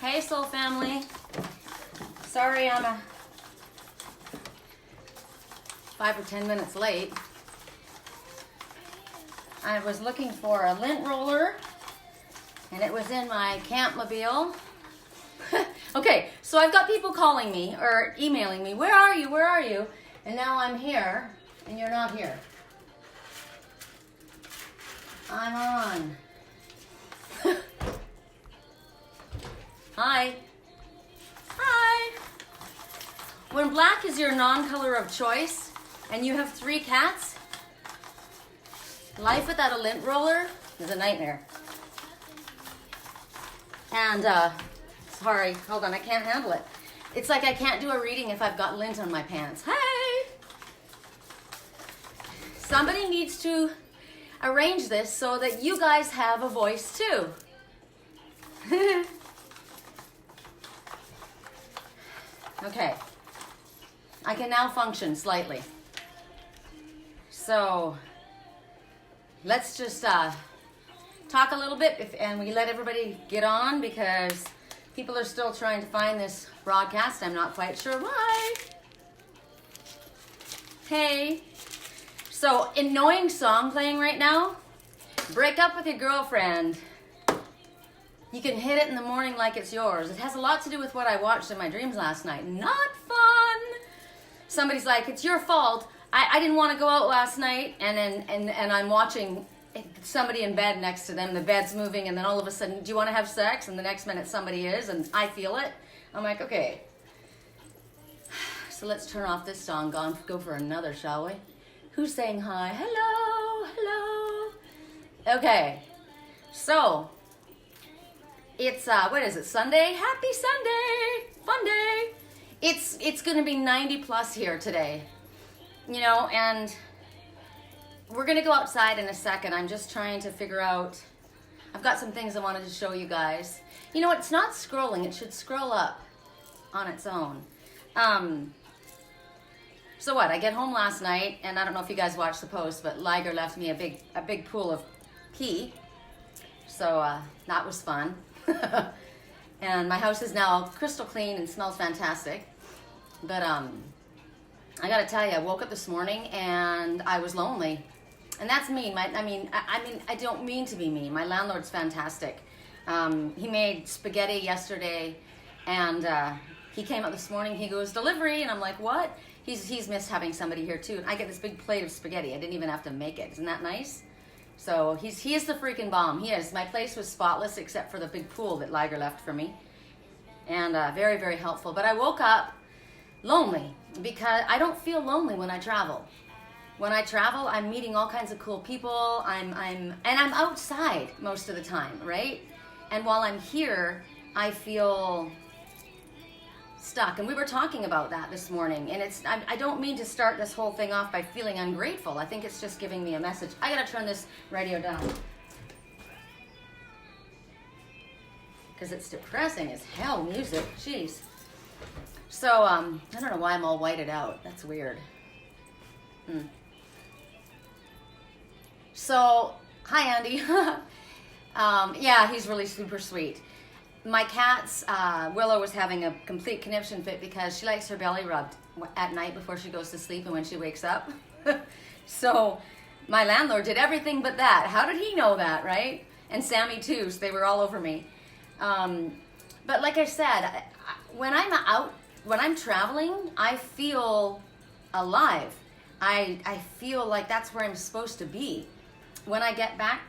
Hey, Soul Family. Sorry I'm 5 or 10 minutes late. I was looking for a lint roller, and it was in my campmobile. Okay, so I've got people calling me or emailing me, where are you, where are you? And now I'm here, and you're not here. I'm on. Hi. Hi. When black is your non-color of choice, and you have 3 cats, life without a lint roller is a nightmare. And, sorry, hold on, I can't handle it. It's like I can't do a reading if I've got lint on my pants. Hey! Somebody needs to arrange this so that you guys have a voice too. Okay, I can now function slightly. So, let's just talk a little bit and we let everybody get on because people are still trying to find this broadcast. I'm not quite sure why. Hey. So, annoying song playing right now. Break up with your girlfriend. You can hit it in the morning like it's yours. It has a lot to do with what I watched in my dreams last night. Not fun. Somebody's like, it's your fault. I didn't want to go out last night, and I'm watching somebody in bed next to them. The bed's moving, and then all of a sudden, do you want to have sex? And the next minute somebody is, and I feel it. I'm like, okay. So let's turn off this song, go for another, shall we? Who's saying hi? Hello, hello. Okay, so it's, what is it, Sunday? Happy Sunday, fun day. It's gonna be 90 plus here today, you know, and we're gonna go outside in a second. I'm just trying to figure out, I've got some things I wanted to show you guys. You know, it's not scrolling, it should scroll up on its own. So what, I get home last night, and I don't know if you guys watched the post, but Liger left me a big pool of pee. So that was fun. And my house is now crystal clean and smells fantastic. But I gotta tell you, I woke up this morning and I was lonely. And that's mean. I don't mean to be mean. My landlord's fantastic. He made spaghetti yesterday, and he came up this morning. He goes, delivery, and I'm like, what? He's missed having somebody here too. I get this big plate of spaghetti. I didn't even have to make it. Isn't that nice? So he is the freaking bomb. He is. My place was spotless except for the big pool that Liger left for me. And very, very helpful. But I woke up lonely because I don't feel lonely when I travel. When I travel, I'm meeting all kinds of cool people. I'm outside most of the time, right? And while I'm here, I feel stuck. And we were talking about that this morning. And I don't mean to start this whole thing off by feeling ungrateful. I think it's just giving me a message. I gotta turn this radio down, because it's depressing as hell music. Jeez. So, I don't know why I'm all whited out. That's weird. So, hi Andy. Yeah, he's really super sweet. My cat's, Willow was having a complete conniption fit because she likes her belly rubbed at night before she goes to sleep and when she wakes up. So my landlord did everything but that. How did he know that, right? And Sammy too, so they were all over me. But like I said, when I'm traveling, I feel alive. I feel like that's where I'm supposed to be. When I get back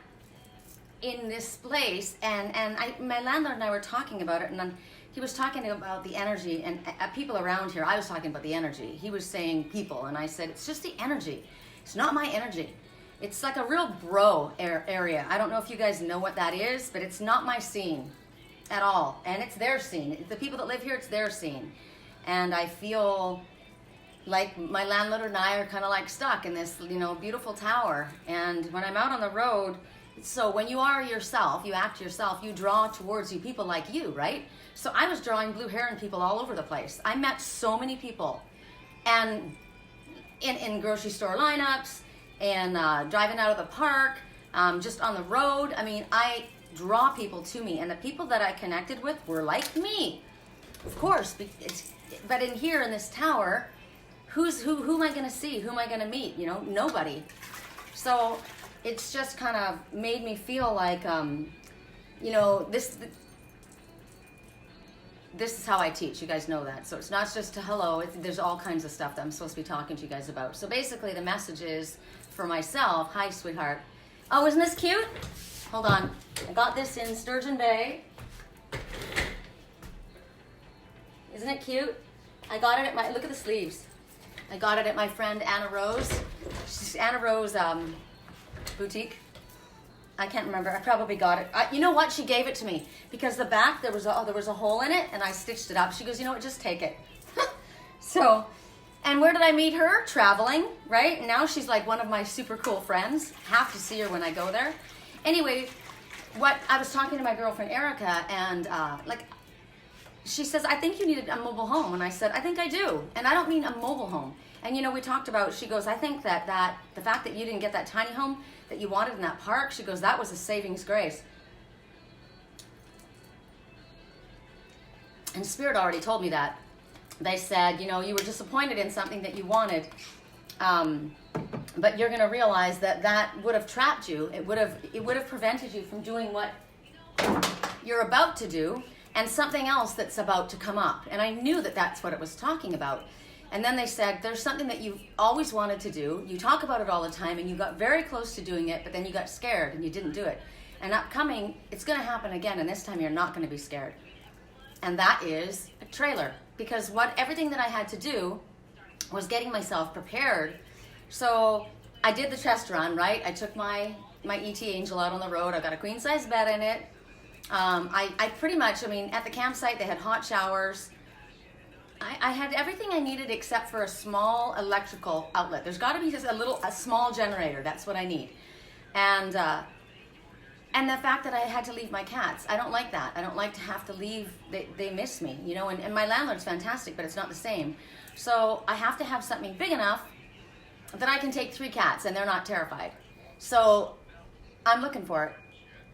in this place, and my landlord and I were talking about it, and then he was talking about the energy and people around here. I was talking about the energy. He was saying people, and I said, it's just the energy. It's not my energy. It's like a real bro area. I don't know if you guys know what that is, but it's not my scene at all. And it's their scene. The people that live here, it's their scene. And I feel like my landlord and I are kind of like stuck in this, you know, beautiful tower. And when I'm out on the road, so when you are yourself, you act yourself, you draw towards you people like you, right? So I was drawing blue heron people all over the place. I met so many people. And in grocery store lineups, and driving out of the park, just on the road. I mean, draw people to me. And the people that I connected with were like me. Of course, but in here in this tower, who am I going to see? Who am I going to meet? You know, nobody. So it's just kind of made me feel like, you know, this is how I teach. You guys know that. So it's not just a hello. There's all kinds of stuff that I'm supposed to be talking to you guys about. So basically the message is for myself. Hi, sweetheart. Oh, isn't this cute? Hold on. I got this in Sturgeon Bay. Isn't it cute? I got it at my, look at the sleeves. I got it at my friend Anna Rose. She's Anna Rose boutique. I can't remember. I probably got it. You know what? She gave it to me because the back there was a hole in it, and I stitched it up. She goes, you know what? Just take it. So, and where did I meet her? Traveling, right? And now she's like one of my super cool friends. Have to see her when I go there. Anyway, what I was talking to my girlfriend Erica, and like, she says, I think you need a mobile home. And I said, I think I do. And I don't mean a mobile home. And you know, we talked about, she goes, I think that the fact that you didn't get that tiny home that you wanted in that park, she goes, that was a savings grace. And Spirit already told me that. They said, you know, you were disappointed in something that you wanted, but you're going to realize that would have trapped you. It would have prevented you from doing what you're about to do, and something else that's about to come up. And I knew that that's what it was talking about. And then they said, there's something that you've always wanted to do. You talk about it all the time, and you got very close to doing it, but then you got scared and you didn't do it. And upcoming, it's going to happen again, and this time you're not going to be scared. And that is a trailer. Because everything that I had to do was getting myself prepared. So I did the test run, right? I took my ET Angel out on the road. I got a queen size bed in it. I pretty much, I mean, at the campsite, they had hot showers. I had everything I needed except for a small electrical outlet. There's got to be just a small generator. That's what I need. And the fact that I had to leave my cats, I don't like that. I don't like to have to leave. They miss me, you know, and my landlord's fantastic, but it's not the same. So I have to have something big enough that I can take 3 cats and they're not terrified. So I'm looking for it.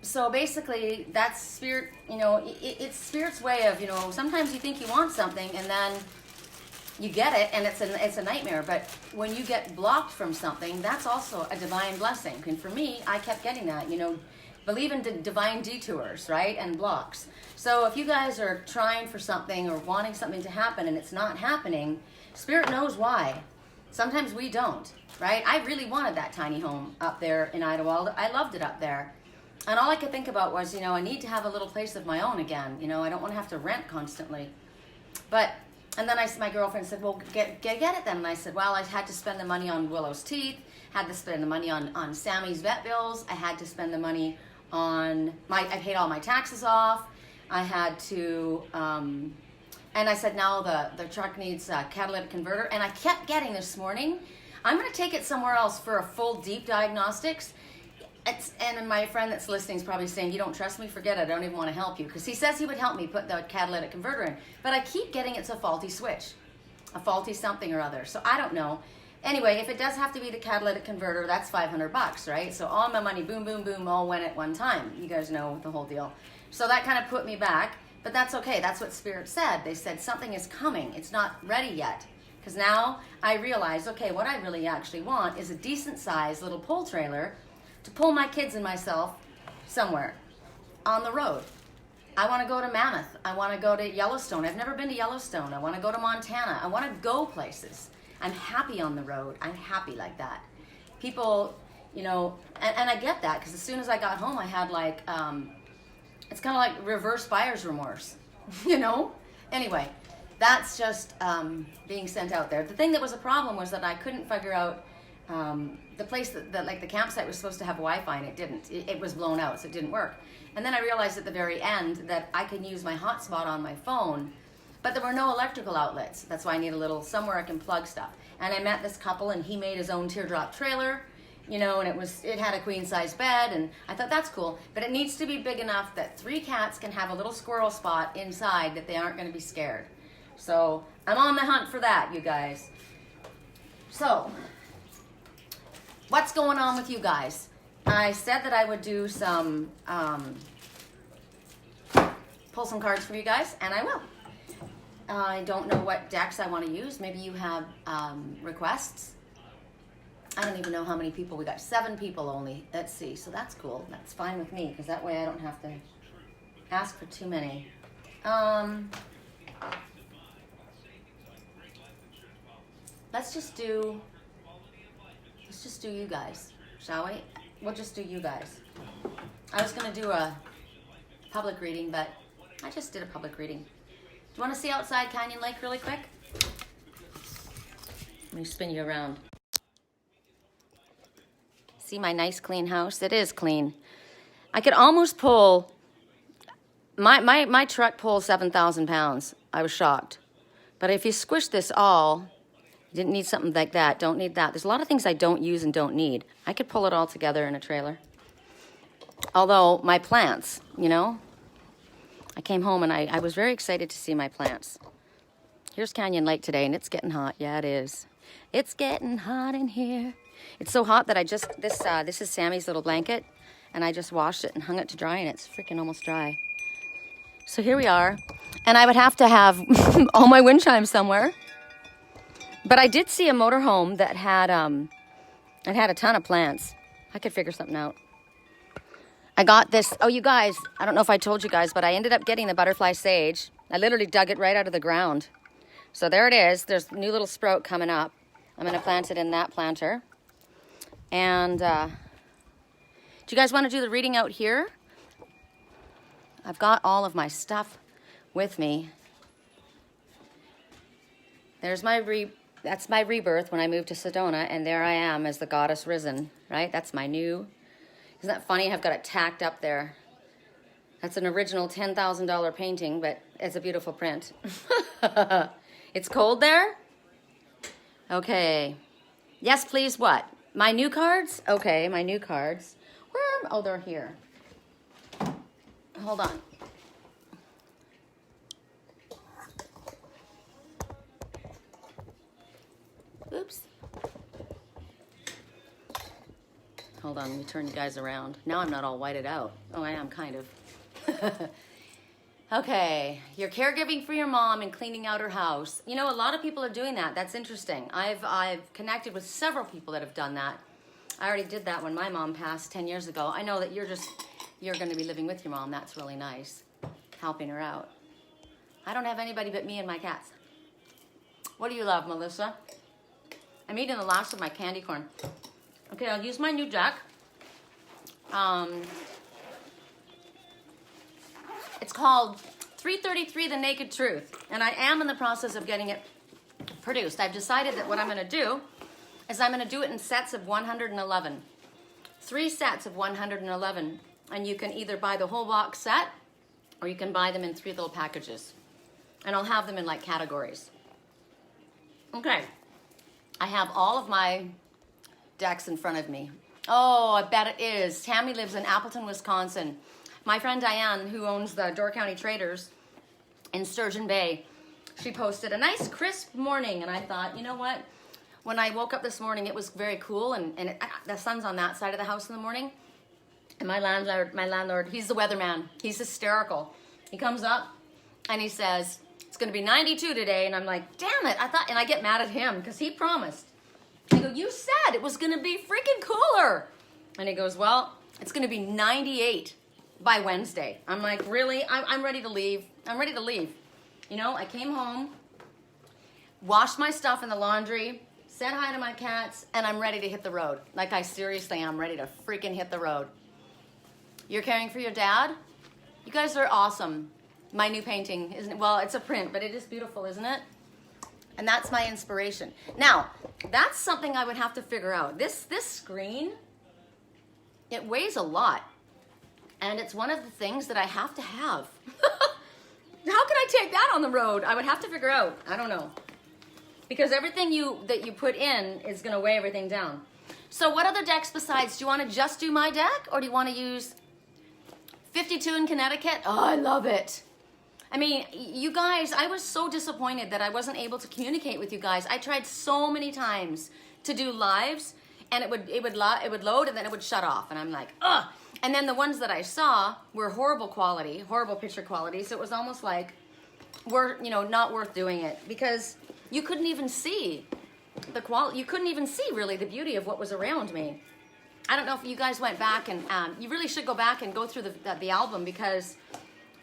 So basically, that's Spirit, you know, it's Spirit's way of, you know, sometimes you think you want something and then you get it and it's a nightmare. But when you get blocked from something, that's also a divine blessing. And for me, I kept getting that, you know, believe in divine detours, right, and blocks. So if you guys are trying for something or wanting something to happen and it's not happening, Spirit knows why. Sometimes we don't, right? I really wanted that tiny home up there in Idlewild. I loved it up there. And all I could think about was, you know, I need to have a little place of my own again. You know, I don't want to have to rent constantly. And then my girlfriend said, well, get it then. And I said, well, I had to spend the money on Willow's teeth, had to spend the money on Sammy's vet bills. I had to spend the money on I paid all my taxes off. I had to, and I said, now the truck needs a catalytic converter. And I kept getting this morning, I'm going to take it somewhere else for a full deep diagnostics. And my friend that's listening is probably saying, you don't trust me? Forget it. I don't even want to help you. Because he says he would help me put the catalytic converter in. But I keep getting it's a faulty switch. A faulty something or other. So I don't know. Anyway, if it does have to be the catalytic converter, that's $500, right? So all my money, boom, boom, boom, all went at one time. You guys know the whole deal. So that kind of put me back. But that's okay. That's what Spirit said. They said something is coming. It's not ready yet. Because now I realize, okay, what I really actually want is a decent sized little pull trailer to pull my kids and myself somewhere on the road. I want to go to Mammoth. I want to go to Yellowstone. I've never been to Yellowstone. I want to go to Montana. I want to go places. I'm happy on the road. I'm happy like that. People, you know, and I get that because as soon as I got home, I had like, it's kind of like reverse buyer's remorse, you know? Anyway, that's just being sent out there. The thing that was a problem was that I couldn't figure out the place that like the campsite was supposed to have Wi-Fi and it didn't. It was blown out, so it didn't work. And then I realized at the very end that I can use my hotspot on my phone, but there were no electrical outlets. That's why I need a little somewhere I can plug stuff. And I met this couple and he made his own teardrop trailer, you know, and it had a queen size bed, and I thought that's cool, but it needs to be big enough that 3 cats can have a little squirrel spot inside that they aren't going to be scared. So I'm on the hunt for that, you guys. So what's going on with you guys? I said that I would do some pull some cards for you guys, and I will. I don't know what decks I want to use. Maybe you have requests. I don't even know how many people. We got 7 people only. Let's see. So that's cool. That's fine with me, because that way I don't have to ask for too many. Let's just do you guys, shall we? We'll just do you guys. I was going to do a public reading, but I just did a public reading. Do you want to see outside Canyon Lake really quick? Let me spin you around. See my nice clean house? It is clean. I could almost pull, my truck pulls 7,000 pounds. I was shocked. But if you squish this all, you didn't need something like that. Don't need that. There's a lot of things I don't use and don't need. I could pull it all together in a trailer. Although my plants, you know, I came home and I was very excited to see my plants. Here's Canyon Lake today, and it's getting hot. Yeah, it is. It's getting hot in here. It's so hot that I just, this is Sammy's little blanket, and I just washed it and hung it to dry, and it's freaking almost dry. So here we are, and I would have to have all my wind chimes somewhere. But I did see a motorhome that had a ton of plants. I could figure something out. I got this, oh, you guys, I don't know if I told you guys, but I ended up getting the butterfly sage. I literally dug it right out of the ground. So there it is. There's a new little sprout coming up. I'm going to plant it in that planter. And do you guys want to do the reading out here? I've got all of my stuff with me. There's that's my rebirth when I moved to Sedona, and there I am as the goddess risen, right? That's my new. Isn't that funny? I've got it tacked up there. That's an original $10,000 painting, but it's a beautiful print. It's cold there? Okay. Yes, please, what? My new cards? Okay, my new cards. Where? Oh, they're here. Hold on. Oops. Hold on, let me turn you guys around. Now I'm not all whited out. Oh, I am kind of. Okay, you're caregiving for your mom and cleaning out her house. You know, a lot of people are doing that. That's interesting. I've connected with several people that have done that. I already did that when my mom passed 10 years ago. I know that you're going to be living with your mom. That's really nice, helping her out. I don't have anybody but me and my cats. What do you love, Melissa? I'm eating the last of my candy corn. Okay, I'll use my new deck. It's called 333 The Naked Truth, and I am in the process of getting it produced. I've decided that what I'm going to do is I'm going to do it in sets of 111. 3 sets of 111, and you can either buy the whole box set, or you can buy them in 3 little packages. And I'll have them in like categories. Okay, I have all of my decks in front of me. Oh, I bet it is. Tammy lives in Appleton, Wisconsin. My friend Diane, who owns the Door County Traders in Sturgeon Bay, she posted a nice crisp morning, and I thought, you know what? When I woke up this morning, it was very cool, and the sun's on that side of the house in the morning. And my landlord, he's the weatherman. He's hysterical. He comes up and he says, it's going to be 92 today, and I'm like, damn it! And I get mad at him because he promised. I go, you said it was going to be freaking cooler, and he goes, well, it's going to be 98. By Wednesday. I'm like, really? I'm ready to leave. I'm ready to leave. You know, I came home, washed my stuff in the laundry, said hi to my cats, and I'm ready to hit the road. Like, I seriously am ready to freaking hit the road. You're caring for your dad? You guys are awesome. My new painting, isn't it? Well, it's a print, but it is beautiful, isn't it? And that's my inspiration. Now, that's something I would have to figure out. This screen, it weighs a lot. And it's one of the things that I have to have. How can I take that on the road? I would have to figure out. I don't know. Because everything that you put in is going to weigh everything down. So what other decks besides? Do you want to just do my deck? Or do you want to use 52 in Connecticut? Oh, I love it. I mean, you guys, I was so disappointed that I wasn't able to communicate with you guys. I tried so many times to do lives, and it would load, and then it would shut off. And I'm like, ugh. And then the ones that I saw were horrible quality, horrible picture quality. So it was almost like, not worth doing it, because you couldn't even see the quality. You couldn't even see really the beauty of what was around me. I don't know if you guys went back and you really should go back and go through the album, because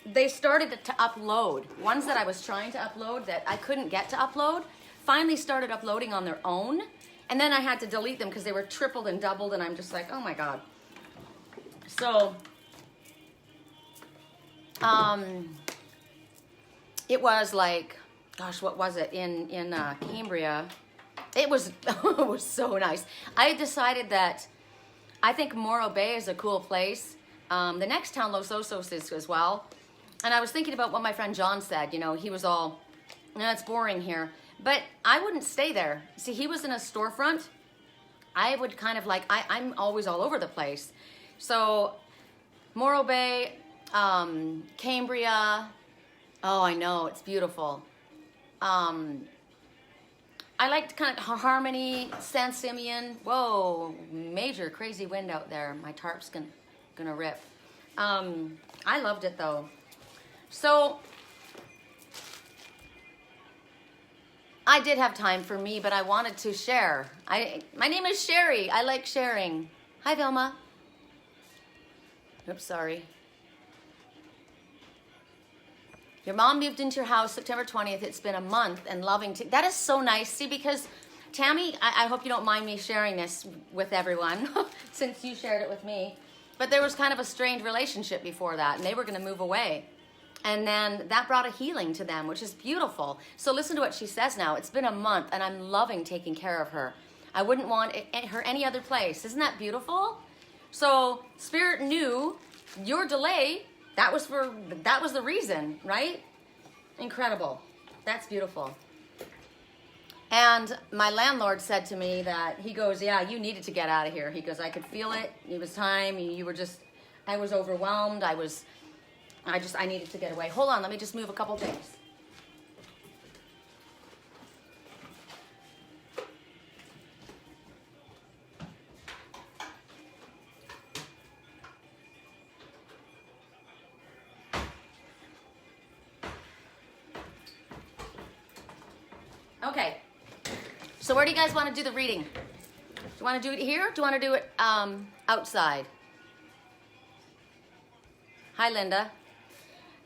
they started to upload. Ones that I was trying to upload that I couldn't get to upload finally started uploading on their own. And then I had to delete them because they were tripled and doubled, and I'm just like, oh my God. So, it was like, gosh, what was it in Cambria? It was it was so nice. I decided that I think Morro Bay is a cool place. The next town, Los Osos, is as well. And I was thinking about what my friend John said. He was all, it's boring here. But I wouldn't stay there. See, he was in a storefront. I would kind of like, I'm always all over the place. So, Morro Bay, Cambria. Oh, I know, it's beautiful. I liked kind of Harmony, San Simeon. Whoa, major crazy wind out there. My tarp's gonna rip. I loved it though. So, I did have time for me, but I wanted to share. My name is Sherry. I like sharing. Hi, Vilma. Oops, sorry. Your mom moved into your house September 20th. It's been a month and loving to. That is so nice. See, because Tammy, I hope you don't mind me sharing this with everyone since you shared it with me. But there was kind of a strained relationship before that, and they were going to move away. And then that brought a healing to them, which is beautiful. So listen to what she says now. It's been a month, and I'm loving taking care of her. I wouldn't want her any other place. Isn't that beautiful? So Spirit knew your delay. That was the reason, right? Incredible. That's beautiful. And my landlord said to me that, he goes, yeah, you needed to get out of here. He goes, I could feel it. It was time. I was overwhelmed. I needed to get away. Hold on, let me just move a couple things. Okay, so where do you guys want to do the reading? Do you want to do it here? Do you want to do it outside? Hi, Linda.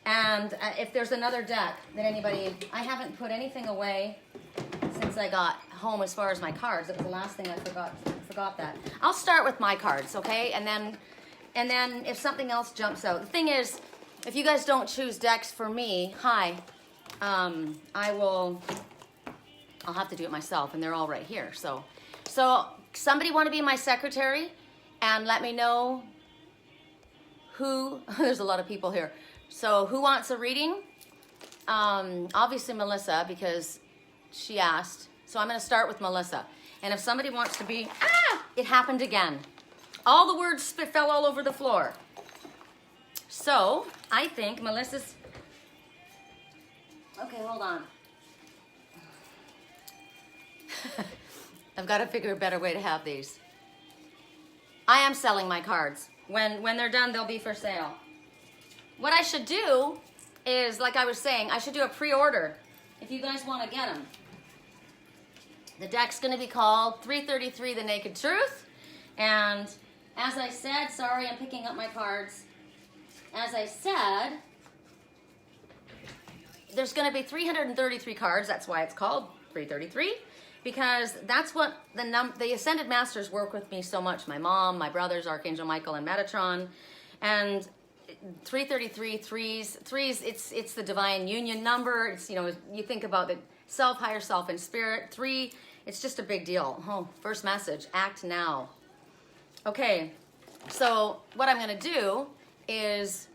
And if there's another deck that I haven't put anything away since I got home as far as my cards. That was the last thing I forgot that. I'll start with my cards, okay? And then if something else jumps out. The thing is, if you guys don't choose decks for me, I'll have to do it myself, and they're all right here. So somebody want to be my secretary and let me know who, there's a lot of people here. So who wants a reading? Obviously Melissa, because she asked. So I'm going to start with Melissa. And if somebody wants to be, it happened again. All the words fell all over the floor. So I think Melissa's, okay, hold on. I've got to figure a better way to have these. I am selling my cards. When they're done, they'll be for sale. What I should do is, like I was saying, I should do a pre-order if you guys want to get them. The deck's going to be called 333 The Naked Truth. And as I said, sorry, I'm picking up my cards. As I said, there's going to be 333 cards. That's why it's called 333. Because that's what the Ascended Masters work with me so much. My mom, my brothers, Archangel Michael and Metatron. And 333, threes, it's the divine union number. It's, you think about the self, higher self, and spirit. 3, it's just a big deal. Oh, first message, act now. Okay, so what I'm going to do is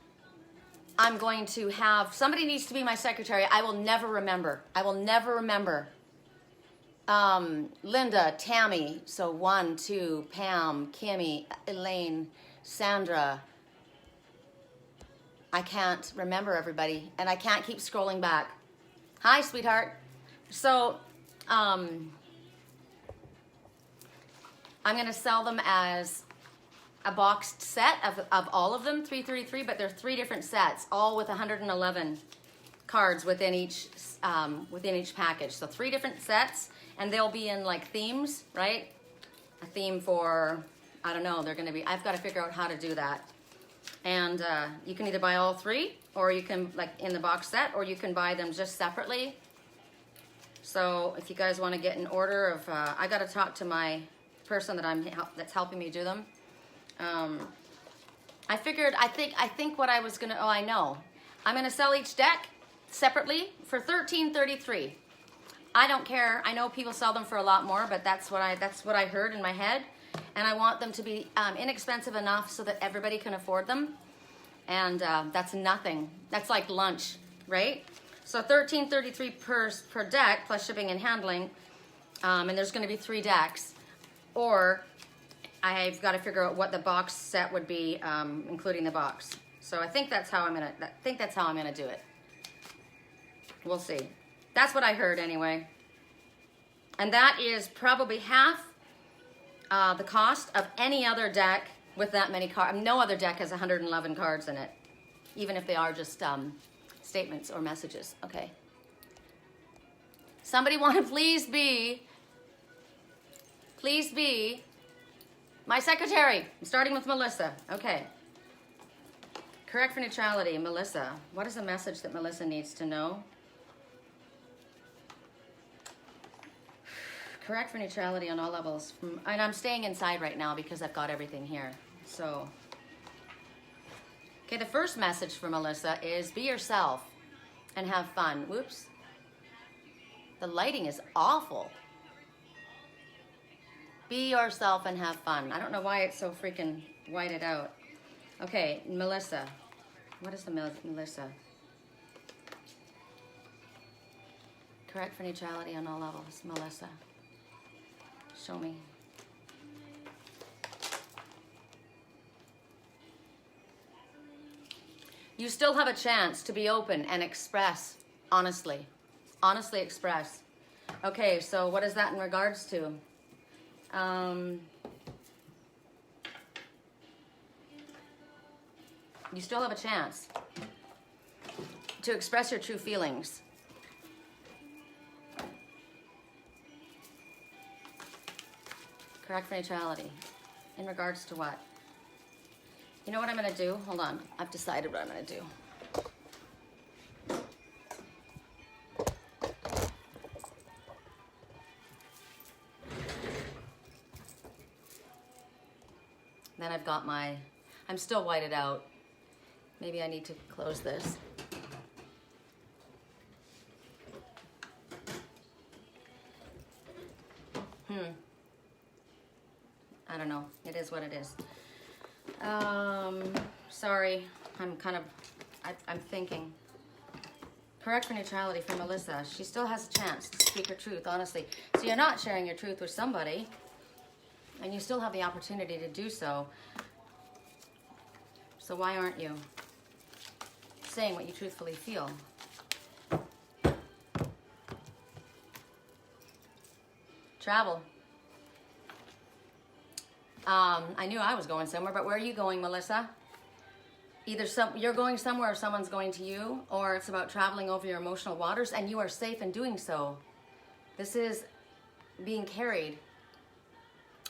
I'm going to have, somebody needs to be my secretary. I will never remember. Linda, Tammy, so 1, 2, Pam, Kimmy, Elaine, Sandra. I can't remember everybody, and I can't keep scrolling back. Hi, sweetheart. So, I'm going to sell them as a boxed set of all of them, 333, but they're 3 different sets, all with 111 cards within each package. So 3 different sets, and they'll be in like themes, right? A theme for, I don't know, they're gonna be, I've got to figure out how to do that. And you can either buy all 3, or you can, like in the box set, or you can buy them just separately. So if you guys want to get an order of, I got to talk to my person that's helping me do them. I figured, I think what I was gonna, oh, I know. I'm gonna sell each deck separately for $13.33. I don't care. I know people sell them for a lot more, but that's what I heard in my head, and I want them to be inexpensive enough so that everybody can afford them. And that's nothing. That's like lunch, right? So $13.33 per deck plus shipping and handling, and there's going to be 3 decks, or I've got to figure out what the box set would be, including the box. So I think that's how I'm gonna do it. We'll see. That's what I heard anyway. And that is probably half the cost of any other deck with that many cards. No other deck has 111 cards in it, even if they are just statements or messages. Okay. Somebody want to please be my secretary. I'm starting with Melissa. Okay. Correct for neutrality, Melissa. What is the message that Melissa needs to know? Correct for neutrality on all levels. And I'm staying inside right now because I've got everything here. So, okay, the first message for Melissa is be yourself and have fun. Whoops. The lighting is awful. Be yourself and have fun. I don't know why it's so freaking whited out. Okay, Melissa. What is the Melissa? Correct for neutrality on all levels, Melissa. Show me. You still have a chance to be open and express honestly. Honestly express. Okay, so what is that in regards to? You still have a chance to express your true feelings. Correct for neutrality. In regards to what? You know what I'm going to do? Hold on. I've decided what I'm going to do. Then I've got my... I'm still whited out. Maybe I need to close this. I don't know. It is what it is. Sorry. I'm thinking. Correct for neutrality for Melissa. She still has a chance to speak her truth, honestly. So you're not sharing your truth with somebody, and you still have the opportunity to do so. So why aren't you saying what you truthfully feel? Travel. I knew I was going somewhere, but where are you going, Melissa? Either you're going somewhere or someone's going to you, or it's about traveling over your emotional waters, and you are safe in doing so. This is being carried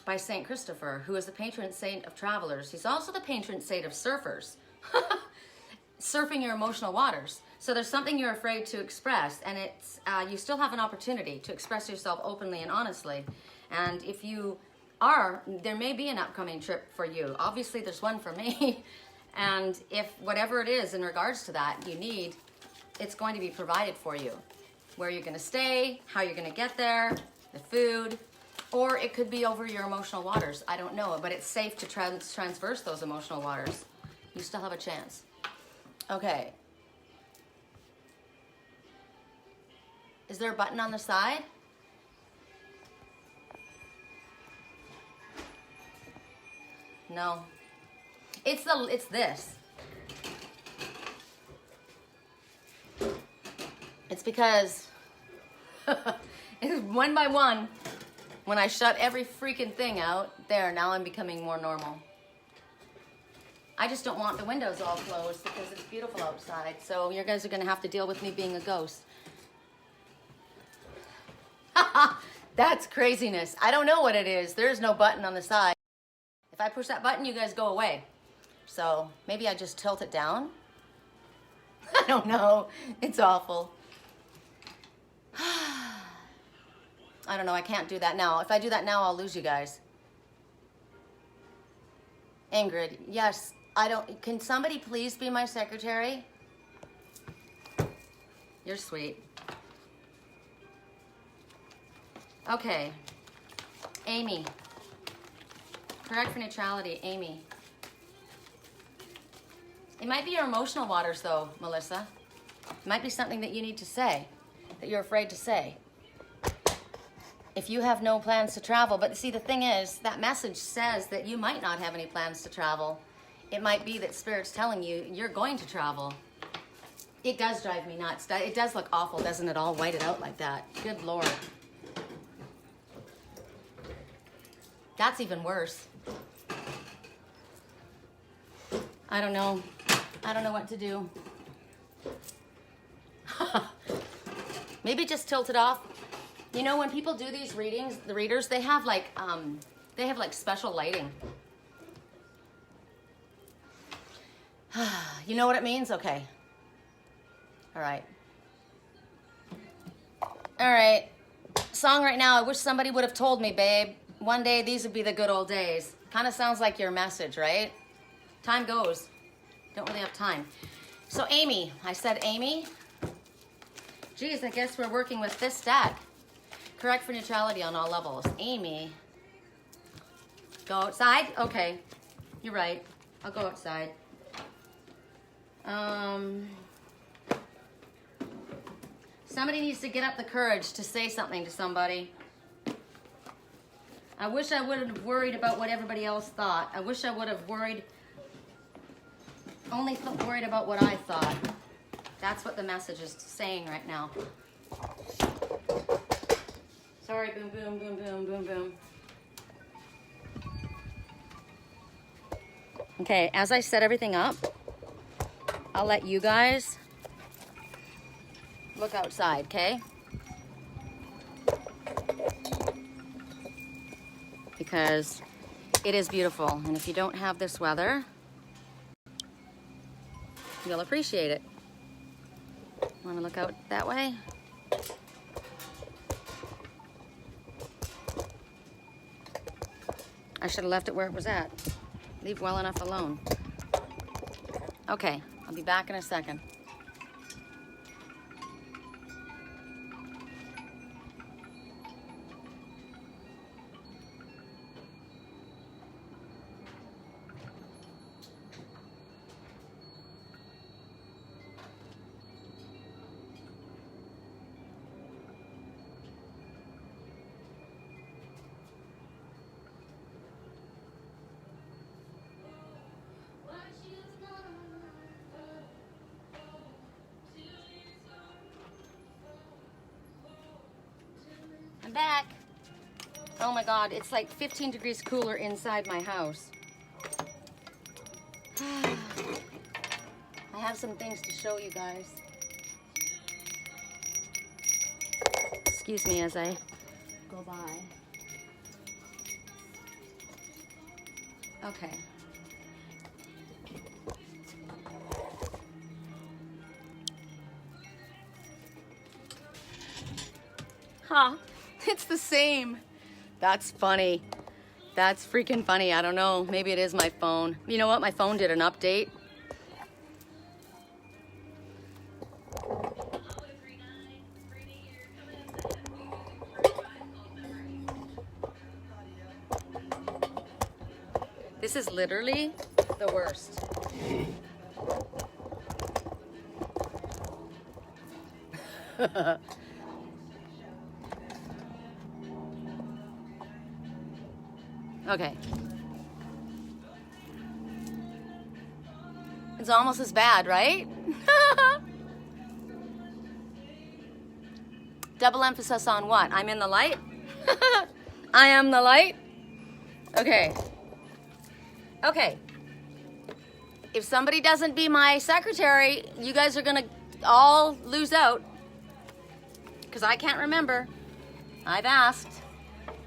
by Saint Christopher, who is the patron saint of travelers. He's also the patron saint of surfers. Surfing your emotional waters. So there's something you're afraid to express, and it's you still have an opportunity to express yourself openly and honestly. And if you are, there may be an upcoming trip for you. Obviously, there's one for me. And if whatever it is in regards to that you need, it's going to be provided for you. Where you're going to stay, how you're going to get there, the food, or it could be over your emotional waters. I don't know, but it's safe to transverse those emotional waters. You still have a chance. Okay. Is there a button on the side? No. It's this. It's because it's one by one. When I shut every freaking thing out, there, now I'm becoming more normal. I just don't want the windows all closed because it's beautiful outside. So you guys are going to have to deal with me being a ghost. That's craziness. I don't know what it is. There's no button on the side. If I push that button, you guys go away. So maybe I just tilt it down. I don't know. It's awful. I don't know. I can't do that now. If I do that now, I'll lose you guys. Ingrid, yes. I don't. Can somebody please be my secretary? You're sweet. Okay. Amy. Correct for neutrality, Amy. It might be your emotional waters though, Melissa. It might be something that you need to say, that you're afraid to say. If you have no plans to travel, but see the thing is, that message says that you might not have any plans to travel. It might be that Spirit's telling you you're going to travel. It does drive me nuts. It does look awful, doesn't it, all whited out like that? Good Lord. That's even worse. I don't know. I don't know what to do. Maybe just tilt it off. You know, when people do these readings, the readers, they have like special lighting. You know what it means? Okay. All right. All right. Song right now. I wish somebody would have told me, babe. One day these would be the good old days. Kind of sounds like your message, right? Time goes. Don't really have time. So Amy, I said Amy. Geez, I guess we're working with this deck. Correct for neutrality on all levels. Amy. Go outside? Okay. You're right. I'll go outside. Somebody needs to get up the courage to say something to somebody. I wish I wouldn't have worried about what everybody else thought. I wish I would have worried about what I thought. That's what the message is saying right now. Sorry, boom, boom, boom, boom, boom, boom. Okay, as I set everything up, I'll let you guys look outside, okay? Because it is beautiful, and if you don't have this weather, you'll appreciate it. Want to look out that way? I should have left it where it was at. Leave well enough alone. Okay, I'll be back in a second. I'm back. Oh my God, it's like 15 degrees cooler inside my house. I have some things to show you guys. Excuse me as I go by. Okay. Huh. It's the same. That's funny. That's freaking funny. I don't know. Maybe it is my phone. You know what? My phone did an update. This is literally the worst. Okay. It's almost as bad, right? Double emphasis on what? I'm in the light? I am the light? Okay. Okay. if somebody doesn't be my secretary, you guys are gonna all lose out. Because I can't remember. I've asked.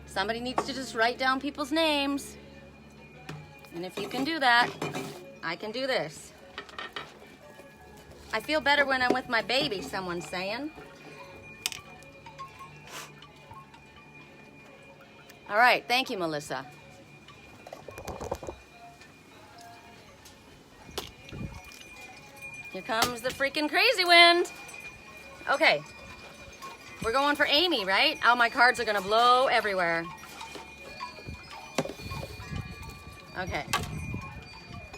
Somebody needs to just write down people's names. And if you can do that, I can do this. I feel better when I'm with my baby, someone's saying. All right, thank you, Melissa. Here comes the freaking crazy wind. Okay, we're going for Amy, right? Oh, my cards are gonna blow everywhere. Okay,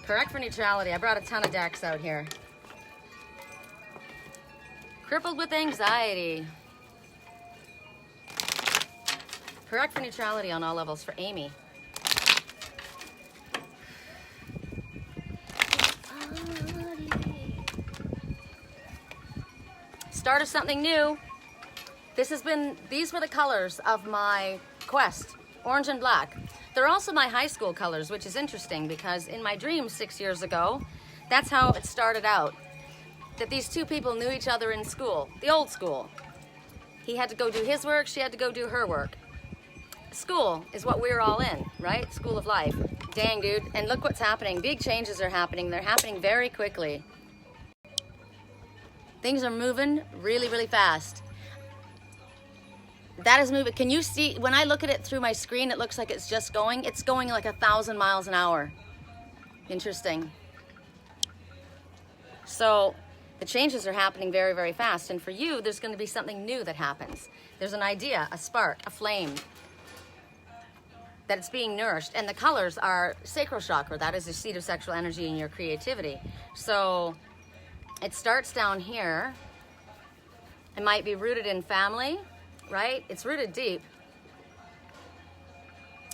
correct for neutrality. I brought a ton of decks out here. Crippled with anxiety. Correct for neutrality on all levels for Amy. Start of something new. These were the colors of my quest, orange and black. They're also my high school colors, which is interesting because in my dreams 6 years ago, that's how it started out. That these two people knew each other in school, the old school. He had to go do his work, she had to go do her work. School is what we're all in, right? School of life. Dang, dude. And look what's happening. Big changes are happening. They're happening very quickly. Things are moving really, really fast. That is moving. Can you see, when I look at it through my screen, it looks like it's just going. It's going like 1,000 miles an hour. Interesting. So the changes are happening very, very fast. And for you, there's going to be something new that happens. There's an idea, a spark, a flame, that it's being nourished. And the colors are sacral chakra. That is the seat of sexual energy and your creativity. So it starts down here. It might be rooted in family, right? It's rooted deep.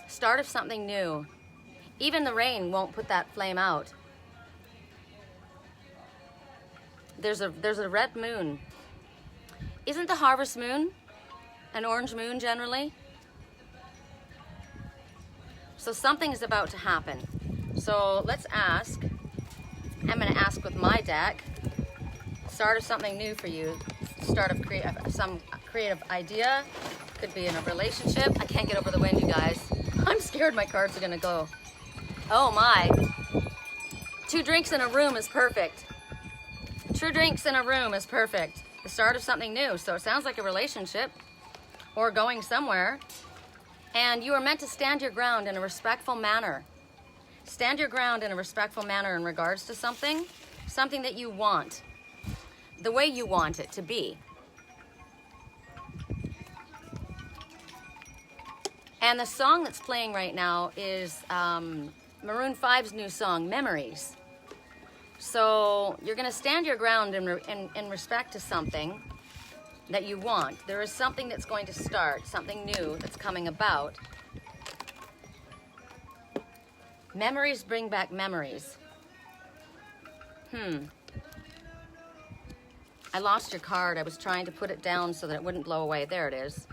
Start of something new. Even the rain won't put that flame out. There's a red moon. Isn't the harvest moon an orange moon generally? So something is about to happen. So let's ask. I'm going to ask with my deck. Start of something new for you. Start of some creative idea. Could be in a relationship. I can't get over the wind, you guys. I'm scared my cards are going to go. Oh my. 2 drinks in a room is perfect. 2 drinks in a room is perfect. The start of something new. So it sounds like a relationship or going somewhere. And you are meant to stand your ground in a respectful manner. Stand your ground in a respectful manner in regards to something that you want, the way you want it to be. And the song that's playing right now is Maroon 5's new song, Memories. So you're going to stand your ground in respect to something that you want. There is something that's going to start, something new that's coming about. Memories bring back memories. I lost your card. I was trying to put it down so that it wouldn't blow away. There it is.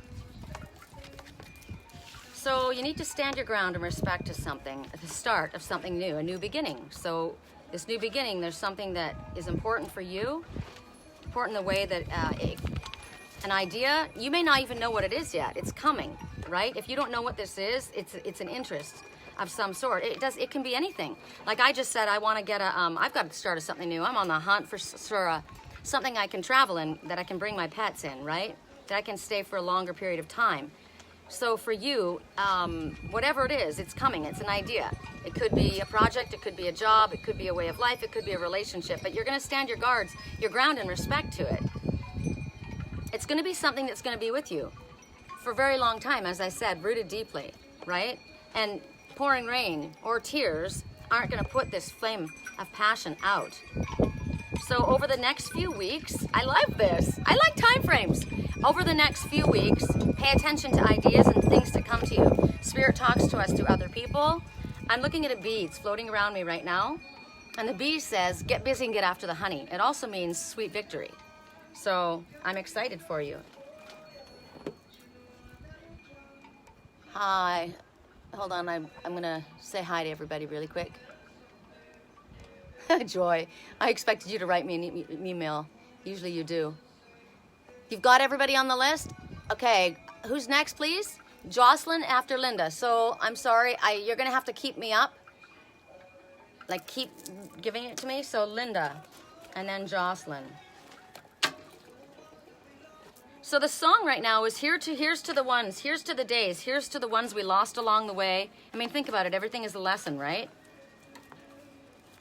So you need to stand your ground in respect to something, the start of something new, a new beginning. So this new beginning, there's something that is important for you, important in the way that an idea, you may not even know what it is yet. It's coming, right? If you don't know what this is, it's an interest of some sort. It can be anything. Like I just said, I want to get I've got to start something new. I'm on the hunt for something I can travel in, that I can bring my pets in, right? That I can stay for a longer period of time. So for you, whatever it is, it's coming. It's an idea. It could be a project, it could be a job, it could be a way of life, it could be a relationship, but you're going to stand your ground in respect to it. It's going to be something that's going to be with you for a very long time, as I said, rooted deeply, right? And pouring rain or tears aren't going to put this flame of passion out. So over the next few weeks, I love this. I like time frames. Over the next few weeks, pay attention to ideas and things to come to you. Spirit talks to us through other people. I'm looking at a bee. It's floating around me right now. And the bee says, get busy and get after the honey. It also means sweet victory. So I'm excited for you. Hi. Hold on, I'm going to say hi to everybody really quick. Joy, I expected you to write me an email. Usually you do. You've got everybody on the list? Okay, who's next, please? Jocelyn after Linda. So I'm sorry, you're gonna have to keep me up. Like keep giving it to me. So Linda, and then Jocelyn. So the song right now is here's to the ones, here's to the days, here's to the ones we lost along the way. I mean, think about it, everything is a lesson, right?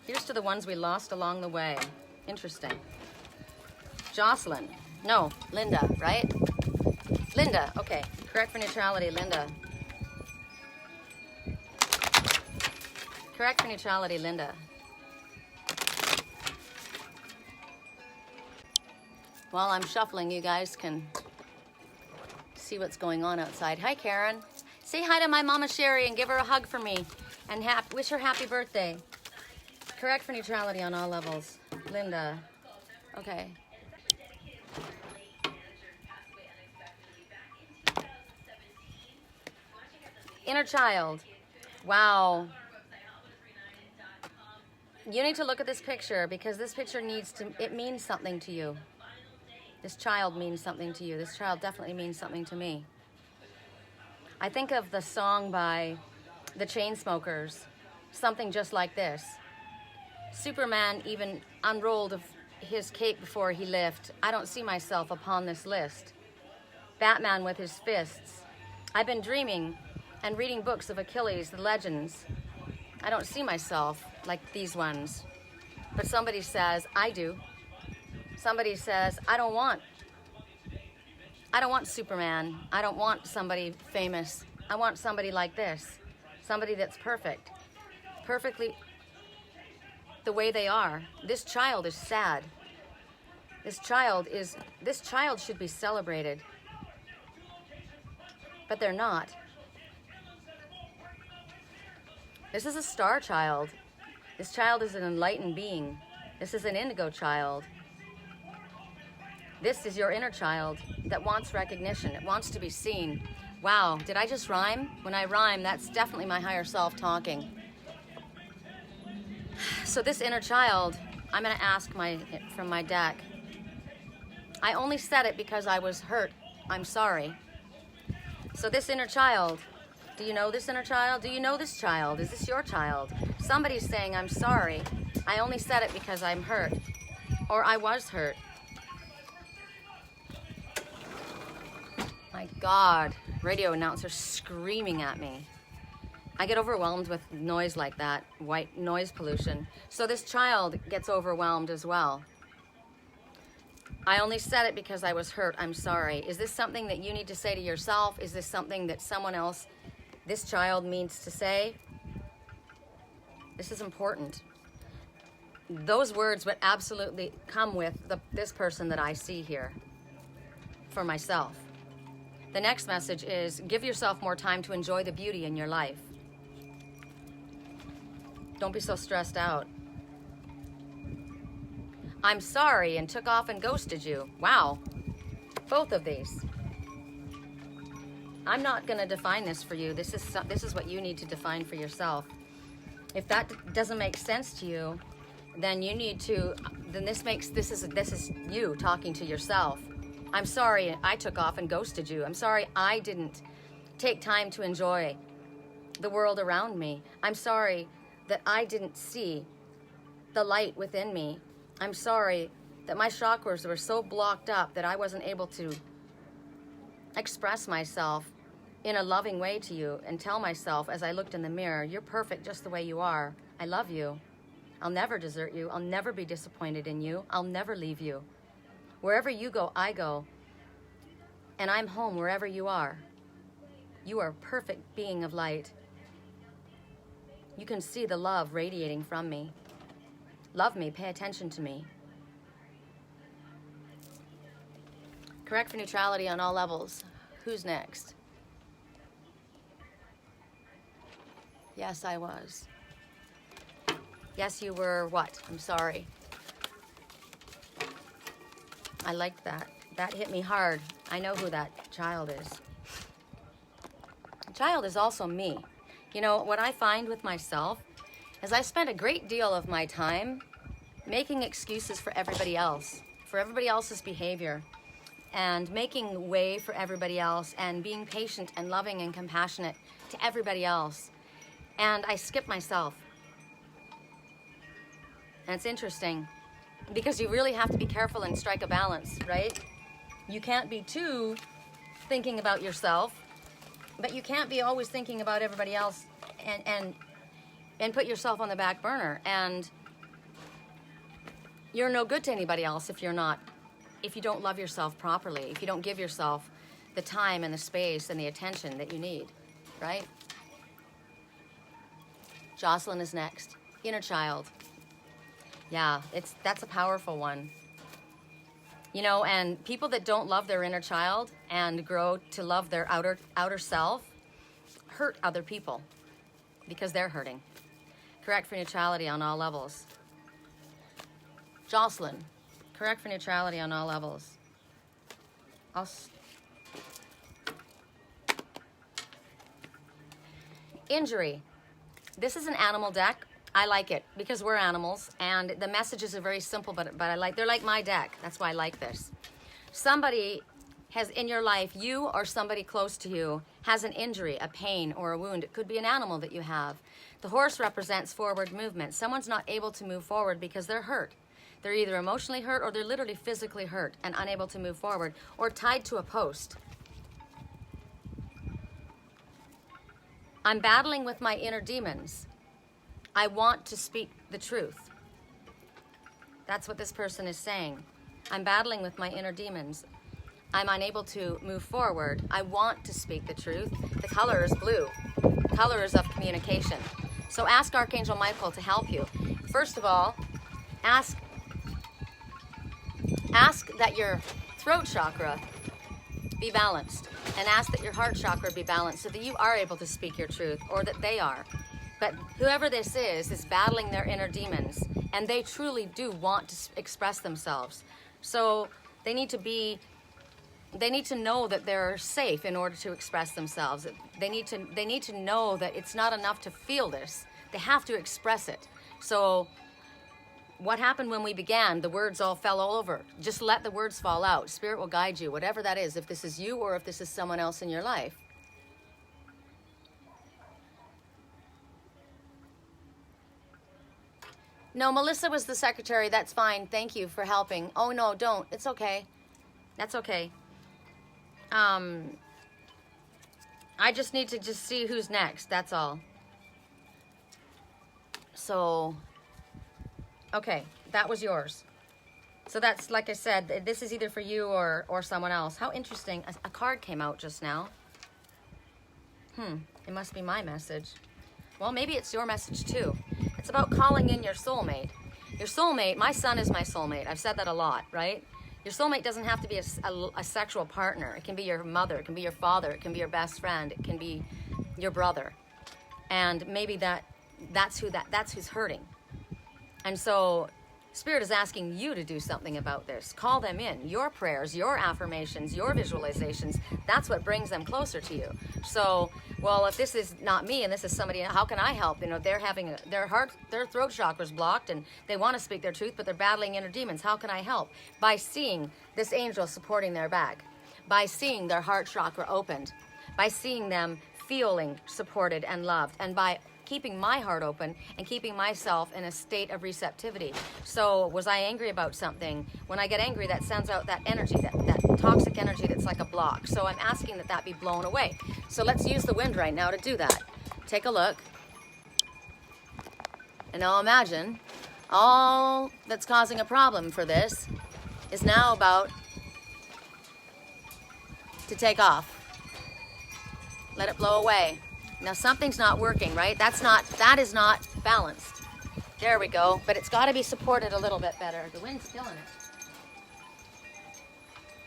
Here's to the ones we lost along the way. Interesting. Jocelyn. No, Linda, right? Linda, okay. Correct for neutrality, Linda. Correct for neutrality, Linda. While I'm shuffling, you guys can see what's going on outside. Hi, Karen. Say hi to my Mama Sherry and give her a hug for me. And wish her happy birthday. Correct for neutrality on all levels. Linda. Okay. Inner child. Wow. You need to look at this picture because this picture it means something to you. This child means something to you. This child definitely means something to me. I think of the song by the Chainsmokers, something just like this. Superman even unrolled his cape before he left. I don't see myself upon this list. Batman with his fists. I've been dreaming and reading books of Achilles, the legends. I don't see myself like these ones. But somebody says, I do. Somebody says, I don't want Superman. I don't want somebody famous. I want somebody like this. Somebody that's perfect. Perfectly the way they are. This child is sad. This child should be celebrated. But they're not. This is a star child. This child is an enlightened being. This is an indigo child. This is your inner child that wants recognition. It wants to be seen. Wow, did I just rhyme? When I rhyme, that's definitely my higher self talking. So this inner child, I'm going to ask from my deck. I only said it because I was hurt. I'm sorry. So this inner child, do you know this inner child? Do you know this child? Is this your child? Somebody's saying, I'm sorry. I only said it because I'm hurt. Or I was hurt. My God, radio announcer screaming at me. I get overwhelmed with noise like that, white noise pollution. So this child gets overwhelmed as well. I only said it because I was hurt. I'm sorry. Is this something that you need to say to yourself? Is this something that someone else, this child, needs to say? This is important. Those words would absolutely come with this person that I see here for myself. The next message is, give yourself more time to enjoy the beauty in your life. Don't be so stressed out. I'm sorry and took off and ghosted you. Wow. Both of these. I'm not going to define this for you. This is what you need to define for yourself. If that doesn't make sense to you, then you need to, this is you talking to yourself. I'm sorry I took off and ghosted you. I'm sorry I didn't take time to enjoy the world around me. I'm sorry that I didn't see the light within me. I'm sorry that my chakras were so blocked up that I wasn't able to express myself in a loving way to you and tell myself as I looked in the mirror, you're perfect just the way you are. I love you. I'll never desert you. I'll never be disappointed in you. I'll never leave you. Wherever you go, I go. And I'm home wherever you are. You are a perfect being of light. You can see the love radiating from me. Love me, pay attention to me. Correct for neutrality on all levels. Who's next? Yes, I was. Yes, you were what? I'm sorry. I liked that. That hit me hard. I know who that child is. The child is also me. You know, what I find with myself is I spend a great deal of my time making excuses for everybody else, for everybody else's behavior, and making way for everybody else, and being patient and loving and compassionate to everybody else. And I skip myself. And it's interesting because you really have to be careful and strike a balance, right? You can't be too thinking about yourself, but you can't be always thinking about everybody else and put yourself on the back burner. And you're no good to anybody else if you don't love yourself properly, if you don't give yourself the time and the space and the attention that you need, right? Jocelyn is next. Inner child. Yeah, that's a powerful one. You know, and people that don't love their inner child and grow to love their outer self hurt other people because they're hurting. Correct for neutrality on all levels. Jocelyn, correct for neutrality on all levels. Injury. This is an animal deck. I like it because we're animals, and the messages are very simple, but they're like my deck. That's why I like this. Somebody has in your life, you or somebody close to you, has an injury, a pain, or a wound. It could be an animal that you have. The horse represents forward movement. Someone's not able to move forward because they're hurt. They're either emotionally hurt or they're literally physically hurt and unable to move forward, or tied to a post. I'm battling with my inner demons. I want to speak the truth. That's what this person is saying. I'm battling with my inner demons. I'm unable to move forward. I want to speak the truth. The color is blue. The color is of communication. So ask Archangel Michael to help you. First of all, ask that your throat chakra be balanced, and ask that your heart chakra be balanced so that you are able to speak your truth, or that they are. But whoever this is battling their inner demons, and they truly do want to express themselves. So they need to know that they're safe in order to express themselves. They need to know that it's not enough to feel this. They have to express it. So what happened when we began? The words all fell all over. Just let the words fall out. Spirit will guide you, whatever that is, if this is you or if this is someone else in your life. No, Melissa was the secretary. That's fine. Thank you for helping. Oh, no, don't. It's okay. That's okay. I just need to see who's next. That's all. So, okay, that was yours. So that's, like I said, this is either for you or someone else. How interesting. A card came out just now. It must be my message. Well, maybe it's your message too. It's about calling in your soulmate. Your soulmate, my son is my soulmate. I've said that a lot, right? Your soulmate doesn't have to be a sexual partner. It can be your mother, it can be your father, it can be your best friend, it can be your brother. And maybe that's who's hurting. And so Spirit is asking you to do something about this. Call them in. Your prayers, your affirmations, your visualizations, that's what brings them closer to you. So, well, if this is not me and this is somebody, how can I help? You know, they're having their throat chakra's blocked and they want to speak their truth, but they're battling inner demons. How can I help? By seeing this angel supporting their back, by seeing their heart chakra opened, by seeing them feeling supported and loved, and by keeping my heart open and keeping myself in a state of receptivity. So was I angry about something? When I get angry, that sends out that energy, that toxic energy that's like a block. So I'm asking that be blown away. So let's use the wind right now to do that. Take a look. And now imagine all that's causing a problem for this is now about to take off. Let it blow away. Now something's not working, right? That is not balanced. There we go. But it's got to be supported a little bit better. The wind's killing it.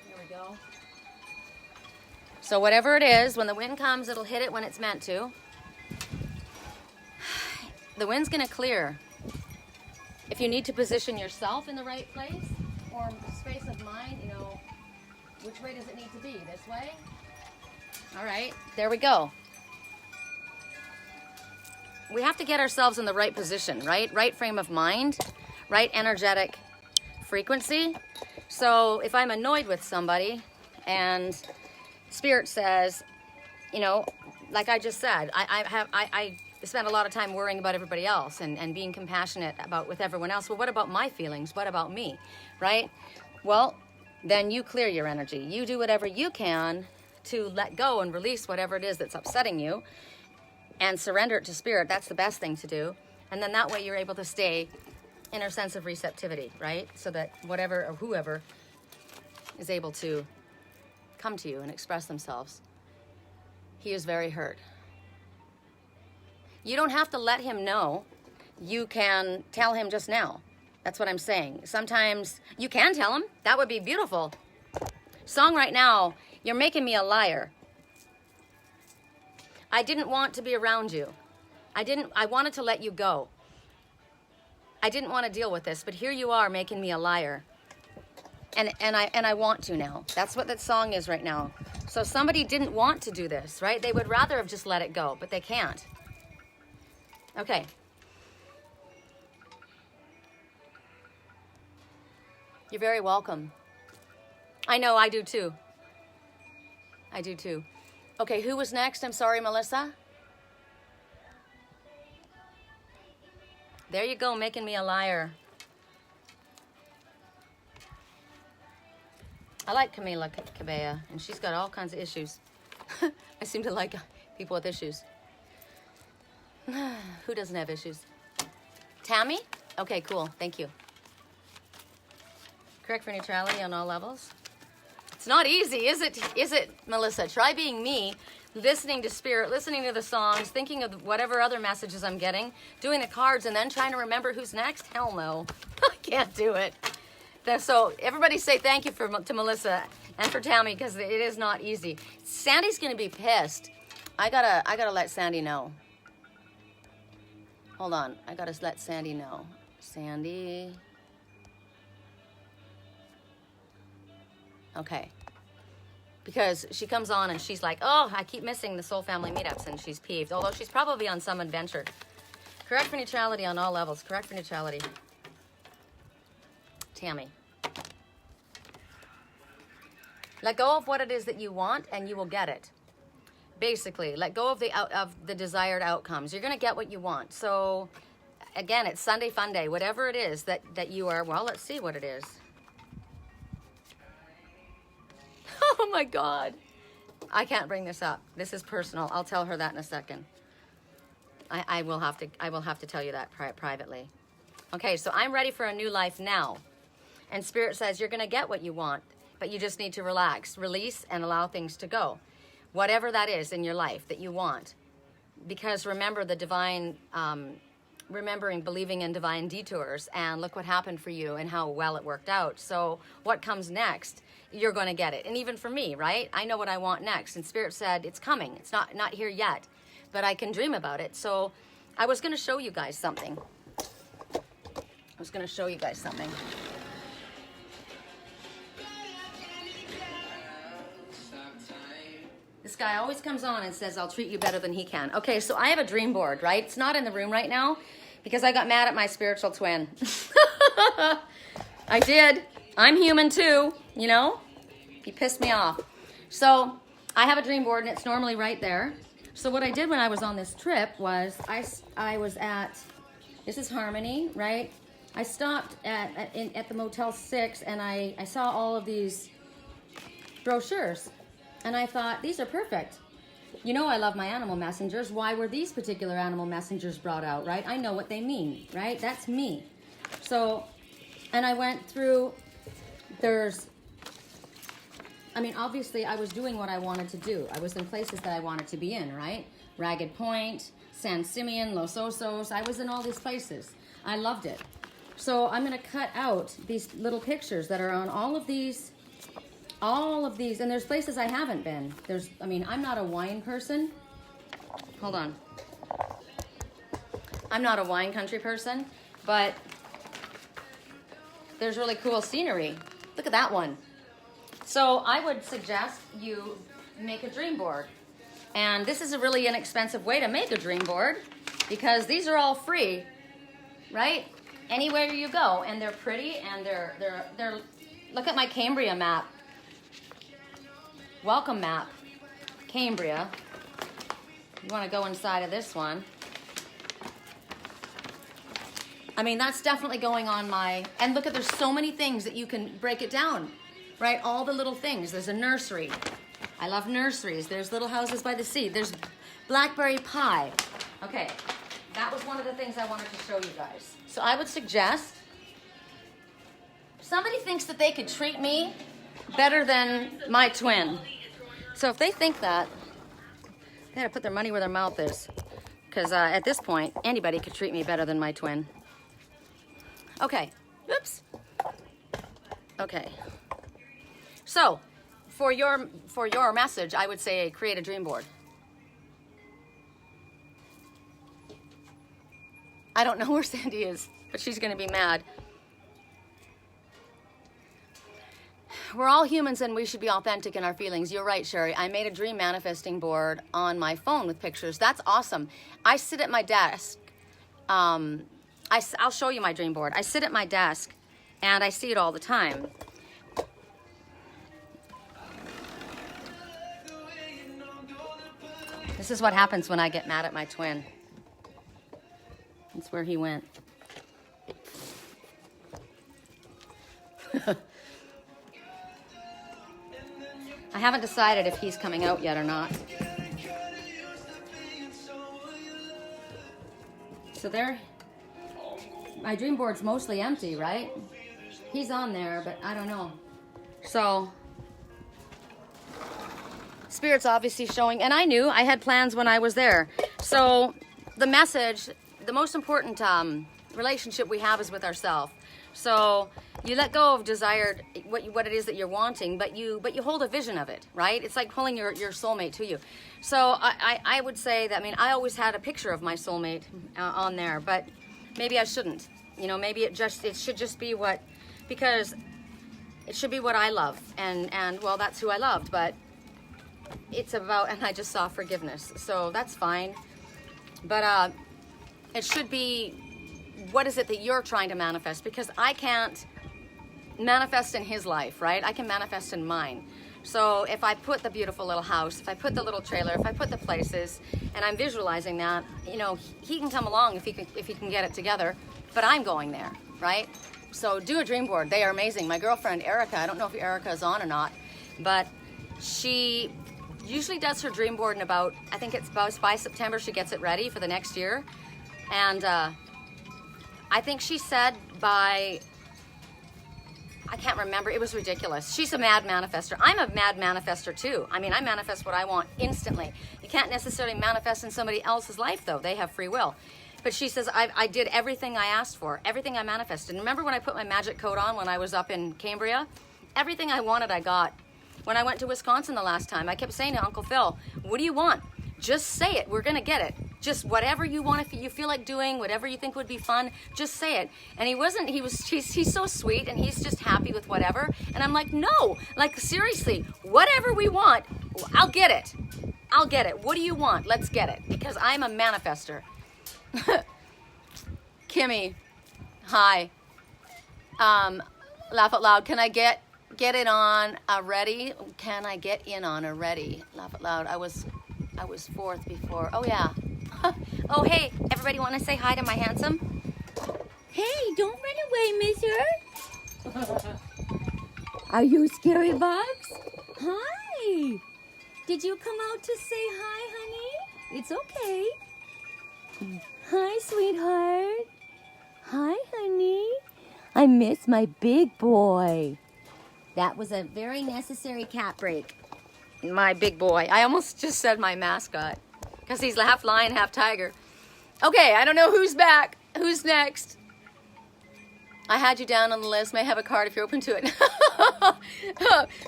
There we go. So whatever it is, when the wind comes, it'll hit it when it's meant to. The wind's going to clear. If you need to position yourself in the right place, or space of mind, you know, which way does it need to be? This way? All right, there we go. We have to get ourselves in the right position, right? Right frame of mind, right energetic frequency. So if I'm annoyed with somebody and Spirit says, you know, like I just said, I spend a lot of time worrying about everybody else and being compassionate with everyone else. Well, what about my feelings? What about me, right? Well, then you clear your energy. You do whatever you can to let go and release whatever it is that's upsetting you and surrender it to Spirit. That's the best thing to do. And then that way you're able to stay in a sense of receptivity, right? So that whatever or whoever is able to come to you and express themselves. He is very hurt. You don't have to let him know. You can tell him just now. That's what I'm saying. Sometimes you can tell him. That would be beautiful. Song right now, you're making me a liar. I didn't want to be around you. I wanted to let you go. I didn't want to deal with this, but here you are making me a liar. And I want to now. That's what that song is right now. So somebody didn't want to do this, right? They would rather have just let it go, but they can't. Okay. You're very welcome. I know, I do too. I do too. Okay, who was next? I'm sorry, Melissa. There you go, making me a liar. I like Camila Cabello, and she's got all kinds of issues. I seem to like people with issues. Who doesn't have issues? Tammy? Okay, cool. Thank you. Correct for neutrality on all levels. It's not easy, is it? Is it, Melissa? Try being me, listening to Spirit, listening to the songs, thinking of whatever other messages I'm getting, doing the cards, and then trying to remember who's next? Hell no. I can't do it. So everybody say thank you to Melissa and for Tammy, because it is not easy. Sandy's going to be pissed. I gotta let Sandy know. Hold on. I gotta let Sandy know. Sandy. Okay. Because she comes on and she's like, oh, I keep missing the Soul Family meetups, and she's peeved. Although she's probably on some adventure. Correct for neutrality on all levels. Correct for neutrality. Tammy. Let go of what it is that you want and you will get it. Basically, let go of the desired outcomes. You're going to get what you want. So, again, it's Sunday Fun Day. Whatever it is that you are, well, let's see what it is. Oh my God. I can't bring this up. This is personal. I'll tell her that in a second. I will have to tell you that privately. Okay, so I'm ready for a new life now. And Spirit says you're going to get what you want, but you just need to relax, release, and allow things to go. Whatever that is in your life that you want. Because remember the divine, believing in divine detours, and look what happened for you and how well it worked out. So what comes next, you're going to get it. And even for me, right? I know what I want next. And Spirit said, it's coming. It's not here yet, but I can dream about it. So I was going to show you guys something. This guy always comes on and says, I'll treat you better than he can. Okay, so I have a dream board, right? It's not in the room right now because I got mad at my spiritual twin. I did. I'm human too, you know? He pissed me off. So I have a dream board, and it's normally right there. So what I did when I was on this trip was I was at, this is Harmony, right? I stopped at the Motel 6, and I saw all of these brochures. And I thought, these are perfect. You know I love my animal messengers. Why were these particular animal messengers brought out, right? I know what they mean, right? That's me. So, and I went through, obviously I was doing what I wanted to do. I was in places that I wanted to be in, right? Ragged Point, San Simeon, Los Osos. I was in all these places. I loved it. So I'm going to cut out these little pictures that are on all of these, and there's places I haven't been. I'm not a wine person. Hold on. I'm not a wine country person, but there's really cool scenery. Look at that one. So I would suggest you make a dream board. And this is a really inexpensive way to make a dream board because these are all free, right? anywhere you go, and they're pretty, and they're look at my Cambria map. Welcome map, Cambria. You want to go inside of this one. I mean, that's definitely going on my, and look at, there's so many things that you can break it down, right? All the little things. There's a nursery. I love nurseries. There's little houses by the sea. There's blackberry pie. Okay, that was one of the things I wanted to show you guys. So I would suggest, if somebody thinks that they could treat me better than my twin. So if they think that, they gotta put their money where their mouth is. Because at this point, anybody could treat me better than my twin. Okay, oops. Okay. So, for your message, I would say create a dream board. I don't know where Sandy is, but she's gonna be mad. We're all humans and we should be authentic in our feelings. You're right, Sherry. I made a dream manifesting board on my phone with pictures. That's awesome. I sit at my desk. I'll show you my dream board. I sit at my desk and I see it all the time. This is what happens when I get mad at my twin. That's where he went. I haven't decided if he's coming out yet or not. So there, my dream board's mostly empty, right? He's on there, but I don't know. So, Spirit's obviously showing, and I knew I had plans when I was there. So, the message, the most important relationship we have is with ourselves. So, you let go of desired, what it is that you're wanting, but you hold a vision of it, right? It's like pulling your soulmate to you. So, I would say that, I mean, I always had a picture of my soulmate on there, but maybe I shouldn't. You know, maybe it should just be because it should be what I love, and well, that's who I loved, but it's about, and I just saw forgiveness, so that's fine. But it should be, what is it that you're trying to manifest? Because I can't manifest in his life, right? I can manifest in mine. So if I put the beautiful little house, if I put the little trailer, if I put the places, and I'm visualizing that, you know, he can come along if he can get it together, but I'm going there, right? So do a dream board. They are amazing. My girlfriend Erica, I don't know if Erica is on or not, but she usually does her dream board in about, I think it's about by September she gets it ready for the next year. And I think she said by, I can't remember, it was ridiculous. She's a mad manifester. I'm a mad manifester too. I mean, I manifest what I want instantly. You can't necessarily manifest in somebody else's life though. They have free will. But she says, I did everything I asked for, everything I manifested. And remember when I put my magic coat on when I was up in Cambria? Everything I wanted, I got. When I went to Wisconsin the last time, I kept saying to Uncle Phil, what do you want? Just say it. We're going to get it. Just whatever you want, if you feel like doing, whatever you think would be fun, just say it. And he's so sweet, and he's just happy with whatever. And I'm like, no, like seriously, whatever we want, I'll get it. I'll get it. What do you want? Let's get it. Because I'm a manifester. Kimmy, hi. Laugh out loud. Can I get it on already? Can I get in on already? Laugh out loud. I was fourth before. Oh yeah. Oh hey, everybody want to say hi to my handsome? Hey, don't run away, mister. Are you scary bugs? Hi. Did you come out to say hi, honey? It's okay. Hi, sweetheart. Hi, honey. I miss my big boy. That was a very necessary cat break. My big boy. I almost just said my mascot because he's half lion, half tiger. Okay, I don't know who's back. Who's next? I had you down on the list. May have a card if you're open to it.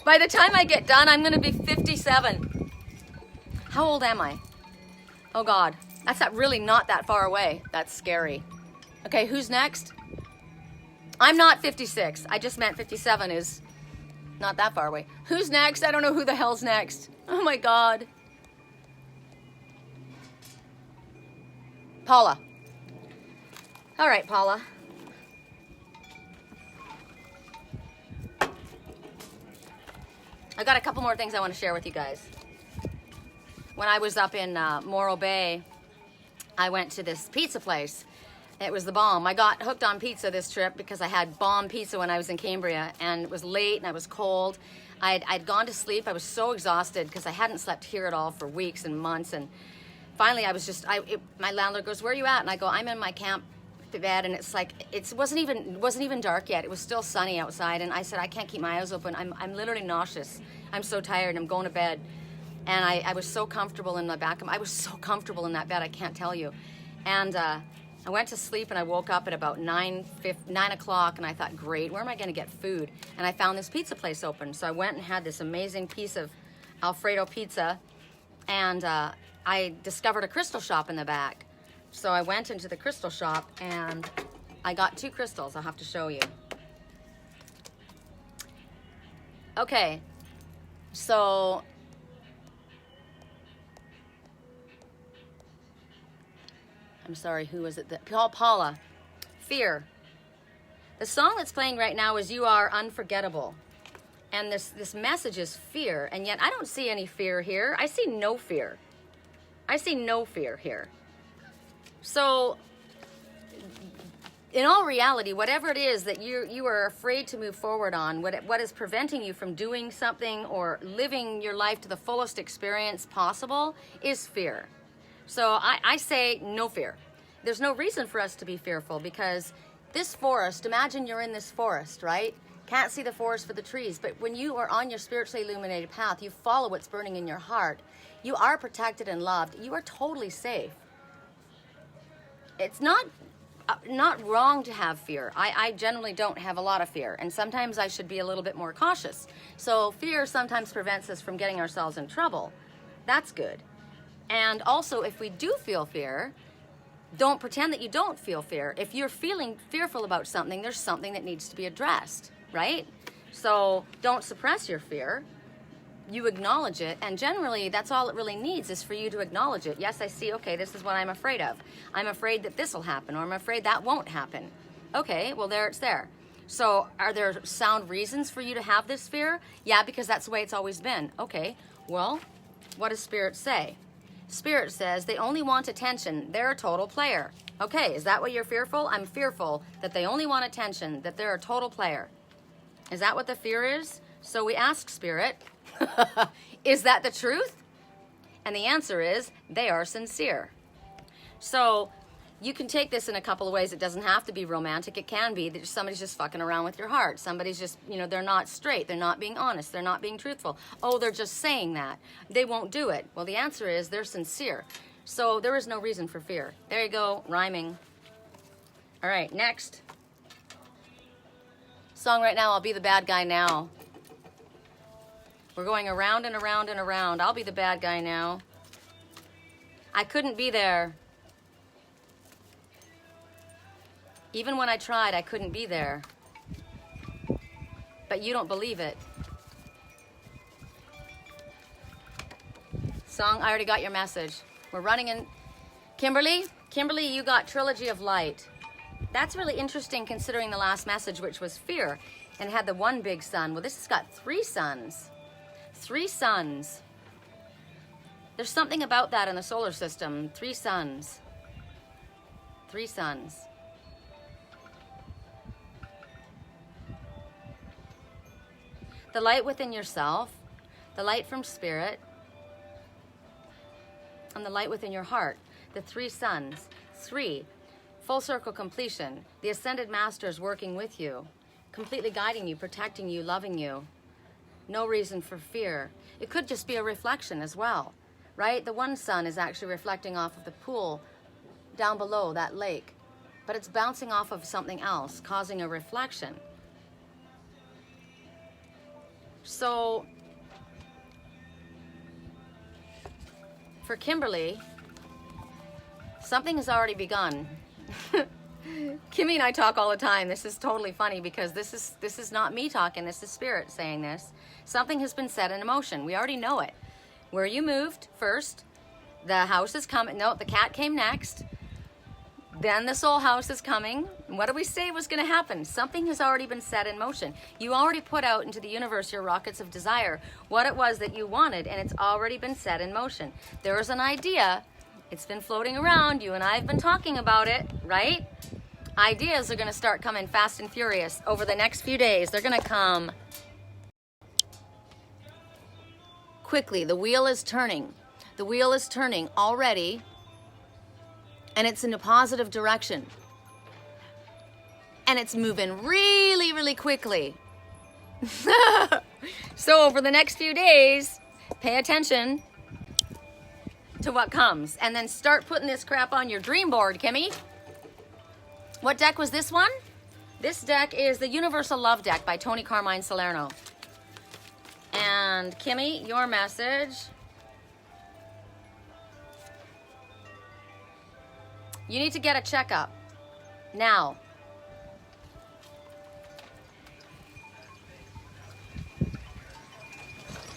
By the time I get done, I'm going to be 57. How old am I? Oh, God. That's really not that far away. That's scary. Okay, who's next? I'm not 56. I just meant 57 is not that far away. Who's next? I don't know who the hell's next. Oh, my God. Paula. All right, Paula. I got a couple more things I want to share with you guys. When I was up in Morro Bay, I went to this pizza place. It was the bomb. I got hooked on pizza this trip because I had bomb pizza when I was in Cambria, and it was late and I was cold. I'd gone to sleep. I was so exhausted because I hadn't slept here at all for weeks and months. And finally, my landlord goes, "Where are you at?" And I go, "I'm in my camp bed." And it's like, it wasn't even dark yet. It was still sunny outside. And I said, "I can't keep my eyes open. I'm literally nauseous. I'm so tired. I'm going to bed." And I was so comfortable in the back of I was so comfortable in that bed, I can't tell you. And I went to sleep and I woke up at about 9 o'clock and I thought, great, where am I going to get food? And I found this pizza place open. So I went and had this amazing piece of Alfredo pizza, and I discovered a crystal shop in the back. So I went into the crystal shop and I got 2 crystals. I'll have to show you. Okay, so I'm sorry, who was it? Paula. Fear. The song that's playing right now is "You Are Unforgettable." And this message is fear, and yet I don't see any fear here. I see no fear. I see no fear here. So, in all reality, whatever it is that you are afraid to move forward on, what is preventing you from doing something or living your life to the fullest experience possible is fear. So I say no fear. There's no reason for us to be fearful, because this forest, imagine you're in this forest, right? Can't see the forest for the trees, but when you are on your spiritually illuminated path, you follow what's burning in your heart. You are protected and loved. You are totally safe. It's not wrong to have fear. I generally don't have a lot of fear, and sometimes I should be a little bit more cautious. So fear sometimes prevents us from getting ourselves in trouble. That's good. And also, if we do feel fear, don't pretend that you don't feel fear. If you're feeling fearful about something, there's something that needs to be addressed, right? So don't suppress your fear. You acknowledge it, and generally that's all it really needs, is for you to acknowledge it. Yes, I see, okay, this is what I'm afraid of. I'm afraid that this will happen, or I'm afraid that won't happen. Okay, well, there it's there. So are there sound reasons for you to have this fear? Yeah, because that's the way it's always been. Okay, well, what does Spirit say? Spirit says they only want attention. They're a total player. Okay, is that what you're fearful? I'm fearful that they only want attention, that they're a total player. Is that what the fear is? So we ask Spirit, is that the truth? And the answer is, they are sincere. So you can take this in a couple of ways. It doesn't have to be romantic. It can be that somebody's just fucking around with your heart. Somebody's just, they're not straight. They're not being honest. They're not being truthful. Oh, they're just saying that. They won't do it. Well, the answer is they're sincere. So there is no reason for fear. There you go, rhyming. All right, next. Song right now, I'll Be the Bad Guy Now. We're going around and around and around. I'll be the bad guy now. I couldn't be there. Even when I tried, I couldn't be there. But you don't believe it. Song, I already got your message. We're running in. Kimberly, you got Trilogy of Light. That's really interesting considering the last message, which was fear, and had the one big sun. Well, this has got 3 suns. 3 suns. There's something about that in the solar system. 3 suns. 3 suns. The light within yourself, the light from Spirit, and the light within your heart. The 3 suns. 3. Full circle completion. The Ascended Masters working with you, completely guiding you, protecting you, loving you. No reason for fear. It could just be a reflection as well, right? The one sun is actually reflecting off of the pool down below, that lake, but it's bouncing off of something else, causing a reflection. So for Kimberly, something has already begun. Kimmy and I talk all the time. This is totally funny because this is not me talking. This is Spirit saying this. Something has been set in motion. We already know it. Where you moved first, the house is coming. No, the cat came next. Then the soul house is coming. What did we say was going to happen? Something has already been set in motion. You already put out into the universe your rockets of desire, what it was that you wanted, and it's already been set in motion. There is an idea. It's been floating around. You and I have been talking about it, right? Ideas are going to start coming fast and furious over the next few days. They're going to come quickly. The wheel is turning. The wheel is turning already, and it's in a positive direction. And it's moving really, really quickly. So over the next few days, pay attention to what comes. And then start putting this crap on your dream board, Kimmy. What deck was this one? This deck is the Universal Love deck by Tony Carmine Salerno. And Kimmy, your message. You need to get a checkup now.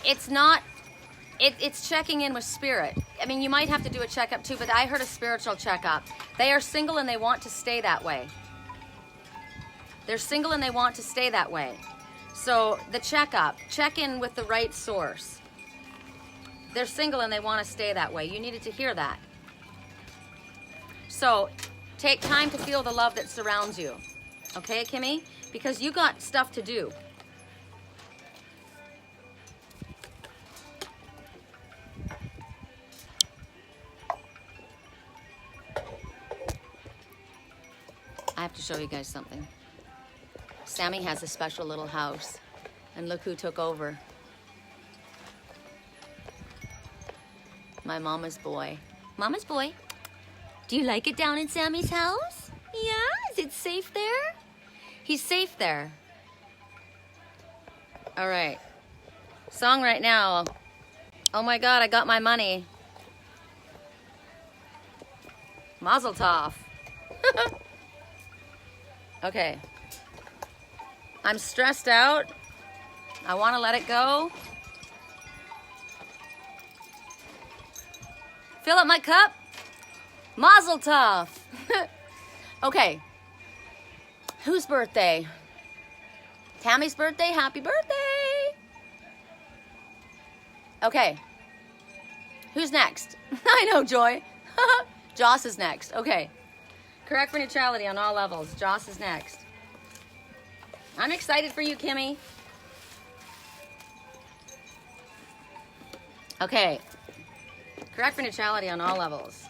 It's not, it's checking in with spirit. I mean, you might have to do a checkup too, but I heard a spiritual checkup. They are single and they want to stay that way. They're single and they want to stay that way. So the checkup, check in with the right source. They're single and they want to stay that way. You needed to hear that. So take time to feel the love that surrounds you. Okay, Kimmy? Because you got stuff to do. I have to show you guys something. Sammy has a special little house, and look who took over. My mama's boy. Mama's boy. Do you like it down in Sammy's house? Yeah? Is it safe there? He's safe there. All right. Song right now. Oh my God, I got my money. Mazel tov. Okay. I'm stressed out. I want to let it go. Fill up my cup. Mazel tov. Okay. Whose birthday? Tammy's birthday. Happy birthday. Okay. Who's next? I know, Joy. Joss is next. Okay. Correct for neutrality on all levels. Joss is next. I'm excited for you, Kimmy. Okay. Correct for neutrality on all levels.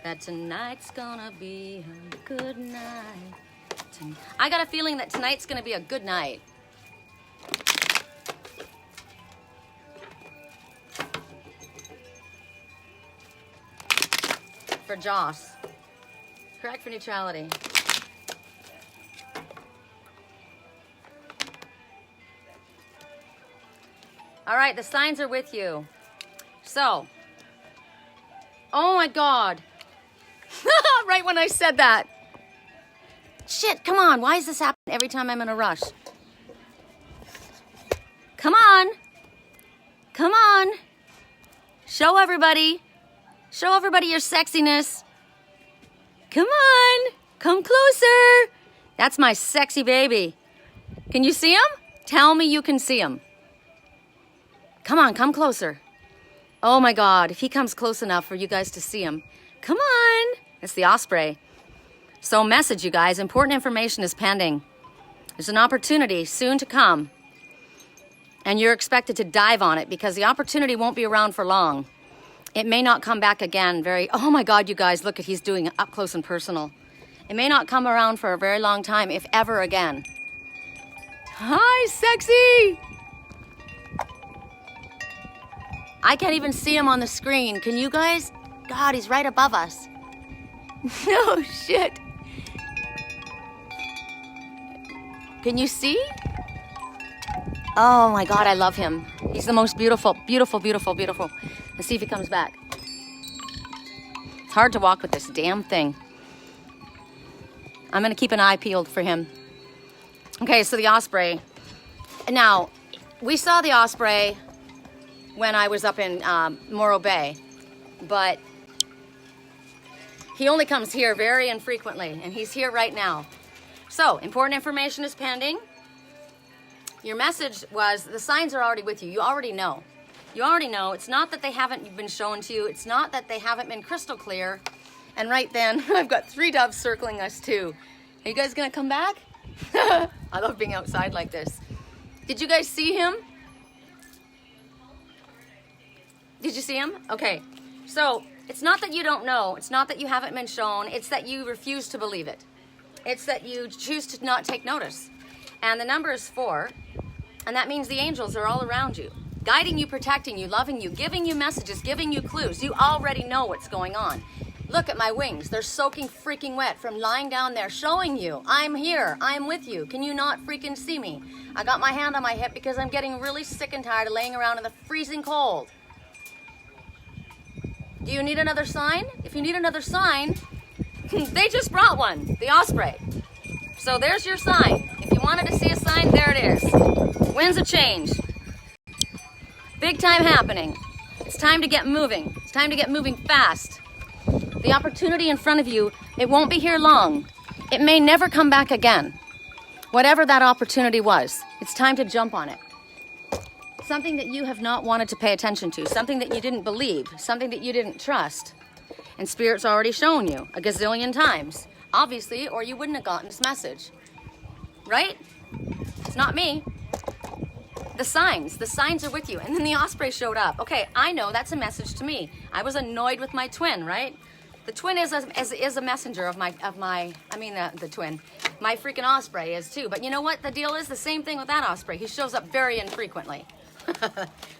That tonight's gonna be a good night. I got a feeling that tonight's gonna be a good night. For Joss. Correct for neutrality. All right, the signs are with you. So, oh my God. Right when I said that. Shit, come on. Why is this happening every time I'm in a rush? Come on. Come on. Show everybody. Show everybody your sexiness. Come on. Come closer. That's my sexy baby. Can you see him? Tell me you can see him. Come on, come closer. Oh my God, if he comes close enough for you guys to see him. Come on. It's the Osprey. So message, you guys. Important information is pending. There's an opportunity soon to come. And you're expected to dive on it because the opportunity won't be around for long. It may not come back again oh my God, you guys, look at he's doing it up close and personal. It may not come around for a very long time, if ever again. Hi, sexy. I can't even see him on the screen. Can you guys? God, he's right above us. No shit. Can you see? Oh my God, I love him. He's the most beautiful, beautiful, beautiful, beautiful. Let's see if he comes back. It's hard to walk with this damn thing. I'm gonna keep an eye peeled for him. Okay, so the Osprey. Now, we saw the Osprey when I was up in Morro Bay, but He only comes here very infrequently, and he's here right now. So, important information is pending. Your message was, the signs are already with you. You already know. You already know. It's not that they haven't been shown to you. It's not that they haven't been crystal clear. And right then, I've got 3 doves circling us too. Are you guys gonna come back? I love being outside like this. Did you guys see him? Did you see him? Okay. So, it's not that you don't know. It's not that you haven't been shown. It's that you refuse to believe it. It's that you choose to not take notice. And the number is 4. And that means the angels are all around you, guiding you, protecting you, loving you, giving you messages, giving you clues. You already know what's going on. Look at my wings. They're soaking freaking wet from lying down there, showing you, I'm here. I'm with you. Can you not freaking see me? I got my hand on my hip because I'm getting really sick and tired of laying around in the freezing cold. Do you need another sign? If you need another sign, they just brought one, the Osprey. So there's your sign. If you wanted to see a sign, there it is. Winds of change. Big time happening. It's time to get moving. It's time to get moving fast. The opportunity in front of you, it won't be here long. It may never come back again. Whatever that opportunity was, it's time to jump on it. Something that you have not wanted to pay attention to, something that you didn't believe, something that you didn't trust. And Spirit's already shown you a gazillion times, obviously, or you wouldn't have gotten this message. Right? It's not me. The signs are with you. And then the Osprey showed up. Okay, I know that's a message to me. I was annoyed with my twin, right? The twin is a messenger of my the twin. My freaking Osprey is too. But you know what the deal is? The same thing with that Osprey. He shows up very infrequently.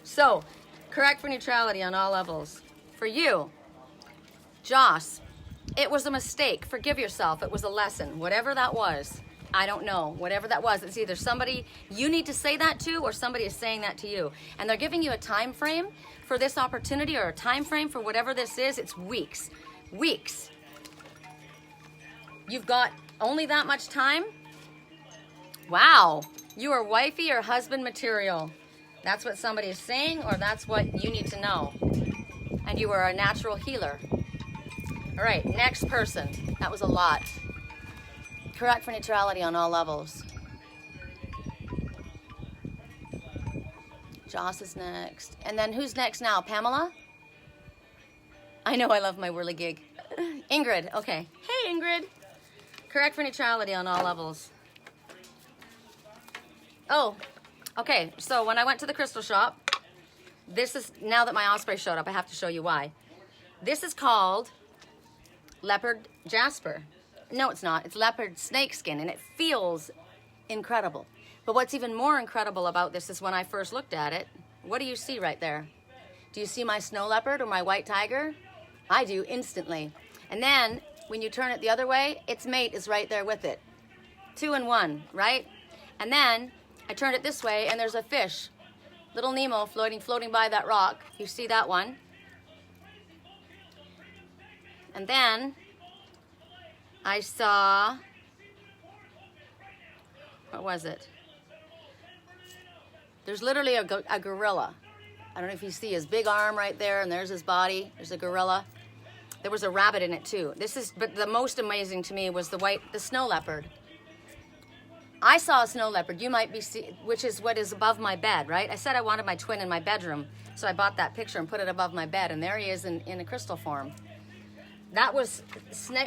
So, correct for neutrality on all levels. For you, Joss, it was a mistake. Forgive yourself. It was a lesson. Whatever that was, I don't know. Whatever that was, it's either somebody you need to say that to or somebody is saying that to you. And they're giving you a time frame for this opportunity or a time frame for whatever this is. It's weeks. Weeks. You've got only that much time? Wow. You are wifey or husband material. That's what somebody is saying, or that's what you need to know. And you are a natural healer. All right, next person. That was a lot. Correct for neutrality on all levels. Joss is next. And then who's next now? Pamela? I know I love my whirligig. Ingrid, okay. Hey, Ingrid. Correct for neutrality on all levels. Oh, okay. So when I went to the crystal shop, this is, now that my Osprey showed up, I have to show you why. This is called leopard jasper. No, it's not. It's leopard snakeskin, and it feels incredible. But what's even more incredible about this is when I first looked at it, what do you see right there? Do you see my snow leopard or my white tiger? I do instantly. And then when you turn it the other way, its mate is right there with it. 2 in 1, right? And then I turned it this way and there's a fish, little Nemo floating by that rock. You see that one? And then I saw, what was it? There's literally a gorilla. I don't know if you see his big arm right there, and there's his body. There's a gorilla. There was a rabbit in it too. But the most amazing to me was the snow leopard. I saw a snow leopard. You might be which is what is above my bed, right? I said I wanted my twin in my bedroom, so I bought that picture and put it above my bed, and there he is in a crystal form. That was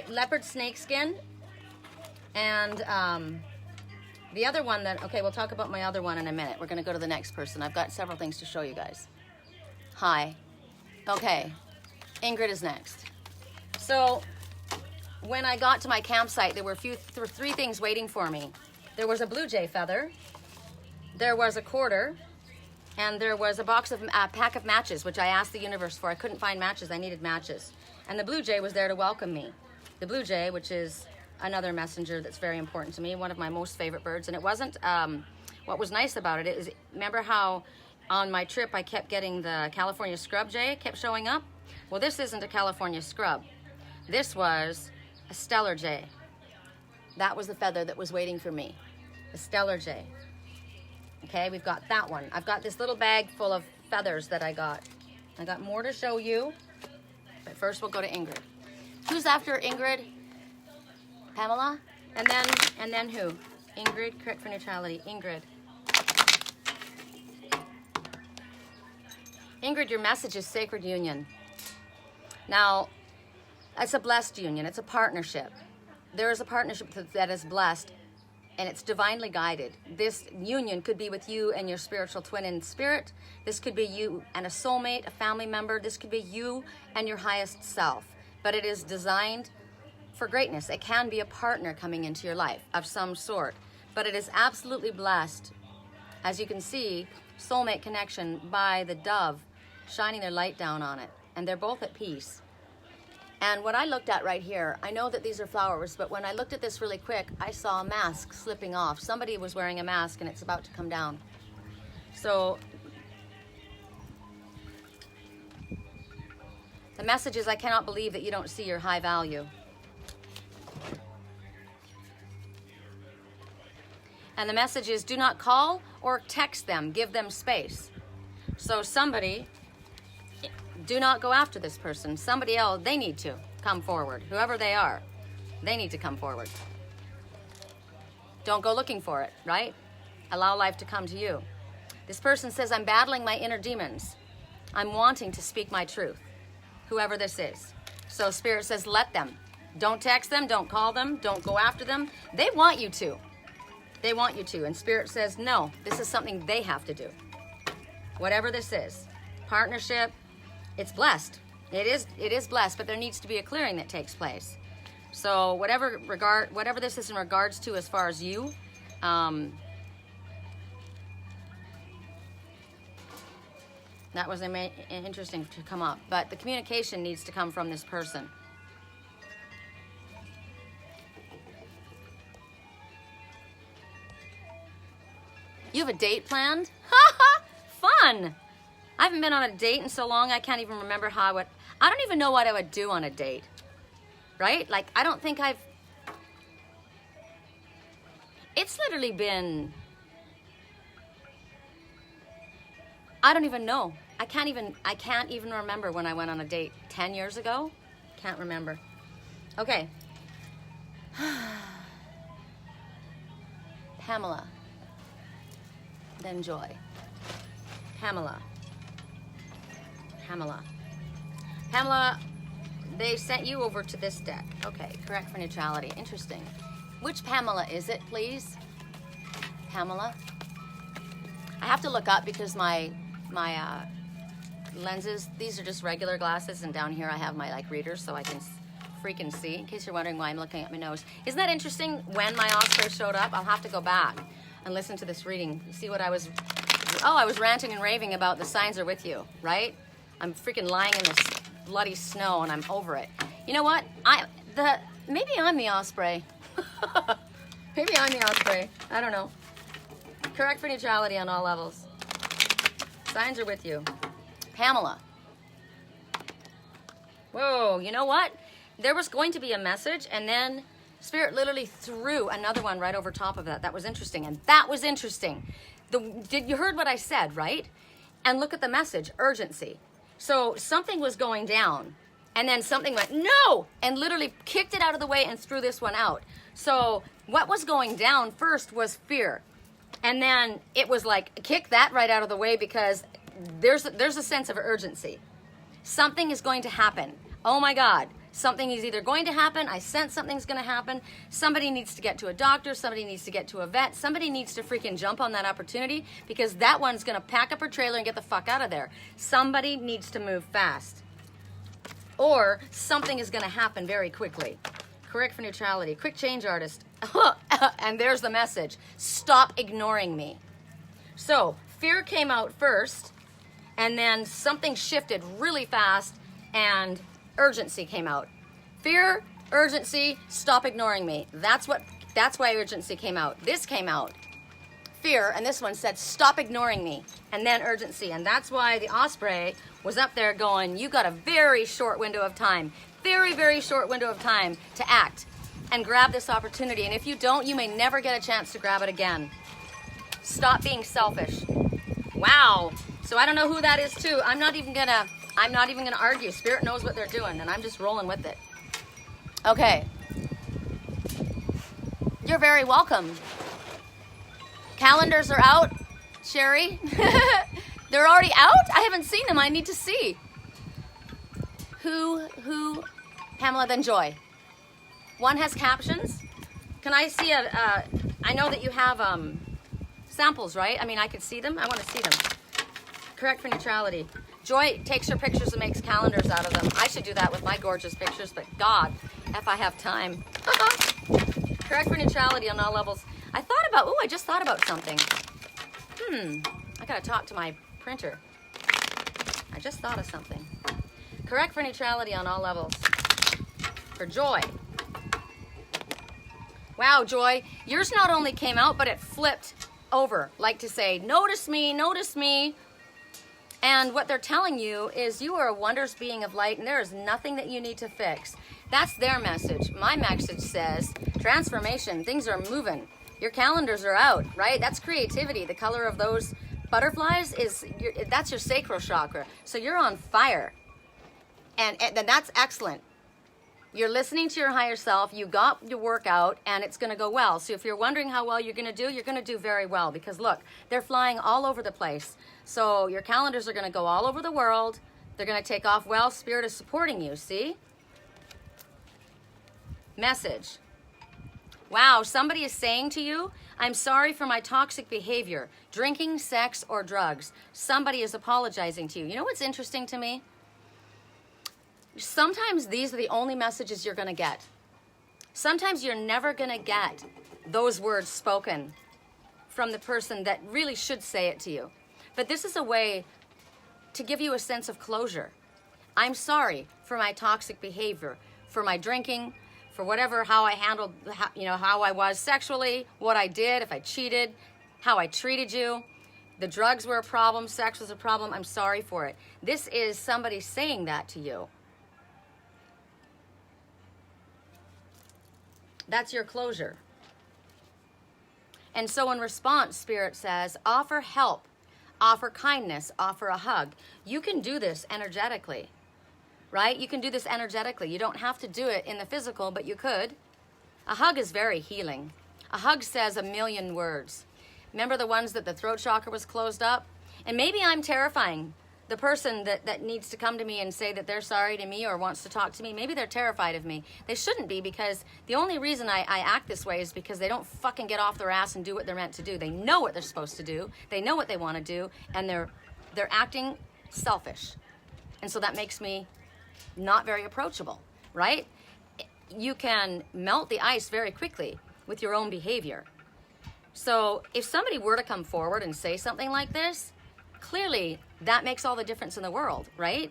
leopard snakeskin, and the other one okay, we'll talk about my other one in a minute. We're going to go to the next person. I've got several things to show you guys. Hi. Okay, Ingrid is next. So when I got to my campsite, there were 3 things waiting for me. There was a blue jay feather, there was a quarter, and there was a pack of matches, which I asked the universe for. I couldn't find matches. I needed matches. And the blue jay was there to welcome me. The blue jay, which is another messenger that's very important to me, one of my most favorite birds. And it wasn't, what was nice about it is, remember how on my trip I kept getting the California scrub jay, kept showing up? Well, this isn't a California scrub. This was a stellar jay. That was the feather that was waiting for me, the stellar jay. Okay, we've got that one. I've got this little bag full of feathers that I got. I got more to show you, but first we'll go to Ingrid. Who's after Ingrid? Pamela? And then who? Ingrid, correct for neutrality. Ingrid. Ingrid, your message is sacred union. Now, it's a blessed union. It's a partnership. There is a partnership that is blessed, and it's divinely guided. This union could be with you and your spiritual twin in spirit. This could be you and a soulmate, a family member. This could be you and your highest self. But it is designed for greatness. It can be a partner coming into your life of some sort. But it is absolutely blessed. As you can see, soulmate connection by the dove shining their light down on it. And they're both at peace. And what I looked at right here, I know that these are flowers, but when I looked at this really quick, I saw a mask slipping off. Somebody was wearing a mask and it's about to come down. So the message is, I cannot believe that you don't see your high value. And the message is, do not call or text them, give them space. So somebody, do not go after this person. Somebody else, they need to come forward. Whoever they are, they need to come forward. Don't go looking for it, right? Allow life to come to you. This person says, I'm battling my inner demons. I'm wanting to speak my truth. Whoever this is. So Spirit says, let them. Don't text them, don't call them, don't go after them. They want you to. They want you to. And Spirit says, no, this is something they have to do. Whatever this is. Partnership, it's blessed. It is blessed, but there needs to be a clearing that takes place. So whatever this is in regards to as far as you, that was interesting to come up. But the communication needs to come from this person. You have a date planned? Fun! I haven't been on a date in so long, I can't even remember I don't even know what I would do on a date. Right? Like, I don't think it's literally been, I don't even know. I can't even remember when I went on a date 10 years ago. Can't remember. Okay. Pamela. Then Joy. Pamela, they sent you over to this deck. Okay, correct for neutrality. Interesting. Which Pamela is it, please? Pamela? I have to look up because my lenses, these are just regular glasses, and down here I have my readers so I can freaking see, in case you're wondering why I'm looking at my nose. Isn't that interesting? When my Osprey showed up, I'll have to go back and listen to this reading. You see what I was ranting and raving about the signs are with you, right? I'm freaking lying in this bloody snow and I'm over it. You know what? Maybe I'm the Osprey. Maybe I'm the Osprey. I don't know. Correct for neutrality on all levels. Signs are with you. Pamela. Whoa, you know what? There was going to be a message, and then Spirit literally threw another one right over top of that. That was interesting, and that was interesting. You heard what I said, right? And look at the message, urgency. So something was going down, and then something went, no, and literally kicked it out of the way and threw this one out. So what was going down first was fear. And then it was like, kick that right out of the way, because there's a sense of urgency. Something is going to happen. Oh my God. Something is either going to happen. I sense something's going to happen. Somebody needs to get to a doctor. Somebody needs to get to a vet. Somebody needs to freaking jump on that opportunity, because that one's going to pack up her trailer and get the fuck out of there. Somebody needs to move fast. Or something is going to happen very quickly. Correct for neutrality. Quick change artist. And there's the message. Stop ignoring me. So fear came out first, and then something shifted really fast, and urgency came out. Fear, urgency, stop ignoring me. That's why urgency came out. This came out. Fear, and this one said, stop ignoring me. And then urgency. And that's why the Osprey was up there going, you got a very short window of time. Very, very short window of time to act and grab this opportunity. And if you don't, you may never get a chance to grab it again. Stop being selfish. Wow. So I don't know who that is too. I'm not even gonna argue. Spirit knows what they're doing, and I'm just rolling with it. Okay. You're very welcome. Calendars are out, Sherry. They're already out? I haven't seen them. I need to see. Who, Pamela, then Joy. One has captions. Can I see I know that you have samples, right? I mean, I could see them. I want to see them. Correct for neutrality. Joy takes her pictures and makes calendars out of them. I should do that with my gorgeous pictures, but God, if I have time. Correct for neutrality on all levels. I just thought about something. I gotta talk to my printer. I just thought of something. Correct for neutrality on all levels. For Joy. Wow, Joy, yours not only came out, but it flipped over, like to say, notice me, notice me. And what they're telling you is you are a wondrous being of light, and there is nothing that you need to fix. That's their message. My message says, transformation, things are moving. Your calendars are out, right? That's creativity. The color of those butterflies that's your sacral chakra. So you're on fire. And that's excellent. You're listening to your higher self. You got your work out, and it's going to go well. So if you're wondering how well you're going to do very well. Because look, they're flying all over the place. So your calendars are going to go all over the world. They're going to take off well. Spirit is supporting you, see? Message. Wow, somebody is saying to you, I'm sorry for my toxic behavior, drinking, sex, or drugs. Somebody is apologizing to you. You know what's interesting to me? Sometimes these are the only messages you're going to get. Sometimes you're never going to get those words spoken from the person that really should say it to you. But this is a way to give you a sense of closure. I'm sorry for my toxic behavior, for my drinking, for whatever, how I handled, how I was sexually, what I did, if I cheated, how I treated you. The drugs were a problem, sex was a problem. I'm sorry for it. This is somebody saying that to you. That's your closure. And so in response, Spirit says, offer help, offer kindness, offer a hug. You can do this energetically, right? You can do this energetically. You don't have to do it in the physical, but you could. A hug is very healing. A hug says a million words. Remember the ones that the throat chakra was closed up? And maybe I'm terrifying the person that needs to come to me and say that they're sorry to me or wants to talk to me. Maybe they're terrified of me. They shouldn't be, because the only reason I act this way is because they don't fucking get off their ass and do what they're meant to do. They know what they're supposed to do. They know what they want to do, and they're acting selfish. And so that makes me not very approachable, right? You can melt the ice very quickly with your own behavior. So if somebody were to come forward and say something like this, clearly that makes all the difference in the world, right?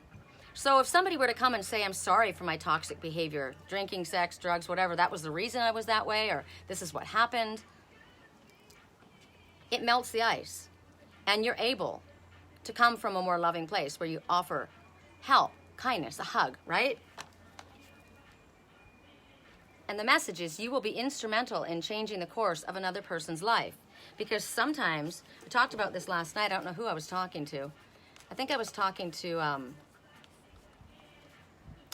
So if somebody were to come and say, I'm sorry for my toxic behavior, drinking, sex, drugs, whatever, that was the reason I was that way, or this is what happened, it melts the ice. And you're able to come from a more loving place where you offer help, kindness, a hug, right? And the message is you will be instrumental in changing the course of another person's life. Because sometimes, we talked about this last night, I don't know who I was talking to. I think I was talking to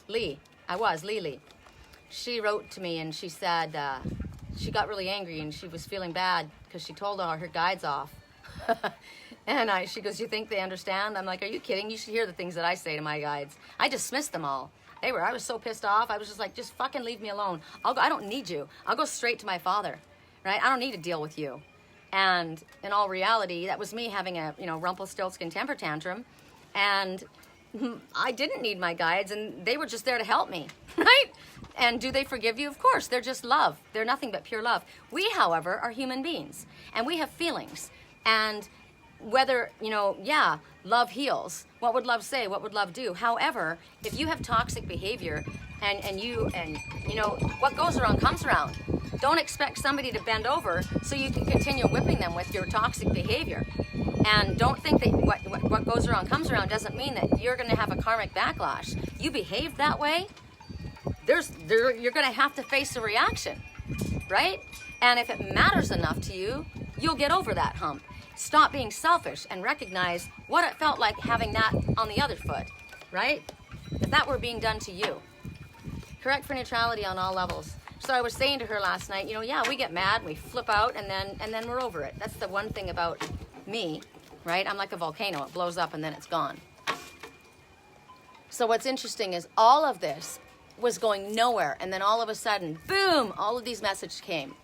Lee. Lee. She wrote to me and she said she got really angry and she was feeling bad because she told all her guides off. And she goes, you think they understand? I'm like, are you kidding? You should hear the things that I say to my guides. I dismissed them all. I was so pissed off. I was just like, just fucking leave me alone. I don't need you. I'll go straight to my father, right? I don't need to deal with you. And in all reality, that was me having a, Rumpelstiltskin temper tantrum. And I didn't need my guides, and they were just there to help me, right? And do they forgive you? Of course, they're just love. They're nothing but pure love. We, however, are human beings, and we have feelings. And whether, love heals. What would love say? What would love do? However, if you have toxic behavior and what goes around comes around. Don't expect somebody to bend over so you can continue whipping them with your toxic behavior. And don't think that what goes around comes around doesn't mean that you're going to have a karmic backlash. You behave that way, you're going to have to face a reaction, right? And if it matters enough to you, you'll get over that hump. Stop being selfish and recognize what it felt like having that on the other foot, right? If that were being done to you. Correct for neutrality on all levels. So I was saying to her last night, you know, yeah, we get mad, we flip out, and then we're over it. That's the one thing about me, right? I'm like a volcano. It blows up and then it's gone. So what's interesting is all of this was going nowhere, and then all of a sudden, boom, all of these messages came.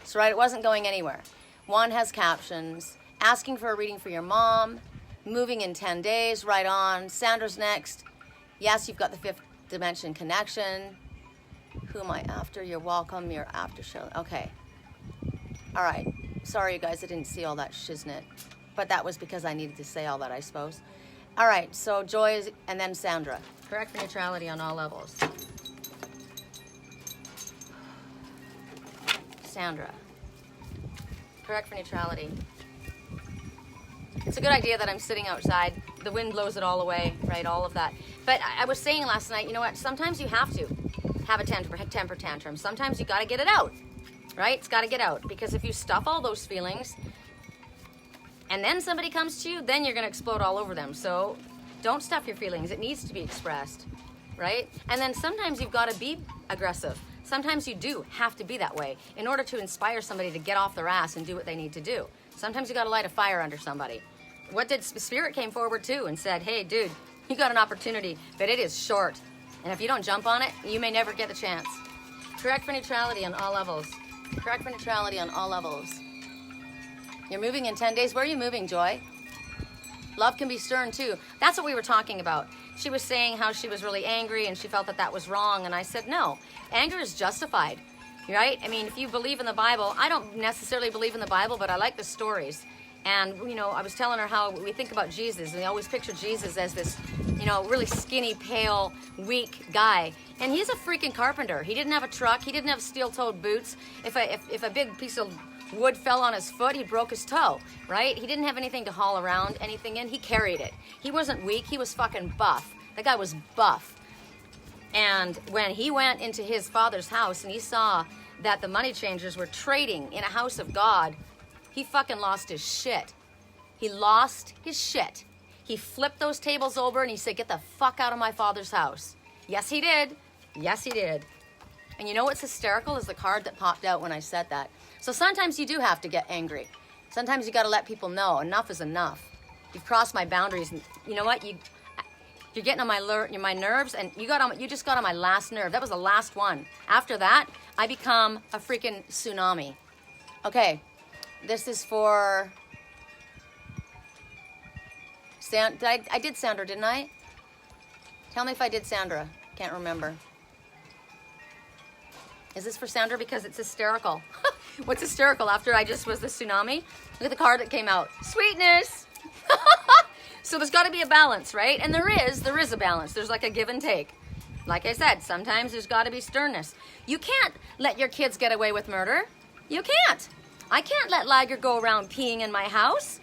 So right, it wasn't going anywhere. One has captions, asking for a reading for your mom, moving in 10 days, right on. Sandra's next. Yes, you've got the fifth dimension connection. Who am I after? You're welcome. You're after show. Okay. All right. Sorry, you guys. I didn't see all that shiznit. But that was because I needed to say all that, I suppose. All right. So Joy is, and then Sandra. Correct for neutrality on all levels. Sandra. Correct for neutrality. It's a good idea that I'm sitting outside. The wind blows it all away, right? All of that. But I was saying last night, you know what? Sometimes you have to have a temper tantrum. Sometimes you got to get it out, right? It's got to get out. Because if you stuff all those feelings and then somebody comes to you, then you're going to explode all over them. So don't stuff your feelings. It needs to be expressed, right? And then sometimes you've got to be aggressive. Sometimes you do have to be that way in order to inspire somebody to get off their ass and do what they need to do. Sometimes you got to light a fire under somebody. What did Spirit came forward too and said, hey, dude, you got an opportunity, but it is short. And if you don't jump on it, you may never get the chance. Correct for neutrality on all levels. Correct for neutrality on all levels. You're moving in 10 days. Where are you moving, Joy? Love can be stern too. That's what we were talking about. She was saying how she was really angry and she felt that that was wrong. And I said, no, anger is justified, right? I mean, if you believe in the Bible, I don't necessarily believe in the Bible, but I like the stories. And, you know, I was telling her how we think about Jesus, and we always picture Jesus as this, you know, really skinny, pale, weak guy. And he's a freaking carpenter. He didn't have a truck. He didn't have steel-toed boots. If a big piece of wood fell on his foot, he broke his toe, right? He didn't have anything to haul around, anything in. He carried it. He wasn't weak. He was fucking buff. That guy was buff. And when he went into his father's house and he saw that the money changers were trading in a house of God, he fucking lost his shit. He lost his shit. He flipped those tables over and he said, get the fuck out of my father's house. Yes, he did. Yes, he did. And you know what's hysterical is the card that popped out when I said that. So sometimes you do have to get angry. Sometimes you got to let people know enough is enough. You've crossed my boundaries. And you know what? You're getting on my nerves, and you just got on my last nerve. That was the last one. After that, I become a freaking tsunami. Okay. This is for I did Sandra, didn't I? Tell me if I did Sandra. Can't remember. Is this for Sandra? Because it's hysterical. What's hysterical after I just was the tsunami? Look at the card that came out. Sweetness. So there's got to be a balance, right? And there is a balance. There's like a give and take. Like I said, sometimes there's got to be sternness. You can't let your kids get away with murder. You can't. I can't let Liger go around peeing in my house.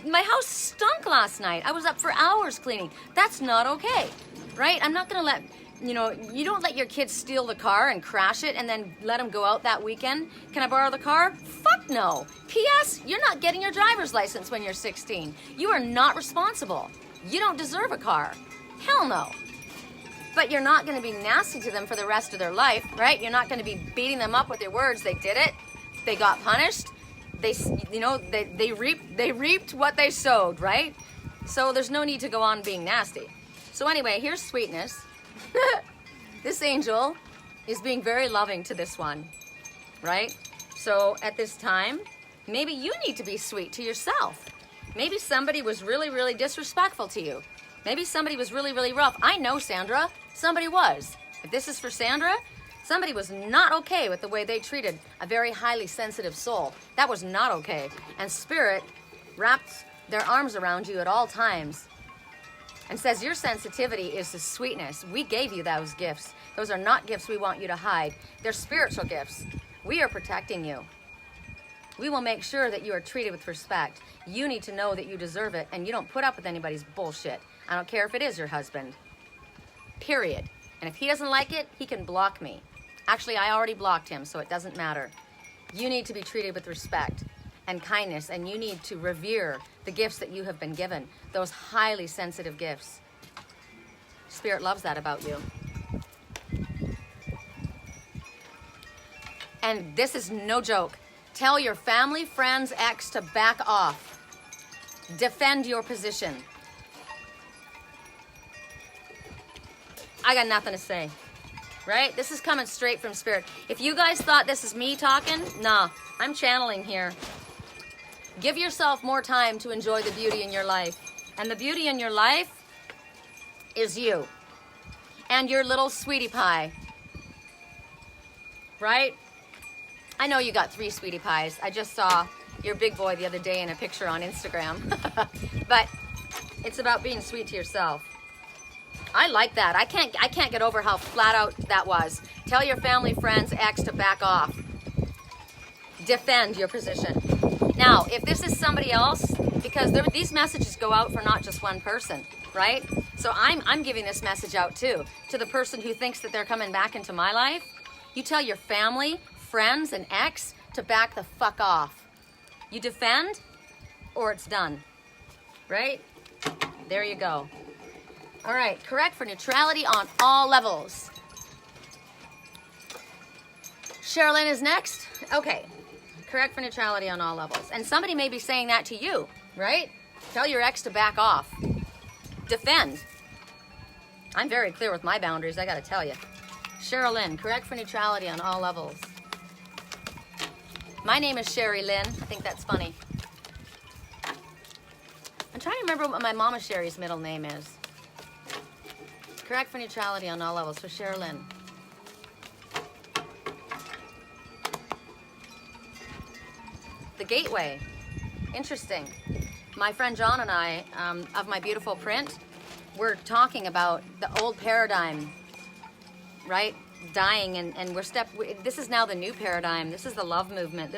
My house stunk last night. I was up for hours cleaning. That's not okay, right? I'm not going to let, you don't let your kids steal the car and crash it and then let them go out that weekend. Can I borrow the car? Fuck no. P.S. You're not getting your driver's license when you're 16. You are not responsible. You don't deserve a car. Hell no. But you're not going to be nasty to them for the rest of their life, right? You're not going to be beating them up with your words. They did it. They got punished. They reaped what they sowed, right? So there's no need to go on being nasty. So anyway, here's sweetness. This angel is being very loving to this one, right? So at this time, maybe you need to be sweet to yourself. Maybe somebody was really, really disrespectful to you. Maybe somebody was really, really rough. I know, Sandra. Somebody was. If this is for Sandra, somebody was not okay with the way they treated a very highly sensitive soul. That was not okay. And Spirit wrapped their arms around you at all times and says your sensitivity is the sweetness. We gave you those gifts. Those are not gifts we want you to hide. They're spiritual gifts. We are protecting you. We will make sure that you are treated with respect. You need to know that you deserve it, and you don't put up with anybody's bullshit. I don't care if it is your husband. Period. And if he doesn't like it, he can block me. Actually, I already blocked him, so it doesn't matter. You need to be treated with respect and kindness, and you need to revere the gifts that you have been given, those highly sensitive gifts. Spirit loves that about you. And this is no joke. Tell your family, friends, ex to back off. Defend your position. I got nothing to say, right? This is coming straight from spirit. If you guys thought this is me talking, nah, I'm channeling here. Give yourself more time to enjoy the beauty in your life. And the beauty in your life is you and your little sweetie pie, right? I know you got 3 sweetie pies. I just saw your big boy the other day in a picture on Instagram. But it's about being sweet to yourself. I like that. I can't get over how flat out that was. Tell your family, friends, ex to back off. Defend your position. Now, if this is somebody else, because these messages go out for not just one person, right? So I'm giving this message out too, to the person who thinks that they're coming back into my life. You tell your family, friends, and ex to back the fuck off. You defend, or it's done, right? There you go. All right, correct for neutrality on all levels. Sherilyn is next. Okay, correct for neutrality on all levels. And somebody may be saying that to you, right? Tell your ex to back off. Defend. I'm very clear with my boundaries, I gotta tell you. Sherilyn, correct for neutrality on all levels. My name is Sherry Lynn. I think that's funny. I'm trying to remember what my mama Sherry's middle name is. Correct for neutrality on all levels for Sherilyn. The gateway. Interesting. My friend John and I, of My Beautiful Print, we're talking about the old paradigm, right? Dying, and this is now the new paradigm. This is the love movement.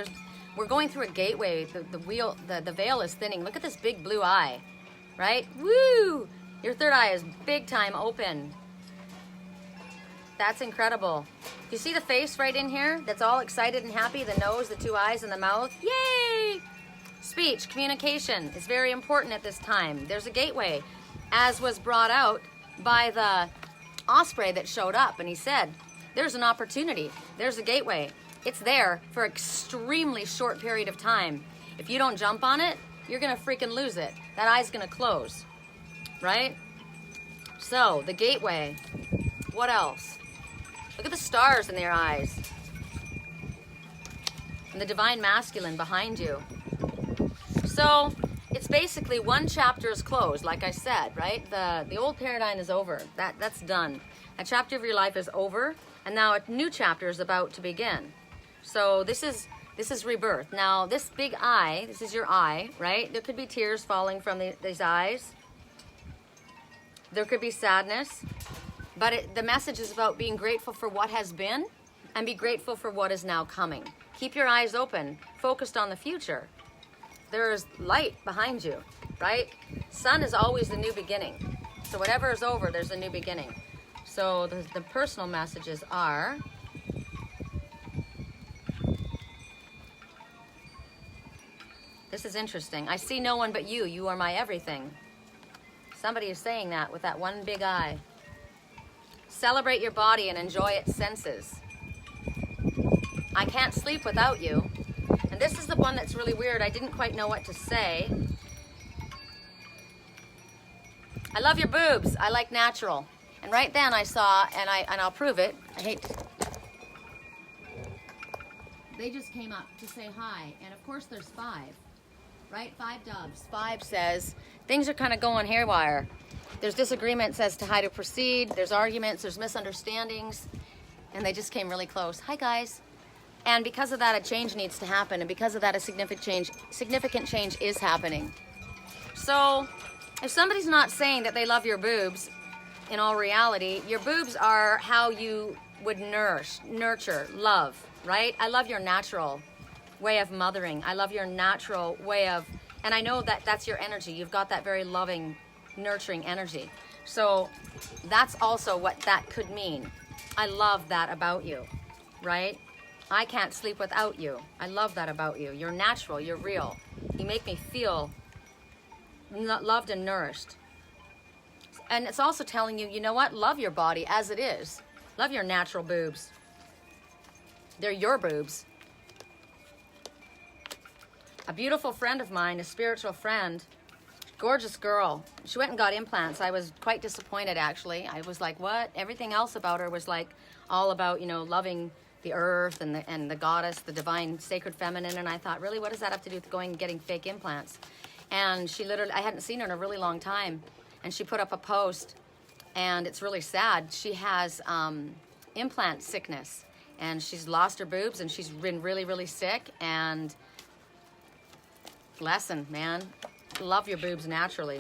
We're going through a gateway. The veil is thinning. Look at this big blue eye, right? Woo! Your third eye is big time open. That's incredible. You see the face right in here? That's all excited and happy. The nose, the 2 eyes, and the mouth. Yay! Speech, communication is very important at this time. There's a gateway, as was brought out by the Osprey that showed up, and he said, there's an opportunity. There's a gateway. It's there for an extremely short period of time. If you don't jump on it, you're going to freaking lose it. That eye's going to close. Right? So, the gateway. What else? Look at the stars in their eyes. And the divine masculine behind you. So, it's basically one chapter is closed, like I said, right? The old paradigm is over. That's done. A chapter of your life is over, and now a new chapter is about to begin. So, this is rebirth. Now, this big eye, this is your eye, right? There could be tears falling from these eyes. There could be sadness, but the message is about being grateful for what has been and be grateful for what is now coming. Keep your eyes open, focused on the future. There is light behind you, right? Sun is always the new beginning. So whatever is over, there's a new beginning. So the personal messages are, this is interesting. I see no one but you. You are my everything. Somebody is saying that with that one big eye. Celebrate your body and enjoy its senses. I can't sleep without you. And this is the one that's really weird. I didn't quite know what to say. I love your boobs. I like natural. And right then I saw, and I'll prove it. They just came up to say hi. And of course there's 5. Right? 5 doves. 5 says, things are kind of going haywire. There's disagreements as to how to proceed. There's arguments. There's misunderstandings. And they just came really close. Hi, guys. And because of that, a change needs to happen. And because of that, a significant change is happening. So if somebody's not saying that they love your boobs, in all reality, your boobs are how you would nurture, love, right? I love your natural way of mothering. I love your natural way of, and I know that that's your energy. You've got that very loving, nurturing energy. So that's also what that could mean. I love that about you, right? I can't sleep without you. I love that about you. You're natural, you're real. You make me feel loved and nourished. And it's also telling you, you know what? Love your body as it is. Love your natural boobs. They're your boobs. A beautiful friend of mine, a spiritual friend, gorgeous girl. She went and got implants. I was quite disappointed, actually. I was like, what? Everything else about her was like all about, you know, loving the earth and the goddess, the divine, sacred feminine. And I thought, really, what does that have to do with going and getting fake implants? And she literally, I hadn't seen her in a really long time. And she put up a post, and it's really sad. She has implant sickness, and she's lost her boobs, and she's been really, really sick. And lesson, man. Love your boobs naturally.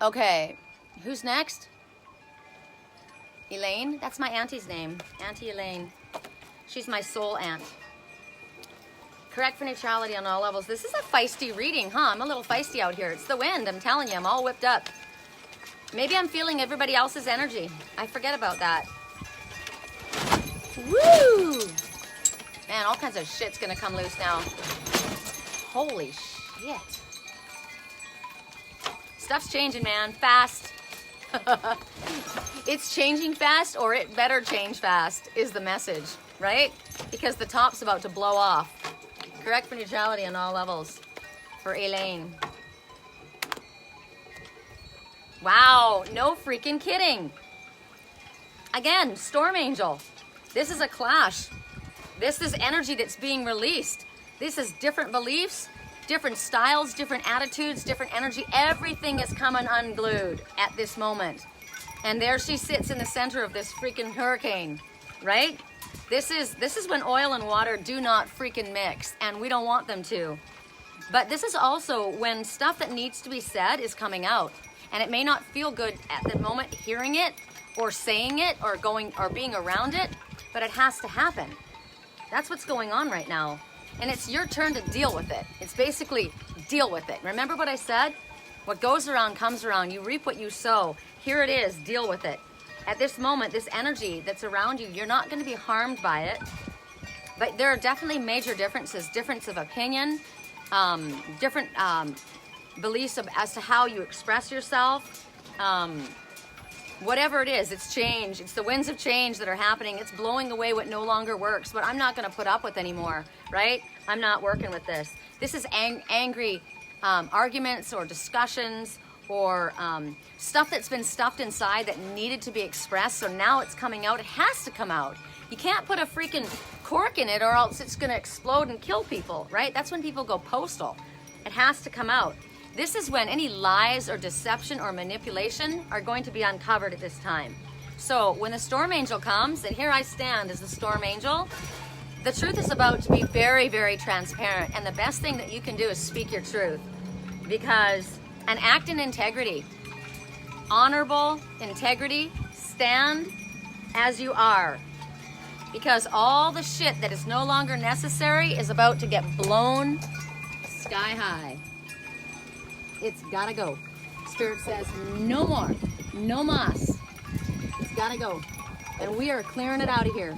Okay, who's next? Elaine? That's my auntie's name. Auntie Elaine. She's my soul aunt. Correct for neutrality on all levels. This is a feisty reading, huh? I'm a little feisty out here. It's the wind, I'm telling you. I'm all whipped up. Maybe I'm feeling everybody else's energy. I forget about that. Woo! Man, all kinds of shit's gonna come loose now. Holy shit. Stuff's changing, man. Fast. It's changing fast, or it better change fast, is the message, right? Because the top's about to blow off. Correct for neutrality on all levels. For Elaine. Wow, no freaking kidding. Again, Storm Angel. This is a clash. This is energy that's being released. This is different beliefs, different styles, different attitudes, different energy. Everything is coming unglued at this moment. And there she sits in the center of this freaking hurricane, right? This is when oil and water do not freaking mix, and we don't want them to. But this is also when stuff that needs to be said is coming out. And it may not feel good at the moment hearing it or saying it or going or being around it, but it has to happen. That's what's going on right now. And it's your turn to deal with it. It's basically deal with it. Remember what I said? What goes around comes around. You reap what you sow. Here it is. Deal with it. At this moment, this energy that's around you, you're not going to be harmed by it. But there are definitely major differences. Difference of opinion. Different beliefs as to how you express yourself. Whatever it is, it's change. It's the winds of change that are happening. It's blowing away what no longer works, what I'm not going to put up with anymore, right? I'm not working with this. This is angry arguments or discussions or stuff that's been stuffed inside that needed to be expressed, so now it's coming out. It has to come out. You can't put a freaking cork in it or else it's going to explode and kill people, right? That's when people go postal. It has to come out. This is when any lies or deception or manipulation are going to be uncovered at this time. So when the Storm Angel comes, and here I stand as the Storm Angel, the truth is about to be very, very transparent. And the best thing that you can do is speak your truth. Because an act in integrity, honorable integrity, stand as you are. Because all the shit that is no longer necessary is about to get blown sky high. It's gotta go. Spirit says no more, no mas. It's gotta go. And we are clearing it out of here.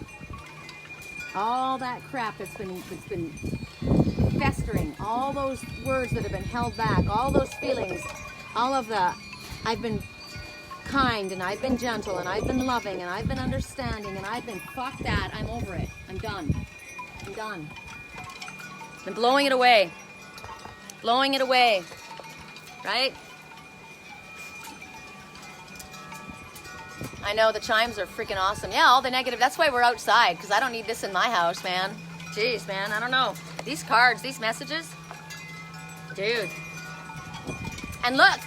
All that crap that's been festering, all those words that have been held back, all those feelings, all of the, I've been kind and I've been gentle and I've been loving and I've been understanding and I've been, fuck that, I'm over it. I'm done. I'm done. I'm blowing it away. Blowing it away. Right? I know the chimes are freaking awesome. Yeah, all the negative. That's why we're outside, because I don't need this in my house, man. Jeez, man, I don't know. These cards, these messages. Dude. And look,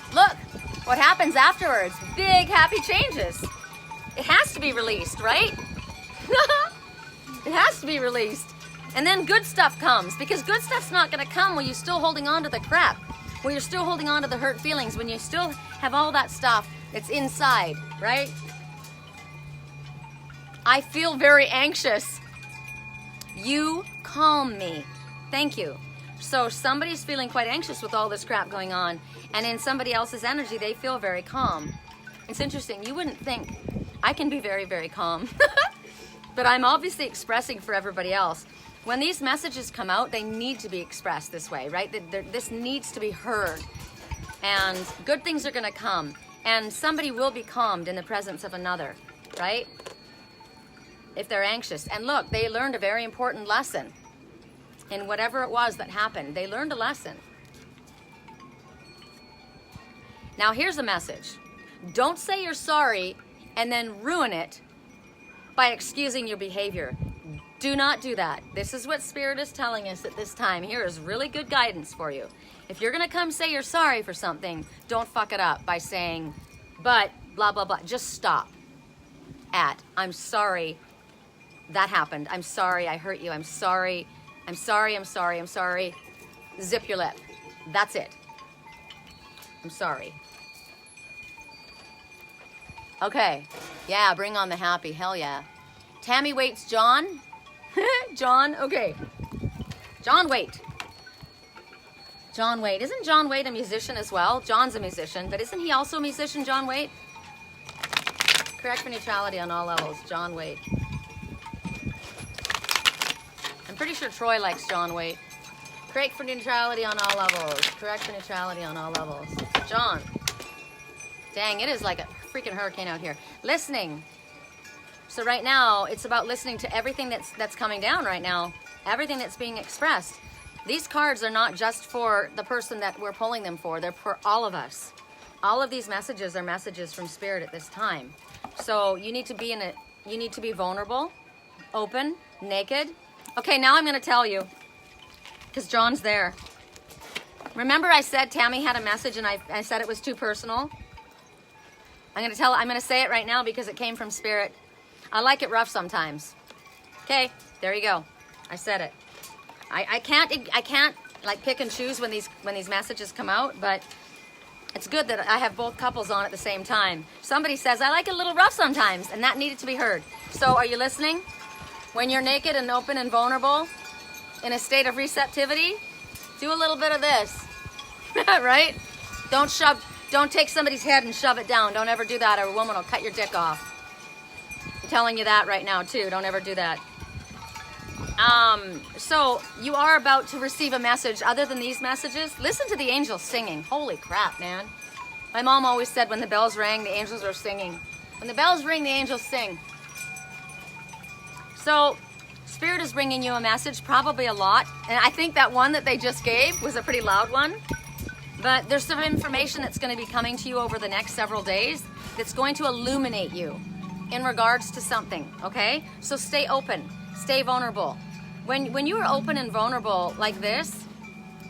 what happens afterwards. Big happy changes. It has to be released, right? It has to be released. And then good stuff comes, because good stuff's not going to come when you're still holding on to the crap. When you're still holding on to the hurt feelings, when you still have all that stuff that's inside, right? I feel very anxious. You calm me. Thank you. So somebody's feeling quite anxious with all this crap going on, and in somebody else's energy, they feel very calm. It's interesting. You wouldn't think I can be very, very calm, but I'm obviously expressing for everybody else. When these messages come out, they need to be expressed this way, right? This needs to be heard. And good things are going to come. And somebody will be calmed in the presence of another, right? if they're anxious. And look, they learned a very important lesson in whatever it was that happened. They learned a lesson. Now here's a message. Don't say you're sorry and then ruin it by excusing your behavior. Do not do that. This is what Spirit is telling us at this time. Here is really good guidance for you. If you're going to come say you're sorry for something, don't fuck it up by saying, but blah, blah, blah. Just stop at, I'm sorry that happened. I'm sorry I hurt you. I'm sorry. I'm sorry. I'm sorry. I'm sorry. Zip your lip. That's it. I'm sorry. Okay. Yeah, bring on the happy. Hell yeah. Tammy waits John. John, okay. John Waite. John Waite. Isn't John Waite a musician as well? John's a musician, but isn't he also a musician, John Waite? Correct for neutrality on all levels. John Waite. I'm pretty sure Troy likes John Waite. Correct for neutrality on all levels. Correct for neutrality on all levels. John. Dang, it is like a freaking hurricane out here. Listening. So right now, it's about listening to everything that's coming down right now. Everything that's being expressed. These cards are not just for the person that we're pulling them for. They're for all of us. All of these messages are messages from Spirit at this time. So you need to be you need to be vulnerable, open, naked. Okay, now I'm going to tell you, because John's there. Remember I said Tammy had a message and I said it was too personal? I'm going to say it right now because it came from Spirit. I like it rough sometimes. Okay, there you go. I said it. I can't like pick and choose when these messages come out, but it's good that I have both couples on at the same time. Somebody says I like it a little rough sometimes, and that needed to be heard. So are you listening? When you're naked and open and vulnerable, in a state of receptivity, do a little bit of this, right? Don't take somebody's head and shove it down. Don't ever do that, or a woman will cut your dick off. I'm telling you that right now too. Don't ever do that. So you are about to receive a message other than these messages. Listen to the angels singing. Holy crap, man. My mom always said when the bells rang, the angels were singing. When the bells ring, the angels sing. So Spirit is bringing you a message, probably a lot. And I think that one that they just gave was a pretty loud one. But there's some information that's going to be coming to you over the next several days that's going to illuminate you in regards to something, okay? So stay open, stay vulnerable. When you are open and vulnerable like this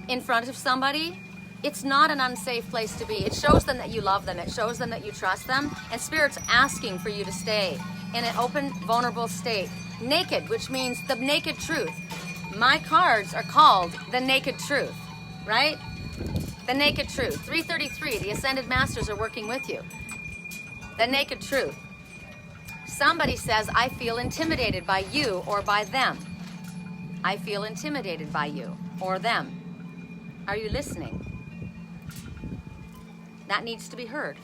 in front of somebody, it's not an unsafe place to be. It shows them that you love them. It shows them that you trust them. And Spirit's asking for you to stay in an open, vulnerable state. Naked, which means the naked truth. My cards are called the naked truth, right? The naked truth. 333, the Ascended Masters are working with you. The naked truth. Somebody says, I feel intimidated by you or by them. I feel intimidated by you or them. Are you listening? That needs to be heard.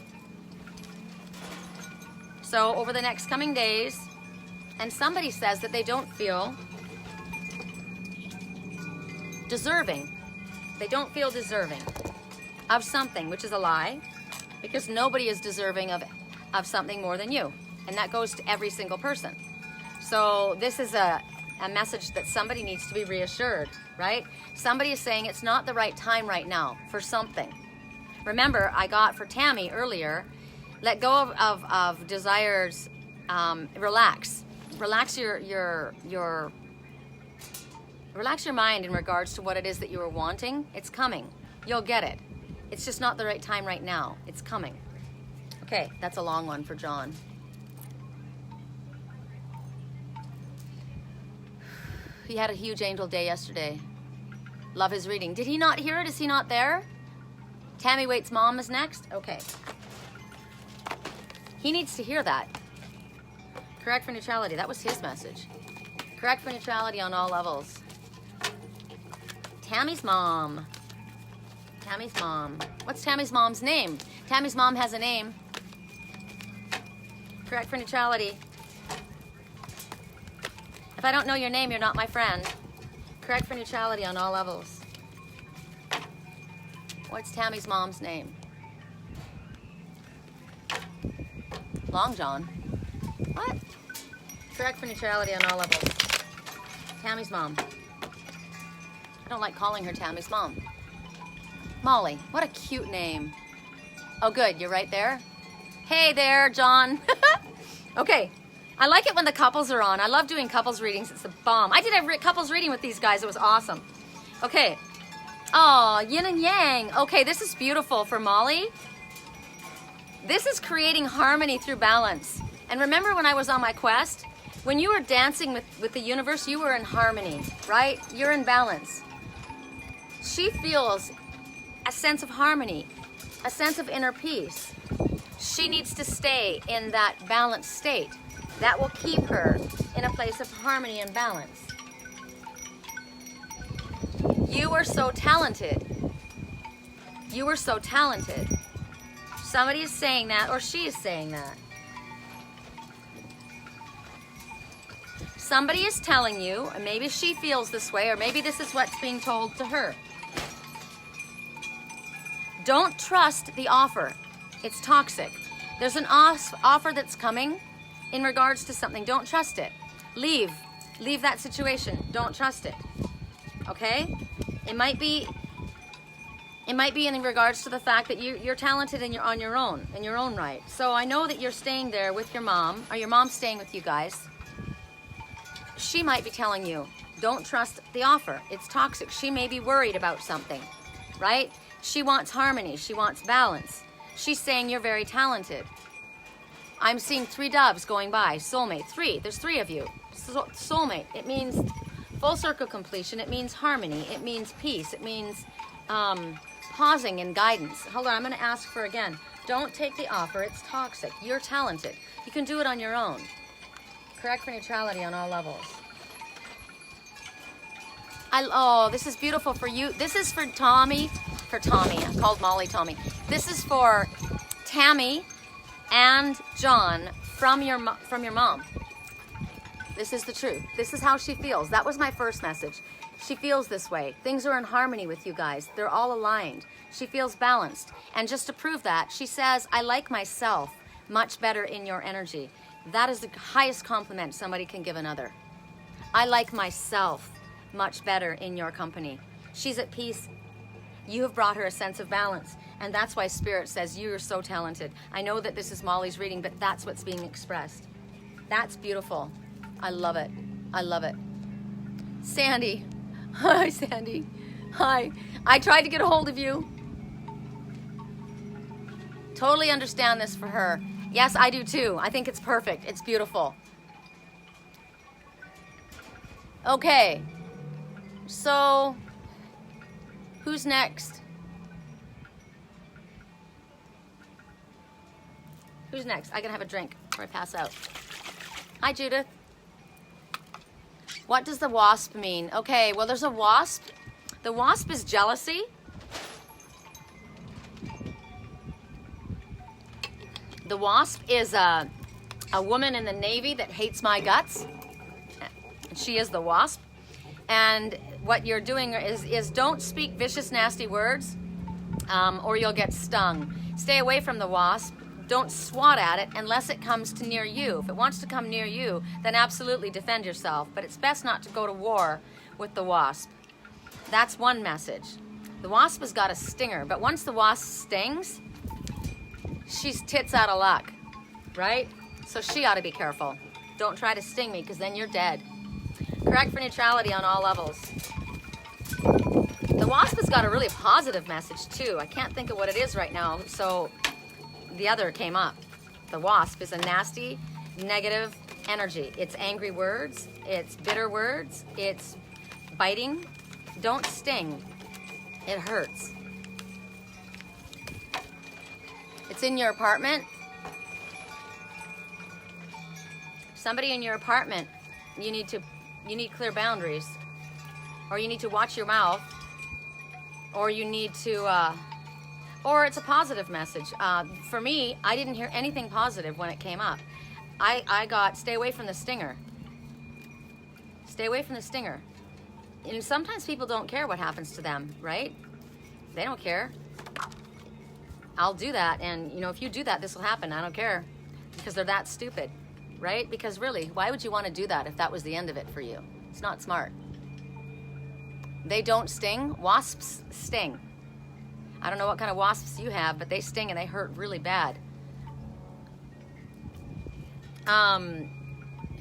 So over the next coming days, and somebody says that they don't feel deserving. They don't feel deserving of something, which is a lie, because nobody is deserving of something more than you. And that goes to every single person. So this is a message that somebody needs to be reassured, right? Somebody is saying it's not the right time right now for something. Remember, I got for Tammy earlier, let go of desires, relax. Relax relax your mind in regards to what it is that you are wanting. It's coming. You'll get it. It's just not the right time right now. It's coming. Okay, that's a long one for John. He had a huge angel day yesterday. Love his reading. Did he not hear it? Is he not there? Tammy Waite's mom is next? Okay. He needs to hear that. Correct for neutrality. That was his message. Correct for neutrality on all levels. Tammy's mom. Tammy's mom. What's Tammy's mom's name? Tammy's mom has a name. Correct for neutrality. If I don't know your name, you're not my friend. Correct for neutrality on all levels. What's Tammy's mom's name? Long John. What? Correct for neutrality on all levels. Tammy's mom. I don't like calling her Tammy's mom. Molly, what a cute name. Oh good, you're right there? Hey there, John. Okay, I like it when the couples are on. I love doing couples readings, it's the bomb. I did a couples reading with these guys, it was awesome. Okay, oh, yin and yang. Okay, this is beautiful for Molly. This is creating harmony through balance. And remember when I was on my quest? When you were dancing with the universe, you were in harmony, right? You're in balance. She feels a sense of harmony, a sense of inner peace. She needs to stay in that balanced state. That will keep her in a place of harmony and balance. You are so talented. You are so talented. Somebody is saying that, or she is saying that. Somebody is telling you, and maybe she feels this way, or maybe this is what's being told to her. Don't trust the offer. It's toxic. There's an offer that's coming in regards to something. Don't trust it. Leave. Leave that situation. Don't trust it. Okay? It might be in regards to the fact that you're talented and you're on your own, in your own right. So I know that you're staying there with your mom, or your mom's staying with you guys. She might be telling you, don't trust the offer. It's toxic. She may be worried about something, right? She wants harmony. She wants balance. She's saying you're very talented. I'm seeing 3 doves going by. Soulmate. 3. There's 3 of you. Soulmate. It means full circle completion. It means harmony. It means peace. It means pausing and guidance. Hold on. I'm going to ask for again. Don't take the offer. It's toxic. You're talented. You can do it on your own. Correct for neutrality on all levels. Oh, this is beautiful for you. This is for Tommy. For Tommy. I called Molly Tommy. This is for Tammy and John from your mom. This is the truth. This is how she feels. That was my first message. She feels this way. Things are in harmony with you guys. They're all aligned. She feels balanced. And just to prove that, she says, I like myself much better in your energy. That is the highest compliment somebody can give another. I like myself much better in your company. She's at peace. You have brought her a sense of balance. And that's why Spirit says you are so talented. I know that this is Molly's reading, but that's what's being expressed. That's beautiful. I love it. I love it. Sandy. Hi, Sandy. Hi. I tried to get a hold of you. Totally understand this for her. Yes, I do too. I think it's perfect. It's beautiful. Okay. So, who's next? Who's next? I gotta have a drink before I pass out. Hi, Judith. What does the wasp mean? Okay, well, there's a wasp. The wasp is jealousy. The wasp is a woman in the Navy that hates my guts. She is the wasp. And what you're doing is don't speak vicious, nasty words, or you'll get stung. Stay away from the wasp. Don't swat at it unless it comes to near you. If it wants to come near you, then absolutely defend yourself. But it's best not to go to war with the wasp. That's one message. The wasp has got a stinger, but once the wasp stings, she's tits out of luck, right? So she ought to be careful. Don't try to sting me, because then you're dead. Correct for neutrality on all levels. The wasp has got a really positive message, too. I can't think of what it is right now, so the other came up. The wasp is a nasty, negative energy. It's angry words. It's bitter words. It's biting. Don't sting. It hurts. It's in your apartment. Somebody in your apartment, you need clear boundaries, or you need to watch your mouth, or you need to, or it's a positive message. For me, I didn't hear anything positive when it came up. I got, stay away from the stinger. Stay away from the stinger. And sometimes people don't care what happens to them, right? They don't care. I'll do that, and if you do that, this will happen. I don't care, because they're that stupid. right? Because really, why would you want to do that if that was the end of it for you? It's not smart. They don't sting. Wasps sting. I don't know what kind of wasps you have, but they sting and they hurt really bad.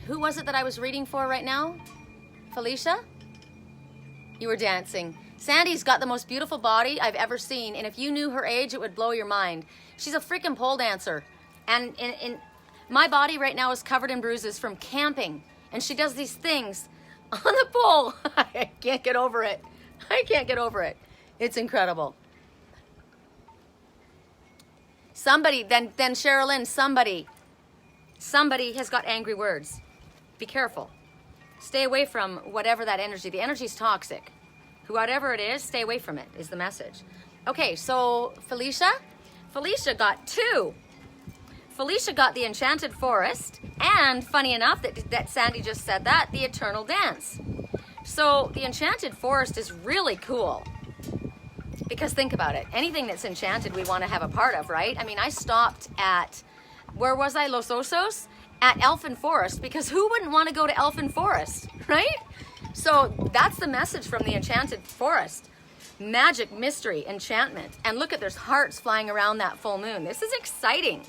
Who was it that I was reading for right now? Felicia? You were dancing. Sandy's got the most beautiful body I've ever seen, and if you knew her age, it would blow your mind. She's a freaking pole dancer, and in my body right now is covered in bruises from camping, and she does these things on the pole. I can't get over it. I can't get over it. It's incredible. Somebody, then Sherilyn, somebody has got angry words. Be careful. Stay away from whatever that energy. The energy's toxic. Whatever it is, stay away from it, is the message. Okay, so Felicia got 2. Felicia got the Enchanted Forest, and funny enough that Sandy just said that, the Eternal Dance. So the Enchanted Forest is really cool. Because think about it. Anything that's enchanted, we want to have a part of, right? I mean, I stopped at, where was I? Los Osos? At Elfin Forest, because who wouldn't want to go to Elfin Forest, right? So that's the message from the Enchanted Forest. Magic, mystery, enchantment. And look at, there's hearts flying around that full moon. This is exciting.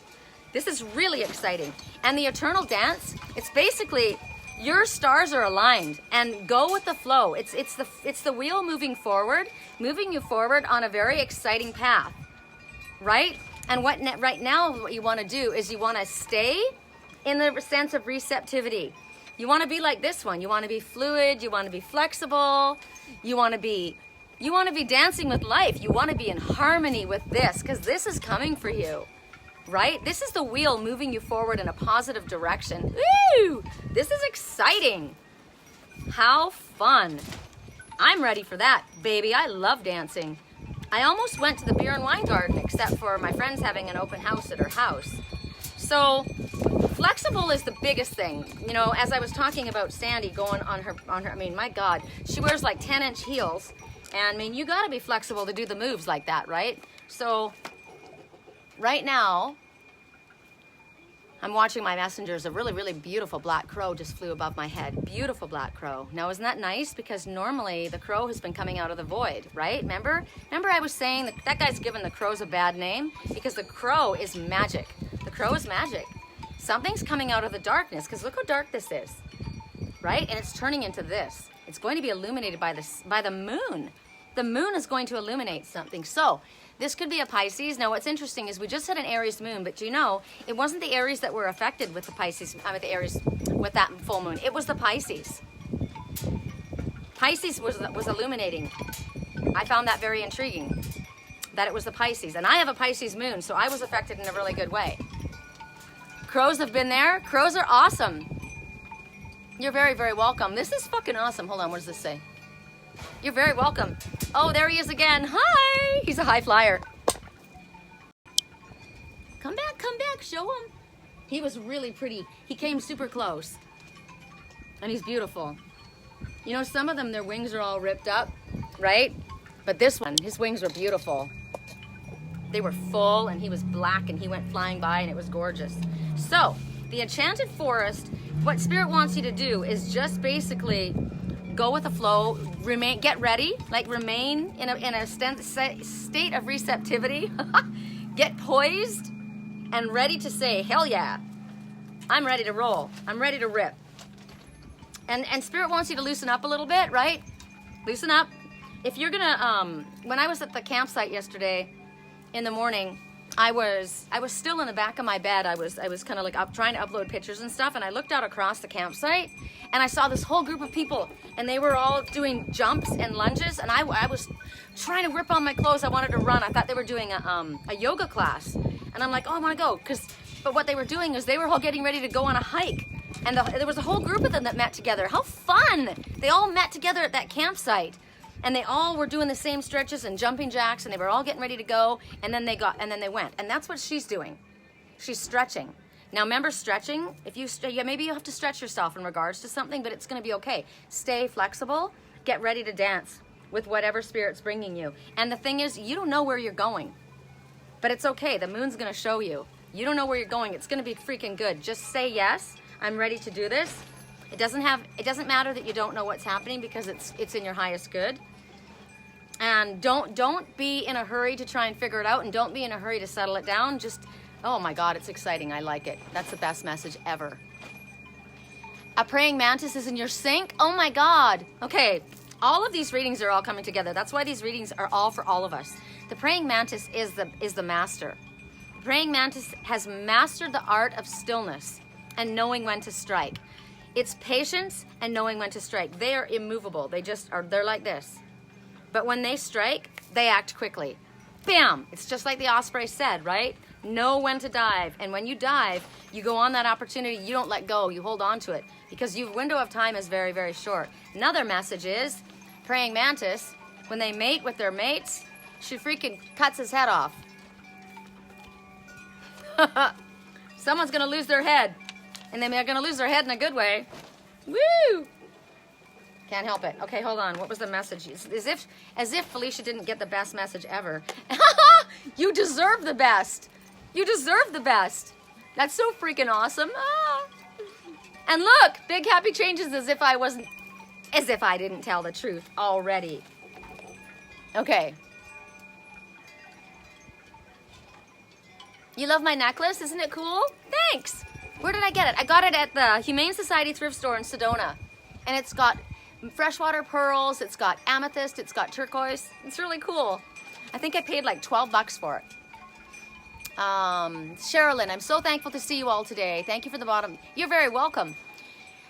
This is really exciting. And the Eternal Dance, it's basically your stars are aligned and go with the flow. It's the wheel moving you forward on a very exciting path, right? And right now what you want to do is you want to stay in the sense of receptivity. You want to be like this one. You want to be fluid. You want to be flexible. You want to be dancing with life. You want to be in harmony with this, because this is coming for you, right? This is the wheel moving you forward in a positive direction. Woo! This is exciting. How fun. I'm ready for that, baby. I love dancing. I almost went to the beer and wine garden, except for my friend's having an open house at her house. So flexible is the biggest thing. You know, as I was talking about Sandy going on her, I mean, my God, she wears like 10-inch heels. And I mean, you got to be flexible to do the moves like that, right? So right now, I'm watching my messengers. A really, really beautiful black crow just flew above my head. Beautiful black crow. Now, isn't that nice? Because normally the crow has been coming out of the void, right? Remember I was saying that guy's given the crows a bad name because the crow is magic. The crow is magic. Something's coming out of the darkness, because look how dark this is, right? And it's turning into this. It's going to be illuminated by the moon. The moon is going to illuminate something. So this could be a Pisces. Now, what's interesting is we just had an Aries moon, but you know, it wasn't the Aries that were affected with the Pisces, with the Aries, with that full moon. It was the Pisces. Pisces was illuminating. I found that very intriguing, that it was the Pisces. And I have a Pisces moon, so I was affected in a really good way. Crows have been there. Crows are awesome. You're very, very welcome. This is fucking awesome. Hold on, what does this say? You're very welcome. Oh, there he is again. Hi! He's a high flyer. Come back, show him. He was really pretty. He came super close. And he's beautiful. You know, some of them, their wings are all ripped up, right? But this one, his wings were beautiful. They were full, and he was black, and he went flying by, and it was gorgeous. So, the Enchanted Forest, what Spirit wants you to do is just basically go with the flow, get ready, like remain in a state of receptivity, get poised, and ready to say, hell yeah, I'm ready to roll, I'm ready to rip. And Spirit wants you to loosen up a little bit, right? Loosen up. If you're gonna, when I was at the campsite yesterday in the morning, I was still in the back of my bed. I was kind of like trying to upload pictures and stuff, and I looked out across the campsite, and I saw this whole group of people, and they were all doing jumps and lunges, and I was trying to rip on my clothes. I wanted to run. I thought they were doing a yoga class, and I'm like, oh, I want to go, but what they were doing is they were all getting ready to go on a hike, and there was a whole group of them that met together. How fun! They all met together at that campsite. And they all were doing the same stretches and jumping jacks, and they were all getting ready to go, and then they went. And that's what she's doing. She's stretching. Now remember, stretching, maybe you have to stretch yourself in regards to something, but it's going to be okay. Stay flexible. Get ready to dance with whatever Spirit's bringing you. And the thing is, you don't know where you're going, but it's okay. The moon's going to show you. You don't know where you're going. It's going to be freaking good. Just say yes. I'm ready to do this. It doesn't matter that you don't know what's happening because it's in your highest good. And don't be in a hurry to try and figure it out, and don't be in a hurry to settle it down. Just, oh my God, it's exciting. I like it. That's the best message ever. A praying mantis is in your sink. Oh my God. Okay, all of these readings are all coming together. That's why these readings are all for all of us. The praying mantis is the master. The praying mantis has mastered the art of stillness and knowing when to strike. It's patience and knowing when to strike. They are immovable. They're like this. But when they strike, they act quickly. Bam! It's just like the osprey said, right? Know when to dive. And when you dive, you go on that opportunity. You don't let go. You hold on to it. Because your window of time is very, very short. Another message is, praying mantis, when they mate with their mates, she freaking cuts his head off. Someone's going to lose their head. And they're going to lose their head in a good way. Woo! Can't help it. Okay, hold on. What was the message? As if Felicia didn't get the best message ever. You deserve the best. You deserve the best. That's so freaking awesome. Ah. And look, big happy changes as if I didn't tell the truth already. Okay. You love my necklace? Isn't it cool? Thanks. Where did I get it? I got it at the Humane Society thrift store in Sedona. And it's got freshwater pearls, it's got amethyst, it's got turquoise. It's really cool. I think I paid like $12 for it. Sherilyn, I'm so thankful to see you all today. Thank you for the bottom. You're very welcome.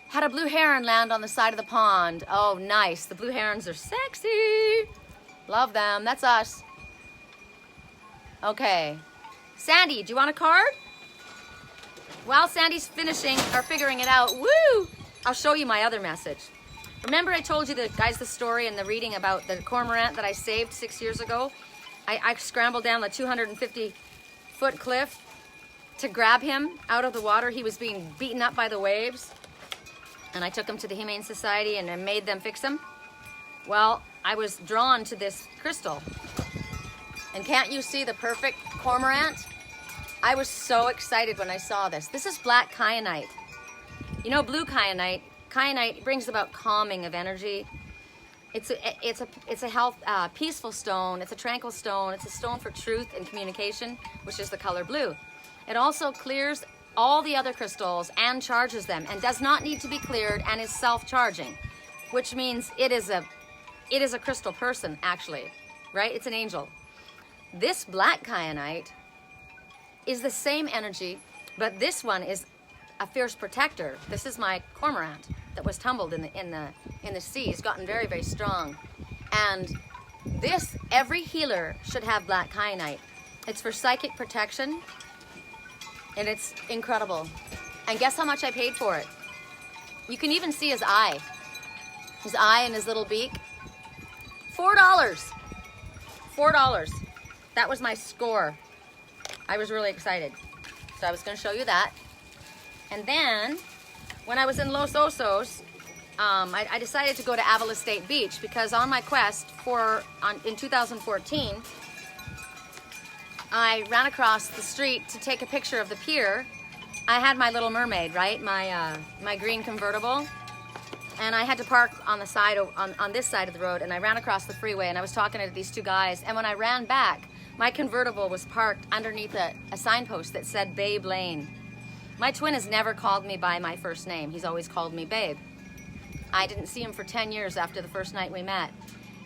Had a blue heron land on the side of the pond. Oh, nice. The blue herons are sexy. Love them. That's us. Okay. Sandy, do you want a card? While Sandy's figuring it out, woo! I'll show you my other message. Remember I told you the story in the reading about the cormorant that I saved 6 years ago? I scrambled down the 250-foot cliff to grab him out of the water. He was being beaten up by the waves. And I took him to the Humane Society and I made them fix him. Well, I was drawn to this crystal. And can't you see the perfect cormorant? I was so excited when I saw this. This is black kyanite. You know, blue kyanite brings about calming of energy. It's a health peaceful stone. It's a tranquil stone. It's a stone for truth and communication, which is the color blue. It also clears all the other crystals and charges them, and does not need to be cleared, and is self-charging, which means it is a crystal person, actually, right? It's an angel. This black kyanite is the same energy, but this one is a fierce protector. This is my cormorant that was tumbled in the sea. It's gotten very, very strong. And every healer should have black kyanite. It's for psychic protection, and it's incredible. And guess how much I paid for it? You can even see his eye. His eye and his little beak. $4. $4. That was my score. I was really excited. So I was going to show you that. And then, when I was in Los Osos, I decided to go to Avila State Beach because on my quest in 2014, I ran across the street to take a picture of the pier. I had my Little Mermaid, right? My green convertible. And I had to park on the side, on this side of the road, and I ran across the freeway, and I was talking to these two guys. And when I ran back, my convertible was parked underneath a signpost that said Babe Lane. My twin has never called me by my first name. He's always called me Babe. I didn't see him for 10 years after the first night we met.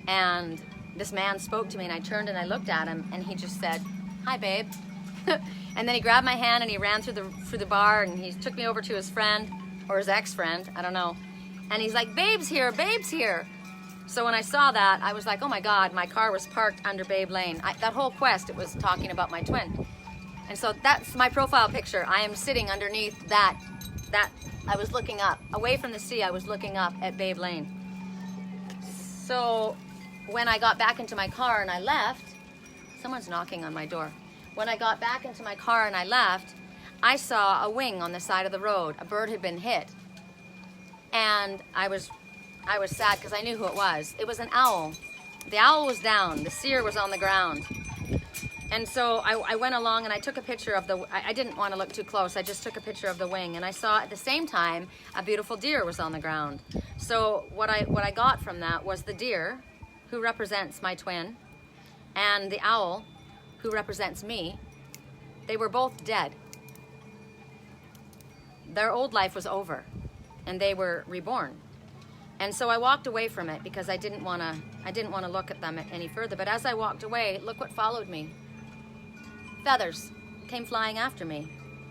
And this man spoke to me, and I turned and I looked at him, and he just said, "Hi, Babe." And then he grabbed my hand and he ran through the bar, and he took me over to his friend, or his ex-friend, I don't know. And he's like, "Babe's here, Babe's here." So when I saw that, I was like, oh my God, my car was parked under Babe Lane. That whole quest, it was talking about my twin. And so that's my profile picture. I am sitting underneath that I was looking up. Away from the sea, I was looking up at Babe Lane. So when I got back into my car and I left, someone's knocking on my door. When I got back into my car and I left, I saw a wing on the side of the road. A bird had been hit. And I was sad because I knew who it was. It was an owl. The owl was down. The seer was on the ground. And so I went along and I took a picture of the, I didn't want to look too close. I just took a picture of the wing, and I saw at the same time a beautiful deer was on the ground. So what I got from that was the deer, who represents my twin, and the owl, who represents me. They were both dead. Their old life was over, and they were reborn. And so I walked away from it because I didn't want to look at them any further. But as I walked away, look what followed me. Feathers came flying after me.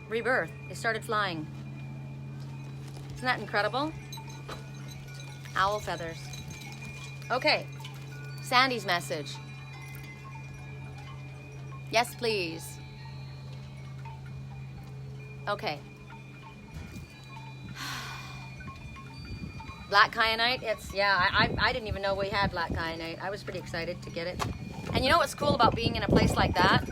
Rebirth. They started flying. Isn't that incredible? Owl feathers. Okay. Sandy's message. Yes, please. Okay. Black kyanite, I didn't even know we had black kyanite. I was pretty excited to get it. And you know what's cool about being in a place like that?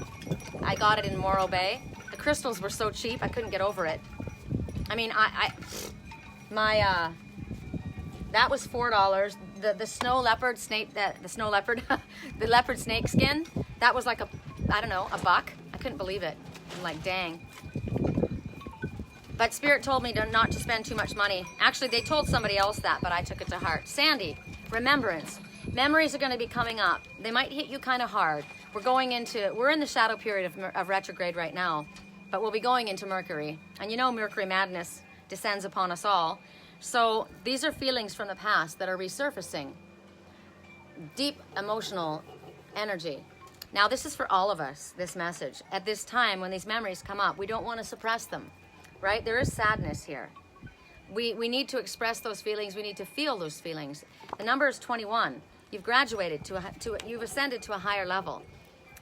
I got it in Morro Bay. The crystals were so cheap, I couldn't get over it. I mean, that was $4. The snow leopard snake, the leopard snake skin, that was like I don't know, $1. I couldn't believe it. I'm like, dang. But Spirit told me not to spend too much money. Actually, they told somebody else that, but I took it to heart. Sandy, remembrance. Memories are going to be coming up. They might hit you kind of hard. We're in the shadow period of retrograde right now, but we'll be going into Mercury. And you know Mercury madness descends upon us all. So these are feelings from the past that are resurfacing. Deep emotional energy. Now this is for all of us, this message. At this time, when these memories come up, we don't want to suppress them. Right? There is sadness here. We need to express those feelings. We need to feel those feelings. The number is 21. You've graduated you've ascended to a higher level.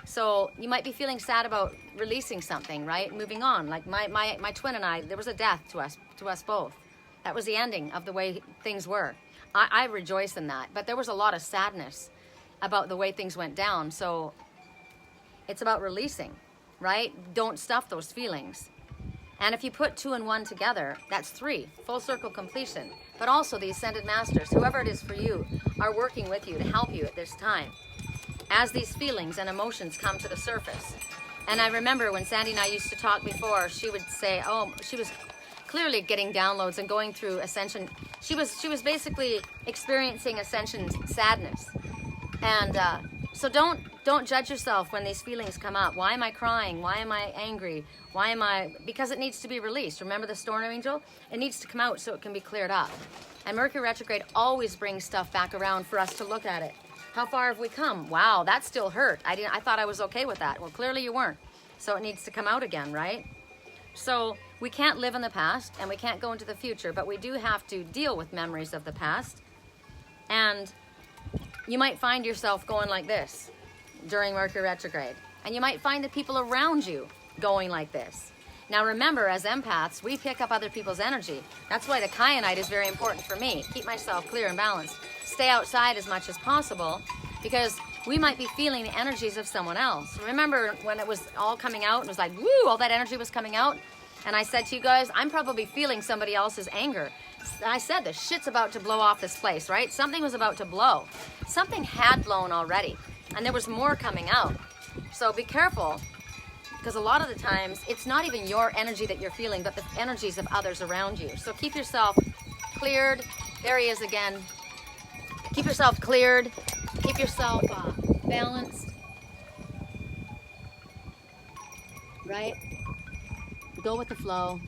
So you might be feeling sad about releasing something, right? Moving on. Like my twin and I, there was a death to us both. That was the ending of the way things were. I rejoice in that. But there was a lot of sadness about the way things went down. So it's about releasing, right? Don't stuff those feelings. And if you put 2 and 1 together, that's 3, full circle completion. But also the Ascended Masters, whoever it is for you, are working with you to help you at this time as these feelings and emotions come to the surface. And I remember when Sandy and I used to talk before, she would say, oh, she was clearly getting downloads and going through ascension. She was basically experiencing ascension sadness. And so don't judge yourself when these feelings come up. Why am I crying? Why am I angry? Because it needs to be released. Remember the storm angel? It needs to come out so it can be cleared up. And Mercury retrograde always brings stuff back around for us to look at it. How far have we come? Wow, that still hurt. I thought I was okay with that. Well, clearly you weren't. So it needs to come out again, right? So we can't live in the past and we can't go into the future, but we do have to deal with memories of the past. And you might find yourself going like this during Mercury retrograde. And you might find the people around you going like this. Now remember, as empaths, we pick up other people's energy. That's why the kyanite is very important for me. Keep myself clear and balanced. Stay outside as much as possible because we might be feeling the energies of someone else. Remember when it was all coming out and it was like, woo, all that energy was coming out? And I said to you guys, I'm probably feeling somebody else's anger. I said the shit's about to blow off this place, right? Something was about to blow. Something had blown already, and there was more coming out. So be careful, because a lot of the times, it's not even your energy that you're feeling, but the energies of others around you. So keep yourself cleared. There he is again. Keep yourself cleared. Keep yourself balanced. Right? Go with the flow.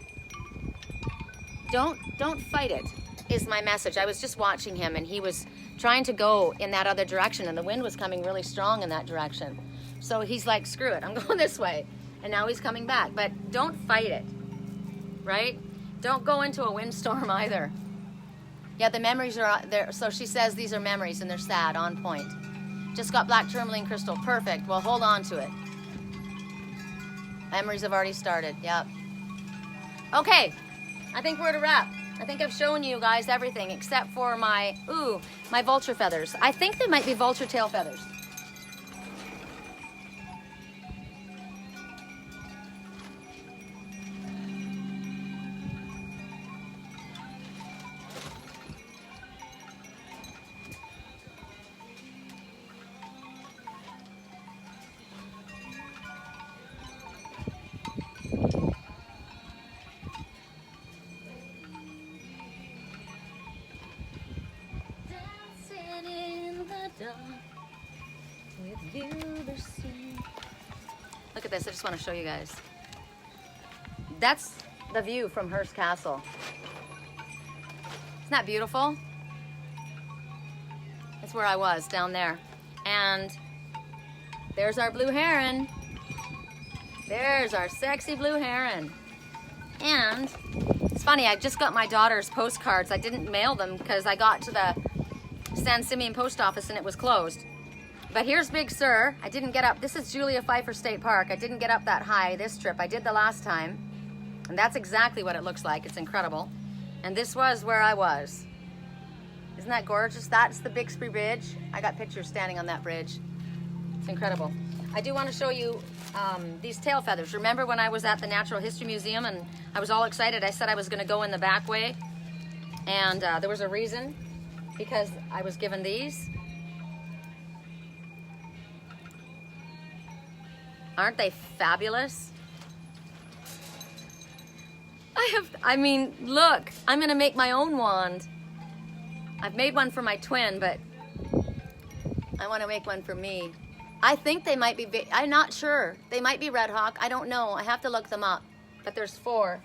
Don't fight it, is my message. I was just watching him and he was trying to go in that other direction and the wind was coming really strong in that direction. So he's like, screw it, I'm going this way. And now he's coming back. But don't fight it, right? Don't go into a windstorm either. Yeah, the memories are there. So she says these are memories and they're sad, on point. Just got black tourmaline crystal, perfect. Well, hold on to it. Memories have already started, yep. Okay, I think we're at a wrap. I think I've shown you guys everything except for my vulture feathers. I think they might be vulture tail feathers. at this. I just want to show you guys. That's the view from Hearst Castle. Isn't that beautiful? That's where I was, down there. And there's our blue heron. There's our sexy blue heron. And it's funny, I just got my daughter's postcards. I didn't mail them because I got to the San Simeon post office and it was closed. But here's Big Sur. I didn't get up. This is Julia Pfeiffer State Park. I didn't get up that high this trip. I did the last time. And that's exactly what it looks like. It's incredible. And this was where I was. Isn't that gorgeous? That's the Bixby Bridge. I got pictures standing on that bridge. It's incredible. I do want to show you these tail feathers. Remember when I was at the Natural History Museum and I was all excited? I said I was going to go in the back way. And there was a reason, because I was given these. Aren't they fabulous? I mean, look, I'm gonna make my own wand. I've made one for my twin, but I wanna make one for me. I think they might be, I'm not sure. They might be Red Hawk, I don't know. I have to look them up, but there's 4.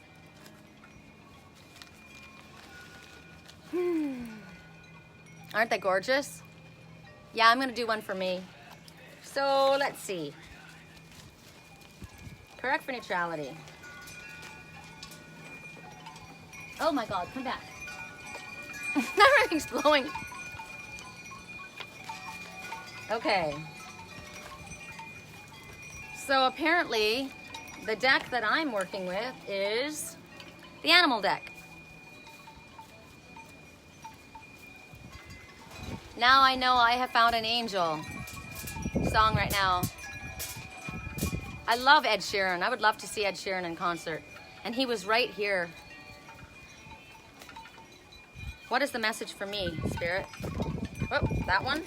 Aren't they gorgeous? Yeah, I'm gonna do one for me. So let's see. Correct for neutrality. Oh my God, come back. Everything's blowing. Okay. So apparently, the deck that I'm working with is the animal deck. Now I know I have found an angel song right now. I love Ed Sheeran. I would love to see Ed Sheeran in concert. And he was right here. What is the message for me, Spirit? Oh, that one?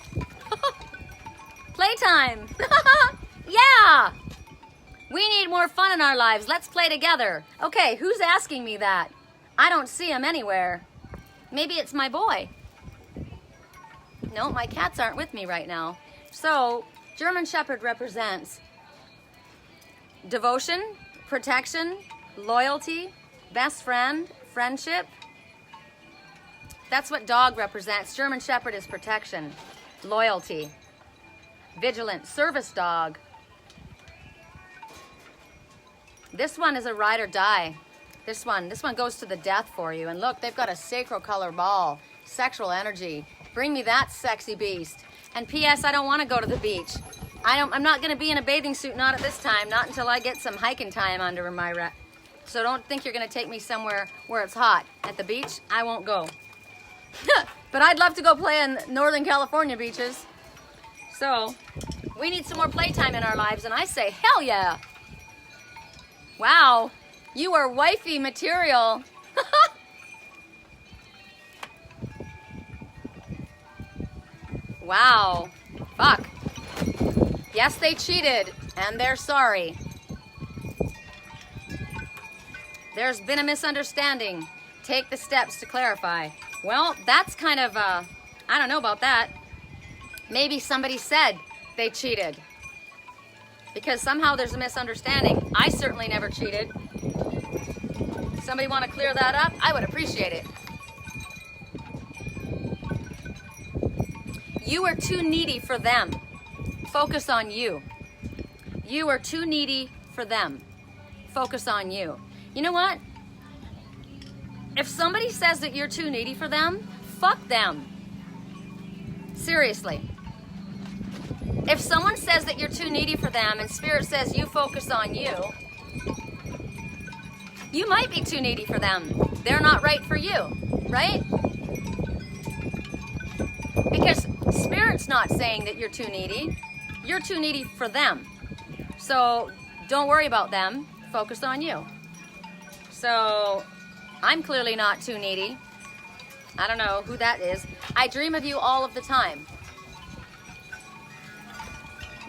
Playtime! Yeah! We need more fun in our lives. Let's play together. Okay, who's asking me that? I don't see him anywhere. Maybe it's my boy. No, my cats aren't with me right now. So, German Shepherd represents devotion, protection, loyalty, best friend, friendship. That's what dog represents. German Shepherd is protection, loyalty, vigilant, service dog. This one is a ride or die. This one goes to the death for you. And look, they've got a sacral color ball, sexual energy. Bring me that sexy beast. And P.S. I don't want to go to the beach. I'm not going to be in a bathing suit, not at this time, not until I get some hiking time under my rep. So don't think you're going to take me somewhere where it's hot. At the beach, I won't go. But I'd love to go play in Northern California beaches. So, we need some more playtime in our lives, and I say, hell yeah! Wow, you are wifey material. Wow, fuck. Yes, they cheated, and they're sorry. There's been a misunderstanding. Take the steps to clarify. Well, that's kind of, I don't know about that. Maybe somebody said they cheated. Because somehow there's a misunderstanding. I certainly never cheated. Somebody want to clear that up? I would appreciate it. You are too needy for them. Focus on you. You are too needy for them. Focus on you. You know what? If somebody says that you're too needy for them, fuck them. Seriously. If someone says that you're too needy for them and Spirit says you focus on you, you might be too needy for them. They're not right for you, right? Because Spirit's not saying that you're too needy. You're too needy for them. So don't worry about them. Focus on you. So I'm clearly not too needy. I don't know who that is. I dream of you all of the time.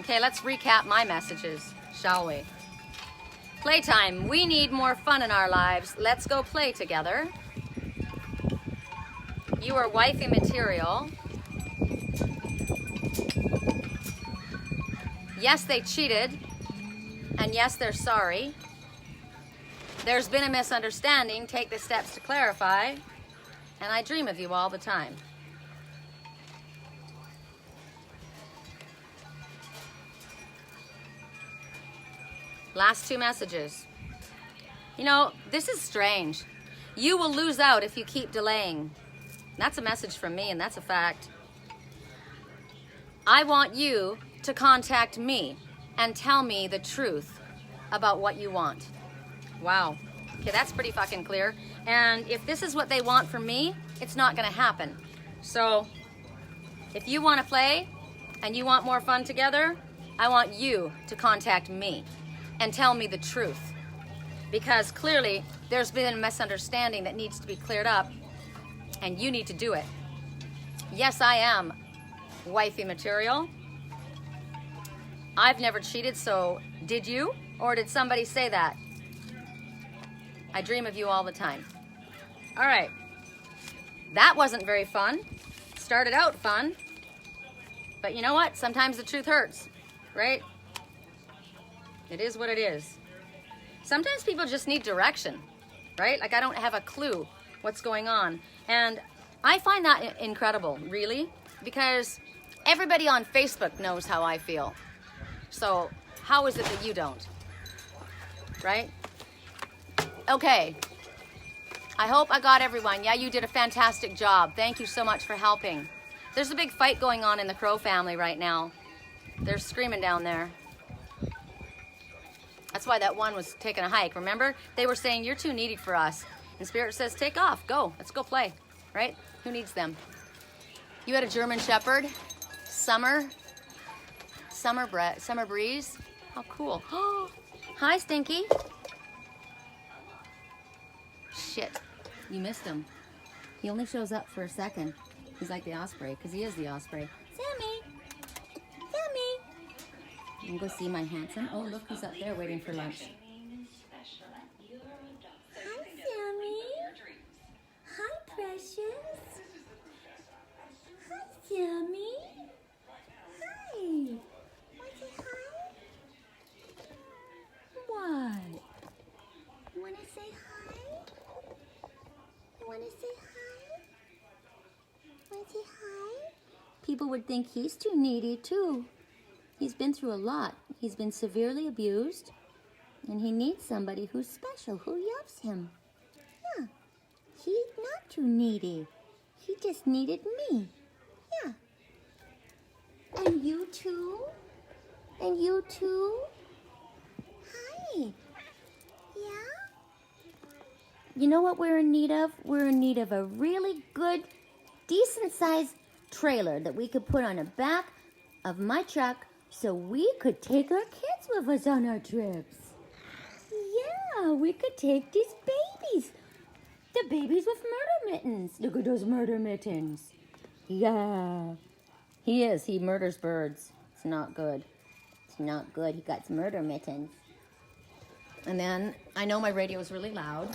Okay, let's recap my messages, shall we? Playtime. We need more fun in our lives. Let's go play together. You are wifey material. Yes, they cheated. And yes, they're sorry. There's been a misunderstanding. Take the steps to clarify. And I dream of you all the time. Last 2 messages. You know, this is strange. You will lose out if you keep delaying. That's a message from me, and that's a fact. I want you to contact me and tell me the truth about what you want. Wow. Okay, that's pretty fucking clear. And if this is what they want from me, it's not gonna happen. So, if you wanna play and you want more fun together, I want you to contact me and tell me the truth. Because clearly, there's been a misunderstanding that needs to be cleared up, and you need to do it. Yes, I am wifey material. I've never cheated, so did you? Or did somebody say that? I dream of you all the time. All right. That wasn't very fun. Started out fun. But you know what? Sometimes the truth hurts, right? It is what it is. Sometimes people just need direction, right? Like I don't have a clue what's going on. And I find that incredible, really, because everybody on Facebook knows how I feel. So how is it that you don't? Right? Okay. I hope I got everyone. Yeah, you did a fantastic job. Thank you so much for helping. There's a big fight going on in the Crow family right now. They're screaming down there. That's why that one was taking a hike. Remember? They were saying, you're too needy for us. And Spirit says, take off. Go. Let's go play. Right? Who needs them? You had a German Shepherd. Summer breeze. How cool. Hi, Stinky. Shit. You missed him. He only shows up for a second. He's like the Osprey, because he is the Osprey. Sammy! Sammy! I'm going to go see my handsome. Oh, look who's up there waiting for lunch. Hi, Sammy. Hi, precious. Hi, Sammy. Hi. Want to say hi? What? You want to say hi? You want to say hi? Want to say hi? People would think he's too needy, too. He's been through a lot. He's been severely abused, and he needs somebody who's special, who loves him. Yeah, he's not too needy. He just needed me. Yeah. And you too? And you too? Hi. Yeah? You know what we're in need of? We're in need of a really good, decent-sized trailer that we could put on the back of my truck so we could take our kids with us on our trips. Yeah, we could take these babies. The babies with murder mittens. Look at those murder mittens. Yeah. He is. He murders birds. It's not good. It's not good. He got some murder mittens. And then, I know my radio is really loud,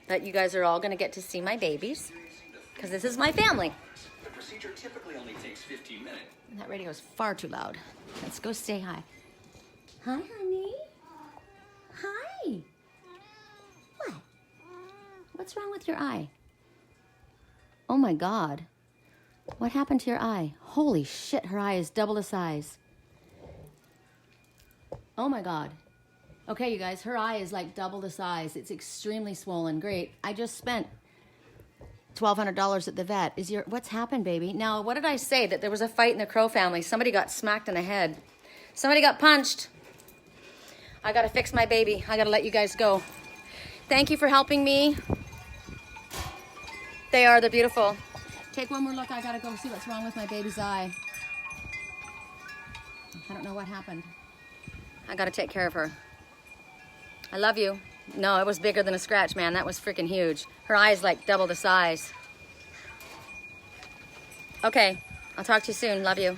but you guys are all going to get to see my babies, because this is my family. The procedure typically only takes 15 minutes. That radio is far too loud. Let's go say hi. Hi, honey. Hi. What? What's wrong with your eye? Oh my God. What happened to your eye? Holy shit, her eye is double the size. Oh my God. Okay, you guys, her eye is like double the size. It's extremely swollen. Great. I just spent $1,200 at the vet. What's happened, baby? Now, what did I say? That there was a fight in the Crow family. Somebody got smacked in the head. Somebody got punched. I gotta fix my baby. I gotta let you guys go. Thank you for helping me. They are, they're beautiful. Take one more look. I gotta go see what's wrong with my baby's eye. I don't know what happened. I gotta take care of her. I love you. No, it was bigger than a scratch, man. That was freaking huge. Her eye's like double the size. Okay, I'll talk to you soon. Love you.